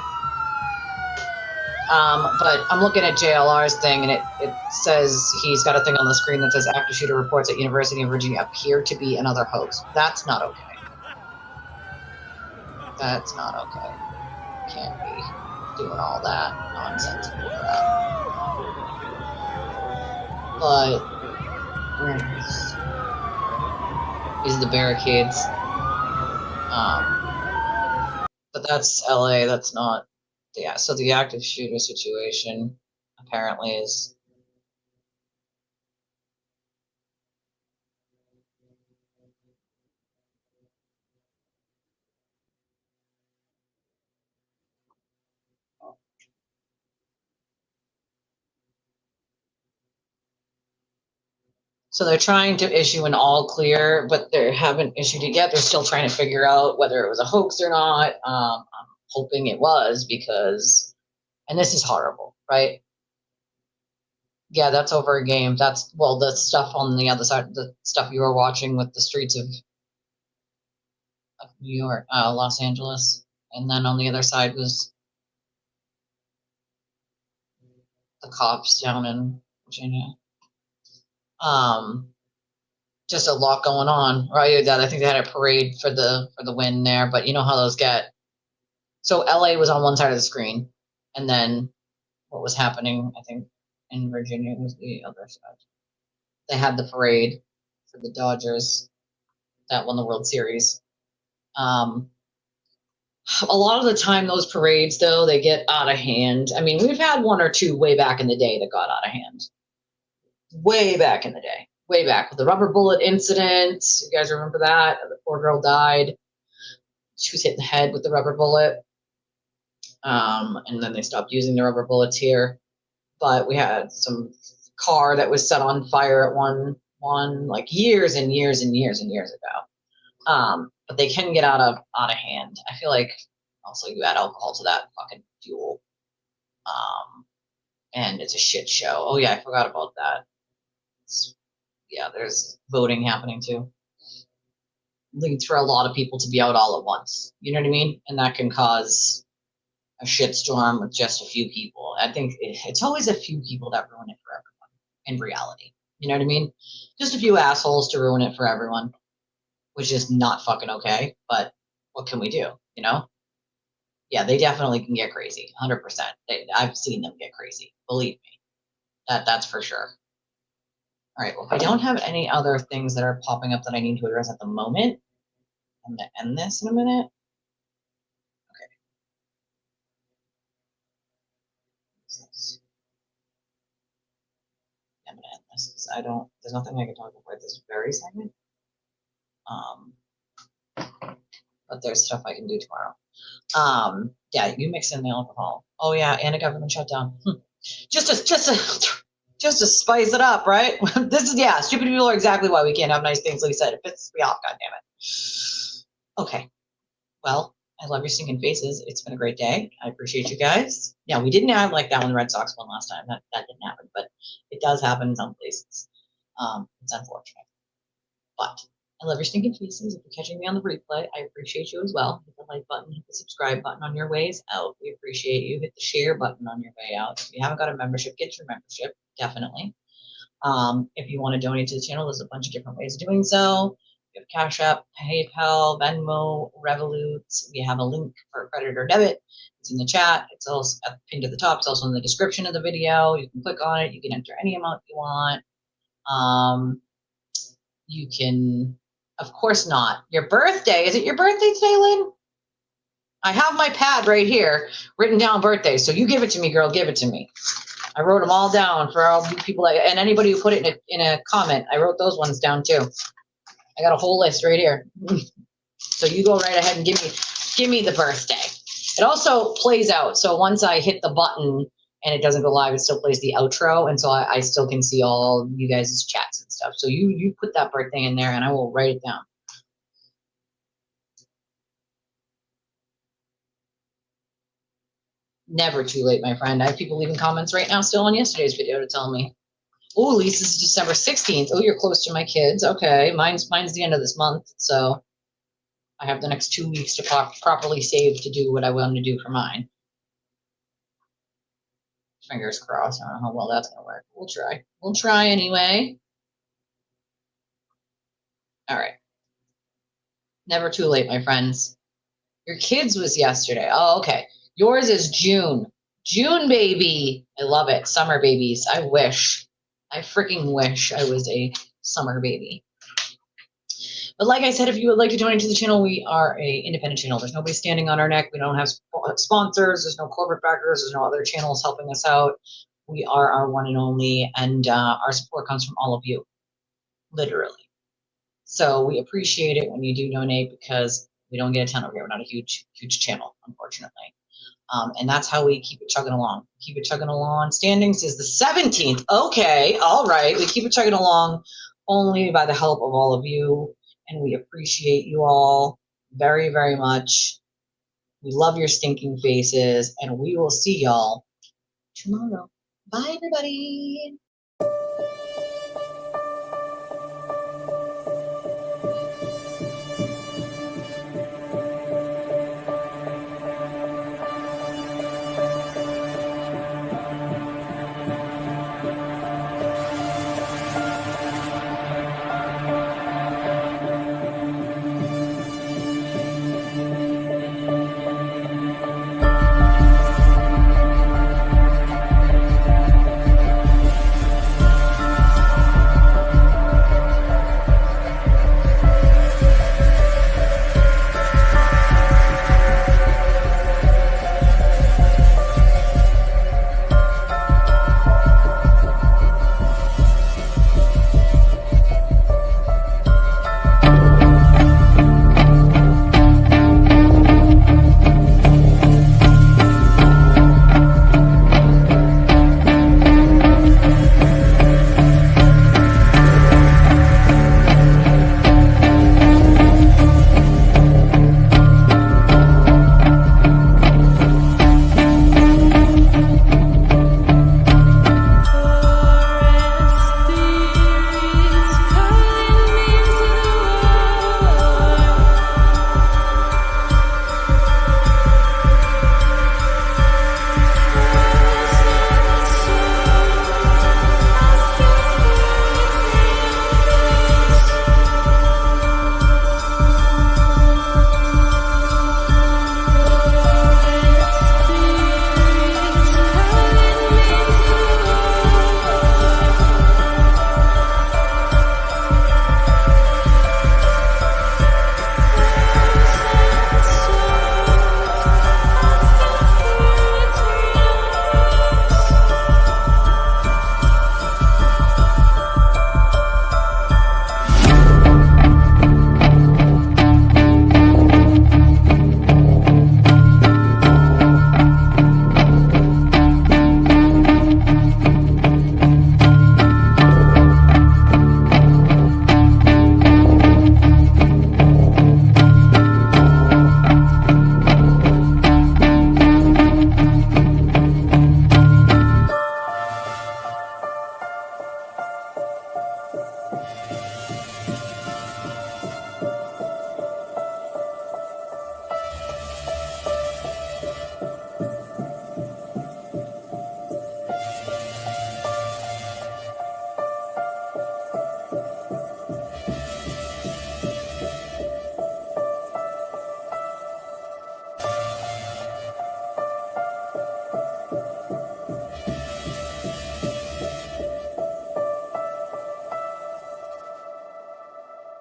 But I'm looking at JLR's thing, and it says he's got a thing on the screen that says active shooter reports at University of Virginia appear to be another host. That's not okay. That's not okay. Can't be doing all that nonsensical crap. But these are the barricades. But that's LA. That's not. Yeah. So the active shooter situation apparently is. So they're trying to issue an all clear, but they haven't issued it yet. They're still trying to figure out whether it was a hoax or not. I'm hoping it was because, and this is horrible, right? Yeah, that's over a game. That's, well, the stuff on the other side, the stuff you were watching with the streets of New York, Los Angeles. And then on the other side was the cops down in Virginia. Just a lot going on, right? I think they had a parade for the win there, but you know how those get. So LA was on one side of the screen, and then what was happening, I think, in Virginia was the other side. They had the parade for the Dodgers that won the World Series. A lot of the time, those parades, though, they get out of hand. I mean, we've had one or two way back in the day that got out of hand. Way back in the day. Way back with the rubber bullet incident. You guys remember that? The poor girl died. She was hit in the head with the rubber bullet. And then they stopped using the rubber bullets here. But we had some car that was set on fire at one like years and years and years and years ago. But they can get out of hand. I feel like also you add alcohol to that fucking fuel. And it's a shit show. Oh yeah, I forgot about that. Yeah, there's voting happening too. Leads for a lot of people to be out all at once. You know what I mean? And that can cause a shitstorm with just a few people. I think it's always a few people that ruin it for everyone in reality. You know what I mean? Just a few assholes to ruin it for everyone, which is not fucking okay. But what can we do? You know? Yeah, they definitely can get crazy. 100%. I've seen them get crazy. Believe me. That's for sure. All right. Well, if I don't have any other things that are popping up that I need to address at the moment, I'm going to end this in a minute. Okay. What's this? Yeah, I'm going to end this because there's nothing I can talk about this very second. But there's stuff I can do tomorrow. Yeah, you mix in the alcohol. Oh yeah, and a government shutdown. Just to spice it up, right? Stupid people are exactly why we can't have nice things, like I said. It pisses me off, goddammit. Okay. Well, I love your singing faces. It's been a great day. I appreciate you guys. Yeah, we didn't have like that when the Red Sox won last time. That didn't happen, but it does happen in some places. It's unfortunate. But I love your stinking faces. If you're catching me on the replay, I appreciate you as well. Hit the like button, hit the subscribe button on your ways out. We appreciate you. Hit the share button on your way out. If you haven't got a membership, get your membership, definitely. If you want to donate to the channel, there's a bunch of different ways of doing so. We have Cash App, PayPal, Venmo, Revolut. We have a link for credit or debit. It's in the chat. It's also pinned at the top. It's also in the description of the video. You can click on it. You can enter any amount you want. You can, of course not. Your birthday. Is it your birthday today, Lynn? I have my pad right here, written down birthday. So you give it to me, girl. Give it to me. I wrote them all down for all the people, and anybody who put it in a comment. I wrote those ones down too. I got a whole list right here. So you go right ahead and give me the birthday. It also plays out. So once I hit the button and it doesn't go live, it still plays the outro. And so I still can see all you guys' chats and stuff. So you put that birthday in there and I will write it down. Never too late, my friend. I have people leaving comments right now still on yesterday's video to tell me. Oh, Lisa's December 16th. Oh, you're close to my kids. Okay, mine's the end of this month. So I have the next 2 weeks to properly save to do what I want to do for mine. Fingers crossed. I don't know how well that's going to work. We'll try. We'll try anyway. All right. Never too late, my friends. Your kids was yesterday. Oh, okay. Yours is June. June, baby. I love it. Summer babies. I wish. I freaking wish I was a summer baby. But like I said, if you would like to donate to the channel, we are a independent channel. There's nobody standing on our neck. We don't have sponsors. There's no corporate backers. There's no other channels helping us out. We are our one and only, and our support comes from all of you, literally. So we appreciate it when you do donate because we don't get a ton over here. We're not a huge channel, unfortunately. And that's how we keep it chugging along. Keep it chugging along. Standings is the 17th. Okay, all right. We keep it chugging along only by the help of all of you. And we appreciate you all very, very much. We love your stinking faces. And we will see y'all tomorrow. Bye, everybody.